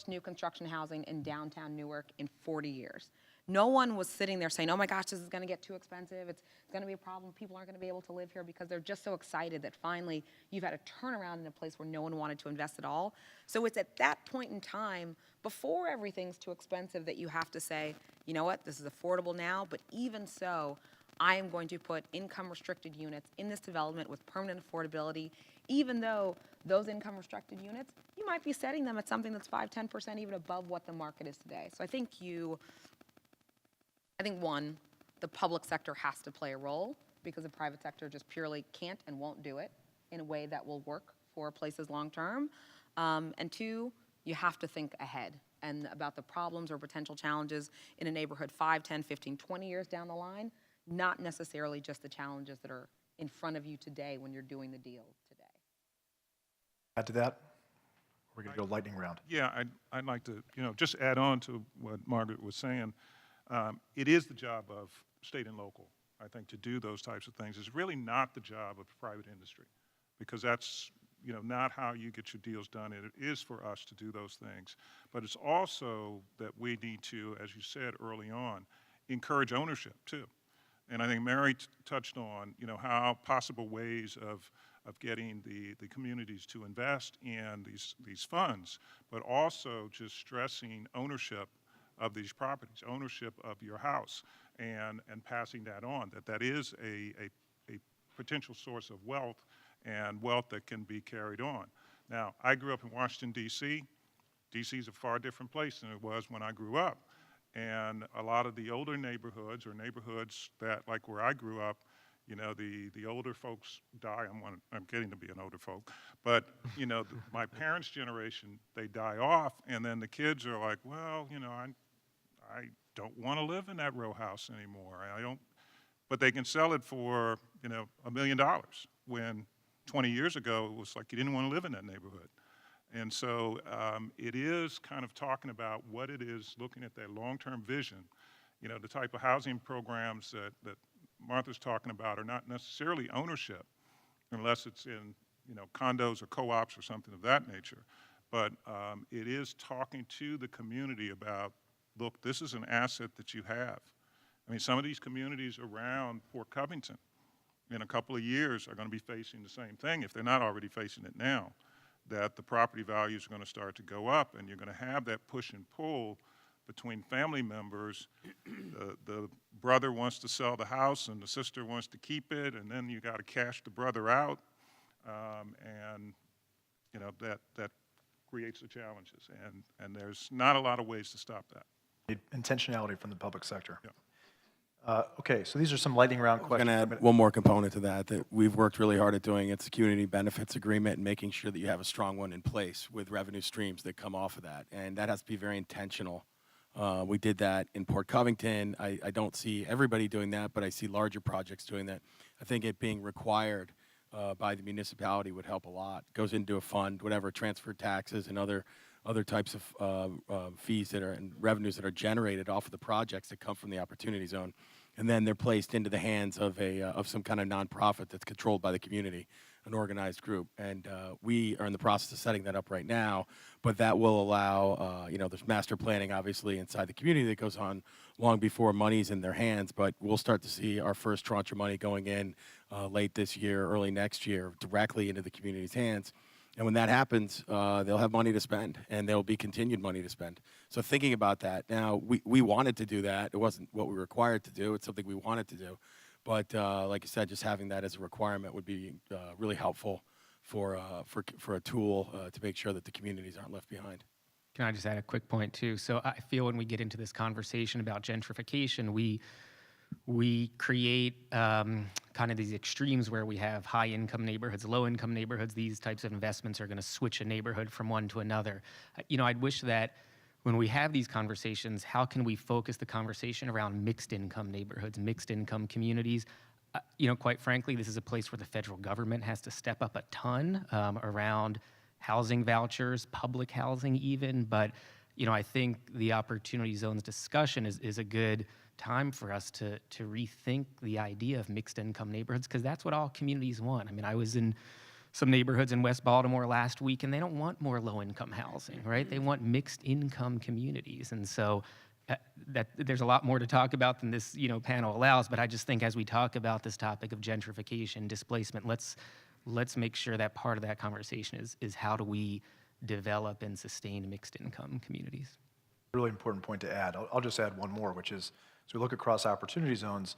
new construction housing in downtown Newark in 40 years. No one was sitting there saying, oh my gosh, this is going to get too expensive. It's going to be a problem. People aren't going to be able to live here, because they're just so excited that finally you've had a turnaround in a place where no one wanted to invest at all. So it's at that point in time, before everything's too expensive, that you have to say, you know what, this is affordable now, but even so, I am going to put income-restricted units in this development with permanent affordability, even though those income-restricted units, you might be setting them at something that's 5-10% even above what the market is today. So I think one, the public sector has to play a role, because the private sector just purely can't and won't do it in a way that will work for places long term. And two, you have to think ahead and about the problems or potential challenges in a neighborhood 5, 10, 15, 20 years down the line, not necessarily just the challenges that are in front of you today when you're doing the deal today. Add to that? We're going to go lightning round. Yeah, I'd like to, just add on to what Margaret was saying. It is the job of state and local, I think, to do those types of things. It's really not the job of private industry, because that's, not how you get your deals done. It is for us to do those things. But it's also that we need to, as you said early on, encourage ownership too. And I think Mary touched on, how possible ways of getting the communities to invest in these funds, but also just stressing ownership of these properties, ownership of your house, and passing that on, that is a potential source of wealth, and wealth that can be carried on. Now, I grew up in Washington, D.C. D.C. is a far different place than it was when I grew up. And a lot of the older neighborhoods, or neighborhoods that, like where I grew up, the older folks die. I'm getting to be an older folk. But, my parents' generation, they die off, and then the kids are like, well, I don't want to live in that row house anymore. But they can sell it for, $1 million, when 20 years ago it was like you didn't want to live in that neighborhood. And so it is kind of talking about what it is, looking at that long-term vision. The type of housing programs that Martha's talking about are not necessarily ownership, unless it's in, condos or co-ops or something of that nature. But it is talking to the community about, look, this is an asset that you have. I mean, some of these communities around Port Covington in a couple of years are going to be facing the same thing, if they're not already facing it now, that the property values are going to start to go up, and you're going to have that push and pull between family members. The brother wants to sell the house and the sister wants to keep it, and then you got to cash the brother out, and that creates the challenges, and there's not a lot of ways to stop that. Intentionality from the public sector. Yeah. Okay, so these are some lightning round questions. I'm going to add one more component to that we've worked really hard at doing. It's a community benefits agreement, and making sure that you have a strong one in place with revenue streams that come off of that. And that has to be very intentional. We did that in Port Covington. I don't see everybody doing that, but I see larger projects doing that. I think it being required by the municipality would help a lot. It goes into a fund, whatever, transfer taxes and other other types of fees that are and revenues that are generated off of the projects that come from the Opportunity Zone, and then they're placed into the hands of some kind of nonprofit that's controlled by the community, an organized group. And we are in the process of setting that up right now, but that will allow, there's master planning obviously inside the community that goes on long before money's in their hands, but we'll start to see our first tranche of money going in late this year, early next year, directly into the community's hands. And when that happens, they'll have money to spend, and there'll be continued money to spend. So thinking about that, now, we wanted to do that. It wasn't what we were required to do. It's something we wanted to do. But like I said, just having that as a requirement would be really helpful for a tool to make sure that the communities aren't left behind. Can I just add a quick point, too? So I feel when we get into this conversation about gentrification, we create kind of these extremes where we have high-income neighborhoods, low-income neighborhoods. These types of investments are going to switch a neighborhood from one to another. I'd wish that when we have these conversations, how can we focus the conversation around mixed-income neighborhoods, mixed-income communities? Quite frankly, this is a place where the federal government has to step up a ton around housing vouchers, public housing even. But, I think the Opportunity Zones discussion is a good time for us to rethink the idea of mixed income neighborhoods, because that's what all communities want. I mean, I was in some neighborhoods in West Baltimore last week, and they don't want more low income housing, right? They want mixed income communities. And so that there's a lot more to talk about than this panel allows, but I just think as we talk about this topic of gentrification, displacement, let's make sure that part of that conversation is how do we develop and sustain mixed income communities. Really important point to add. I'll just add one more, which is, as we look across Opportunity Zones,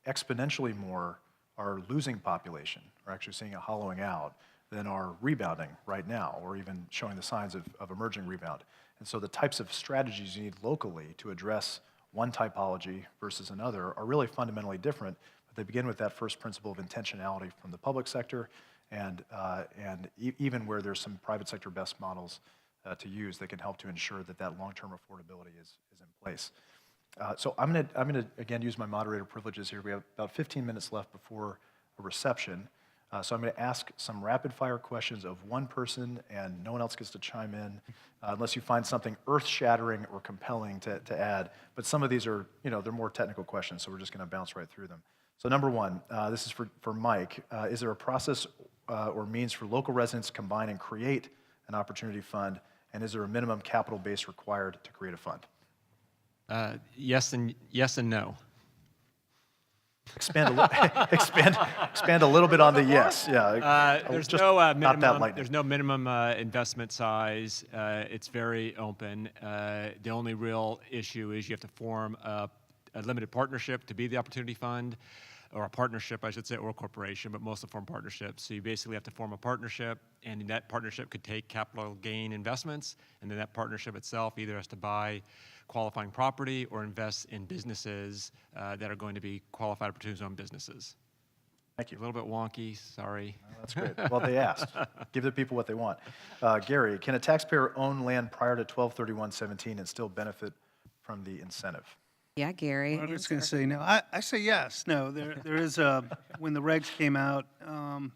exponentially more are losing population, or actually seeing a hollowing out, than are rebounding right now, or even showing the signs of emerging rebound. And so the types of strategies you need locally to address one typology versus another are really fundamentally different, but they begin with that first principle of intentionality from the public sector, and even where there's some private sector best models to use that can help to ensure that long-term affordability is in place. So I'm gonna again use my moderator privileges here. We have about 15 minutes left before a reception. So I'm gonna ask some rapid fire questions of one person, and no one else gets to chime in unless you find something earth-shattering or compelling to add. But some of these are, they're more technical questions, so we're just gonna bounce right through them. So number one, this is for Mike. Is there a process or means for local residents to combine and create an opportunity fund? And is there a minimum capital base required to create a fund? Yes and no. Expand a little bit on the yes. Yeah. There's just no not that minimum. lightning. There's no minimum investment size. It's very open. The only real issue is you have to form a limited partnership to be the opportunity fund, or a partnership, I should say, or a corporation, but mostly form partnerships. So you basically have to form a partnership, and that partnership could take capital gain investments, and then that partnership itself either has to buy qualifying property or invest in businesses that are going to be qualified opportunity zone businesses. Thank you. A little bit wonky, sorry. No, that's great. Well, they asked. Give the people what they want. Gary, can a taxpayer own land prior to 12/31/17 and still benefit from the incentive? Yeah, Gary. I was going to say no. I say yes. No, there is a, when the regs came out,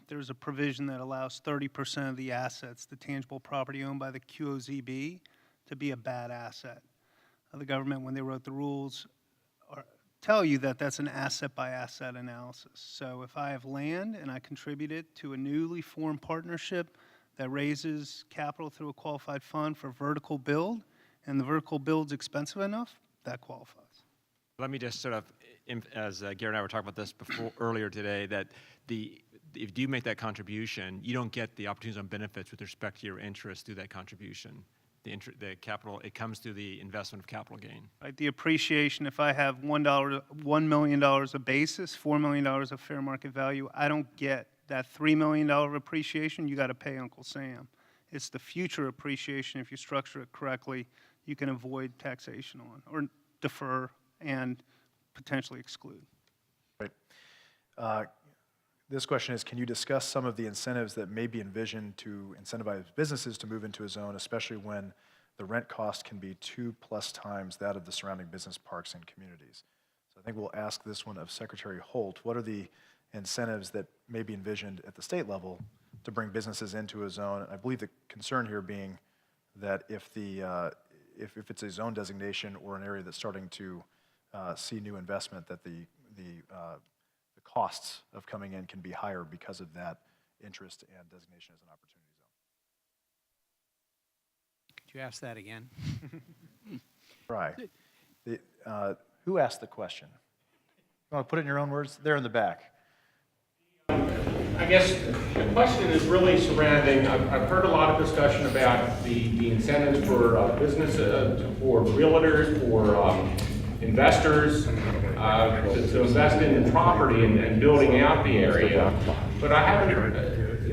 there's a provision that allows 30% of the assets, the tangible property owned by the QOZB, to be a bad asset. The government, when they wrote the rules, tell you that that's an asset-by-asset analysis. So if I have land and I contribute it to a newly formed partnership that raises capital through a qualified fund for vertical build, and the vertical build's expensive enough, that qualifies. Let me just sort of, as Gary and I were talking about this earlier today, that if you make that contribution, you don't get the opportunities on benefits with respect to your interest through that contribution. The capital, it comes through the investment of capital gain. Right, the appreciation, if I have $1 million of basis, $4 million of fair market value, I don't get that $3 million appreciation. You got to pay Uncle Sam. It's the future appreciation. If you structure it correctly, you can avoid taxation on, or defer and potentially exclude. Right. This question is, can you discuss some of the incentives that may be envisioned to incentivize businesses to move into a zone, especially when the rent cost can be 2+ times that of the surrounding business parks and communities? So I think we'll ask this one of Secretary Holt. What are the incentives that may be envisioned at the state level to bring businesses into a zone? I believe the concern here being that if if it's a zone designation or an area that's starting to see new investment, that the costs of coming in can be higher because of that interest and designation as an opportunity zone. Could you ask that again? Right. Who asked the question? You want to put it in your own words? There in the back. I guess the question is really surrounding, I've heard a lot of discussion about the incentives for business, for realtors, for investors, to invest in the property and building out the area. But I haven't,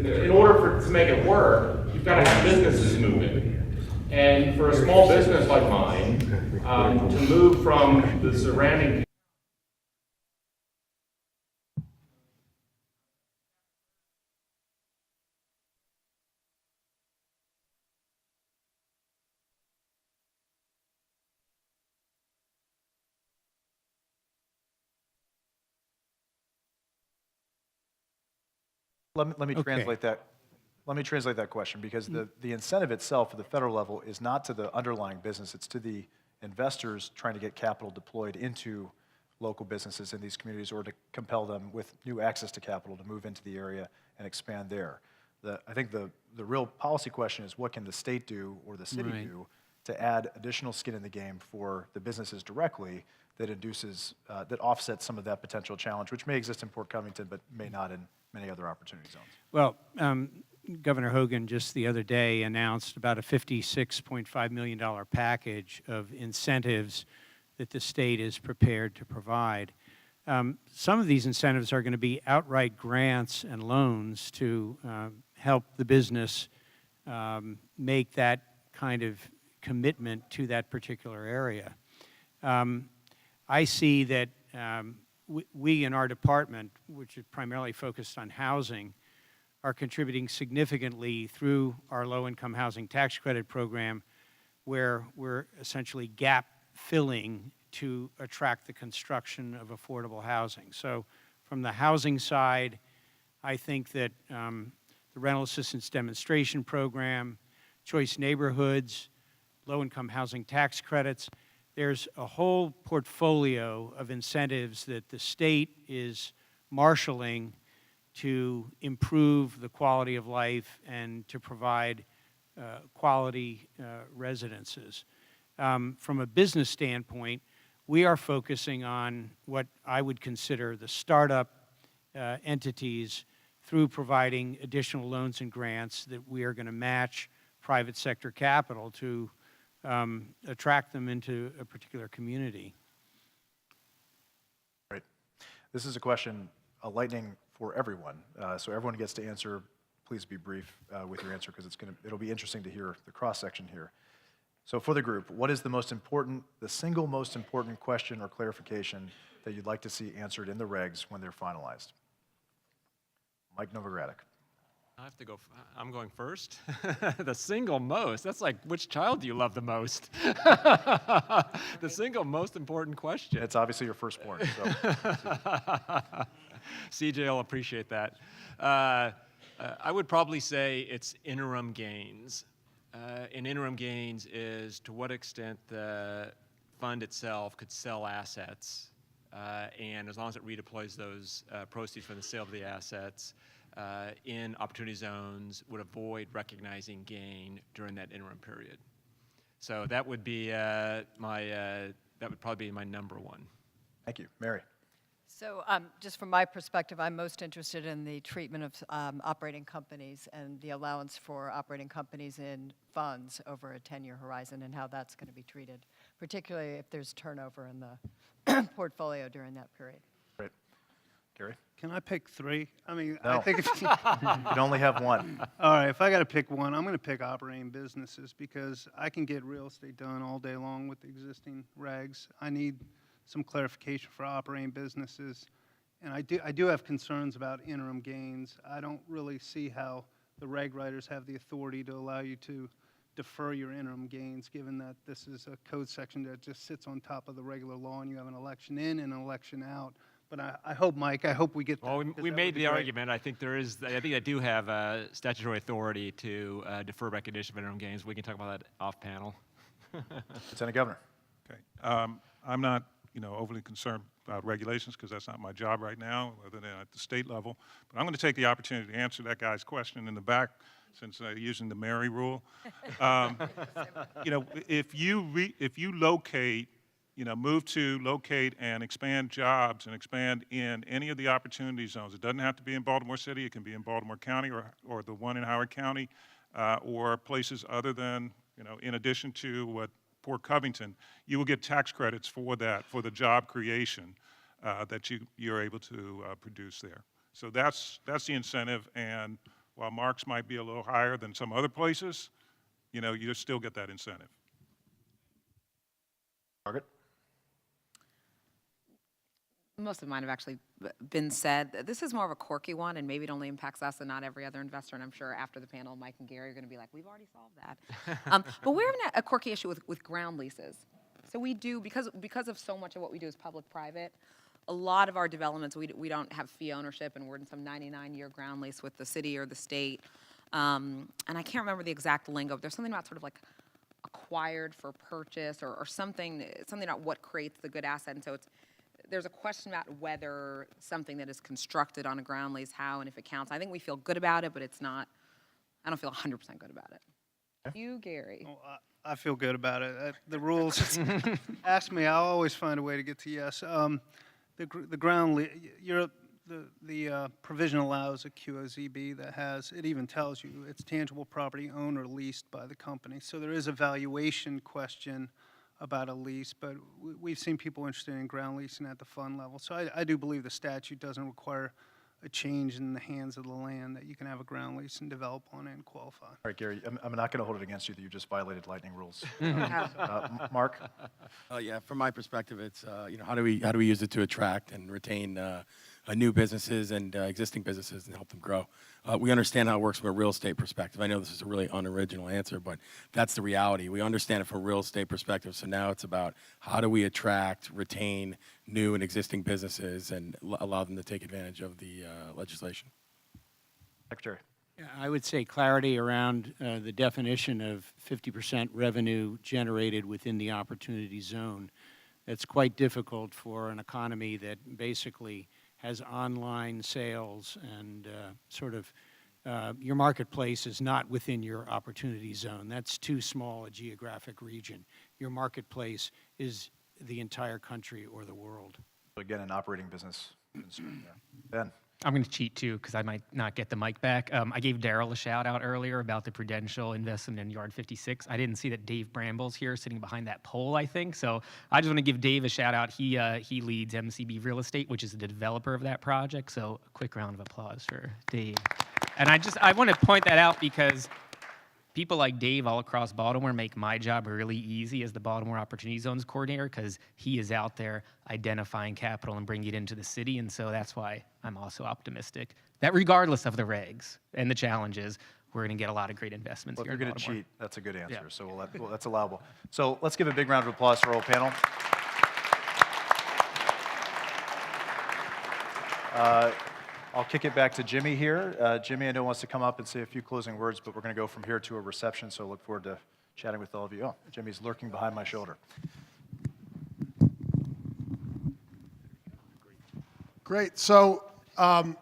in order to make it work, you've got to have businesses moving. And for a small business like mine, to move from the surrounding Let me translate that. Let me translate that question, because the incentive itself at the federal level is not to the underlying business, it's to the investors trying to get capital deployed into local businesses in these communities, or to compel them with new access to capital to move into the area and expand there. I think the real policy question is, what can the state do or the city do to add additional skin in the game for the businesses directly that induces, that offsets some of that potential challenge, which may exist in Port Covington but may not in many other opportunity zones? Well, Governor Hogan just the other day announced about a $56.5 million package of incentives that the state is prepared to provide. Some of these incentives are going to be outright grants and loans to help the business make that kind of commitment to that particular area. I see that we in our department, which is primarily focused on housing, are contributing significantly through our low-income housing tax credit program, where we're essentially gap filling to attract the construction of affordable housing. So from the housing side, I think that the rental assistance demonstration program, choice neighborhoods, low-income housing tax credits, there's a whole portfolio of incentives that the state is marshaling to improve the quality of life and to provide quality residences. From a business standpoint, we are focusing on what I would consider the startup entities through providing additional loans and grants that we are going to match private sector capital to attract them into a particular community. Right. This is a question, a lightning for everyone. So everyone gets to answer. Please be brief with your answer, because it'll be interesting to hear the cross-section here. So for the group, what is the single most important question or clarification that you'd like to see answered in the regs when they're finalized? Mike Novogradac. I have to go, I'm going first. The single most, that's like, which child do you love the most? The single most important question. It's obviously your firstborn. So. CJ will appreciate that. I would probably say it's interim gains. And interim gains is to what extent the fund itself could sell assets, and as long as it redeploys those proceeds from the sale of the assets in opportunity zones, would avoid recognizing gain during that interim period. So that would be that would probably be my number one. Thank you. Mary. So just from my perspective, I'm most interested in the treatment of operating companies and the allowance for operating companies in funds over a 10-year horizon, and how that's going to be treated, particularly if there's turnover in the portfolio during that period. Great. Gary? Can I pick three? I mean, No. I think if You can only have one. All right, if I got to pick one, I'm going to pick operating businesses, because I can get real estate done all day long with the existing regs. I need some clarification for operating businesses, and I do have concerns about interim gains. I don't really see how the reg writers have the authority to allow you to defer your interim gains, given that this is a code section that just sits on top of the regular law, and you have an election in and an election out. But I hope, Mike, I hope we get that. Well, because we that made would be the great. argument. I think I do have statutory authority to defer recognition of interim gains. We can talk about that off panel. Lieutenant Governor. Okay. I'm not, overly concerned about regulations because that's not my job right now, other than at the state level. But I'm going to take the opportunity to answer that guy's question in the back, since using the Mary rule. If you locate, move to, locate, and expand jobs and expand in any of the opportunity zones, it doesn't have to be in Baltimore City. It can be in Baltimore County or the one in Howard County, or places other than, in addition to what Port Covington, you will get tax credits for that, for the job creation that you're able to produce there. So that's the incentive, and while Marc's might be a little higher than some other places, you still get that incentive. Margaret. Most of mine have actually been said. This is more of a quirky one, and maybe it only impacts us and not every other investor. And I'm sure after the panel, Mike and Gary are going to be like, we've already solved that. But we're having a quirky issue with ground leases. So we do, because of so much of what we do is public-private, a lot of our developments, we don't have fee ownership, and we're in some 99-year ground lease with the city or the state. And I can't remember the exact lingo, but there's something about sort of like acquired for purchase or something about what creates the good asset. And so there's a question about whether something that is constructed on a ground lease, how and if it counts. I think we feel good about it, but it's not, I don't feel 100% good about it. You, Gary? Well, I feel good about it. The rules, ask me, I'll always find a way to get to yes. The ground, the provision allows a QOZB that has, it even tells you it's tangible property owned or leased by the company. So there is a valuation question about a lease, but we've seen people interested in ground leasing at the fund level. So I do believe the statute doesn't require a change in the hands of the land, that you can have a ground lease and develop on it and qualify. All right, Gary, I'm not going to hold it against you that you just violated lightning rules. Marc? Yeah, from my perspective, it's how do we use it to attract and retain new businesses and existing businesses and help them grow. We understand how it works from a real estate perspective. I know this is a really unoriginal answer, but that's the reality. We understand it from a real estate perspective, so now it's about how do we attract, retain new and existing businesses and allow them to take advantage of the legislation. Secretary. Yeah, I would say clarity around the definition of 50% revenue generated within the opportunity zone. That's quite difficult for an economy that basically has online sales and your marketplace is not within your opportunity zone. That's too small a geographic region. Your marketplace is the entire country or the world. Again, an operating business. Ben. I'm going to cheat too because I might not get the mic back. I gave Daryl a shout out earlier about the prudential investment in Yard 56. I didn't see that Dave Bramble's here sitting behind that pole, I think. So I just want to give Dave a shout out. He leads MCB Real Estate, which is the developer of that project. So a quick round of applause for Dave. And I want to point that out because people like Dave all across Baltimore make my job really easy as the Baltimore Opportunity Zones coordinator because he is out there identifying capital and bringing it into the city. And so that's why I'm also optimistic that regardless of the regs and the challenges, we're going to get a lot of great investments here in Baltimore. If you're going to cheat, that's a good answer. Yeah. So that's allowable. So let's give a big round of applause for our whole panel. I'll kick it back to Jimmy here. Jimmy, I know, wants to come up and say a few closing words, but we're going to go from here to a reception, so I look forward to chatting with all of you. Oh, Jimmy's lurking behind my shoulder. Great. So I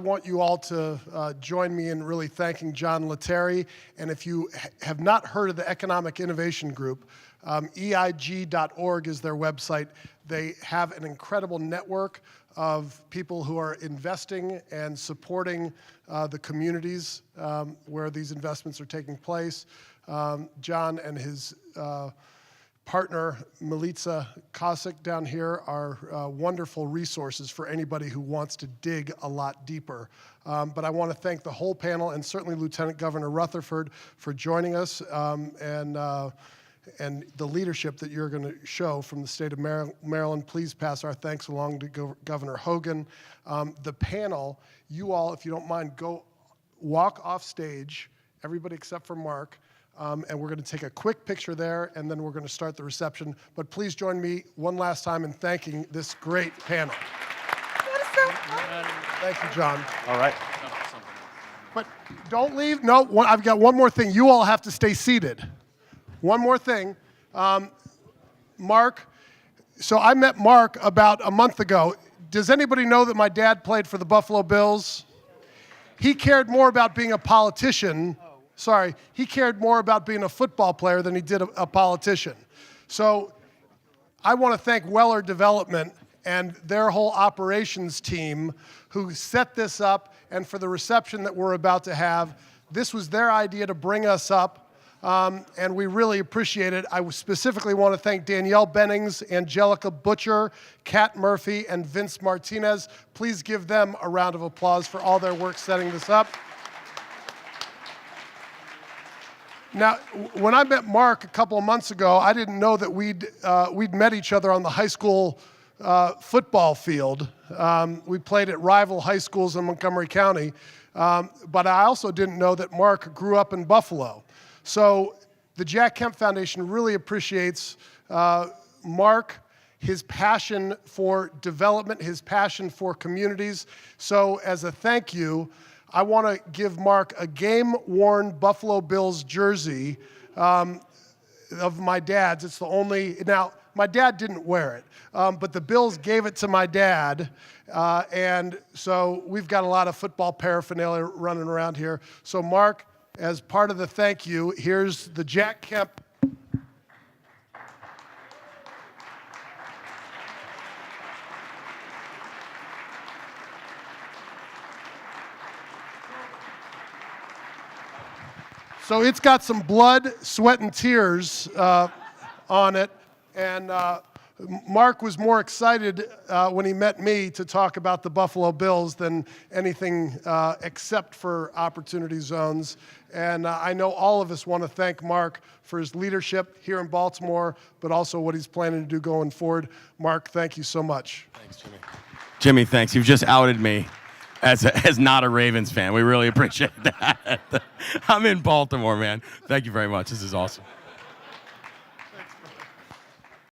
want you all to join me in really thanking John Lettieri. And if you have not heard of the Economic Innovation Group, EIG.org is their website. They have an incredible network of people who are investing and supporting the communities where these investments are taking place. John and his partner, Milica Kosick, down here are wonderful resources for anybody who wants to dig a lot deeper. But I want to thank the whole panel and certainly Lieutenant Governor Rutherford for joining us and the leadership that you're going to show from the state of Maryland. Please pass our thanks along to Governor Hogan. The panel, you all, if you don't mind, go walk off stage, everybody except for Marc, And we're going to take a quick picture there, and then we're going to start the reception. But please join me one last time in thanking this great panel. Thank you, John. All right. But don't leave. No, I've got one more thing. You all have to stay seated. One more thing. Marc, so I met Marc about a month ago. Does anybody know that my dad played for the Buffalo Bills? He cared more about being a politician. He cared more about being a football player than he did a politician. So I want to thank Weller Development and their whole operations team who set this up, and for the reception that we're about to have. This was their idea to bring us up, and we really appreciate it. I specifically want to thank Danielle Bennings, Angelica Butcher, Kat Murphy, and Vince Martinez. Please give them a round of applause for all their work setting this up. Now, when I met Marc a couple of months ago, I didn't know that we'd met each other on the high school football field. We played at rival high schools in Montgomery County, but I also didn't know that Marc grew up in Buffalo. So the Jack Kemp Foundation really appreciates Marc, his passion for development, his passion for communities. So as a thank you, I want to give Marc a game-worn Buffalo Bills jersey of my dad's. It's the only, now, my dad didn't wear it, but the Bills gave it to my dad, and so we've got a lot of football paraphernalia running around here. So Marc, as part of the thank you, here's the Jack Kemp. So it's got some blood, sweat, and tears on it. And Marc was more excited when he met me to talk about the Buffalo Bills than anything except for opportunity zones. And I know all of us want to thank Marc for his leadership here in Baltimore, but also what he's planning to do going forward. Marc, thank you so much. Thanks, Jimmy. Jimmy, thanks. You've just outed me as not a Ravens fan. We really appreciate that. I'm in Baltimore, man. Thank you very much. This is awesome. Thanks,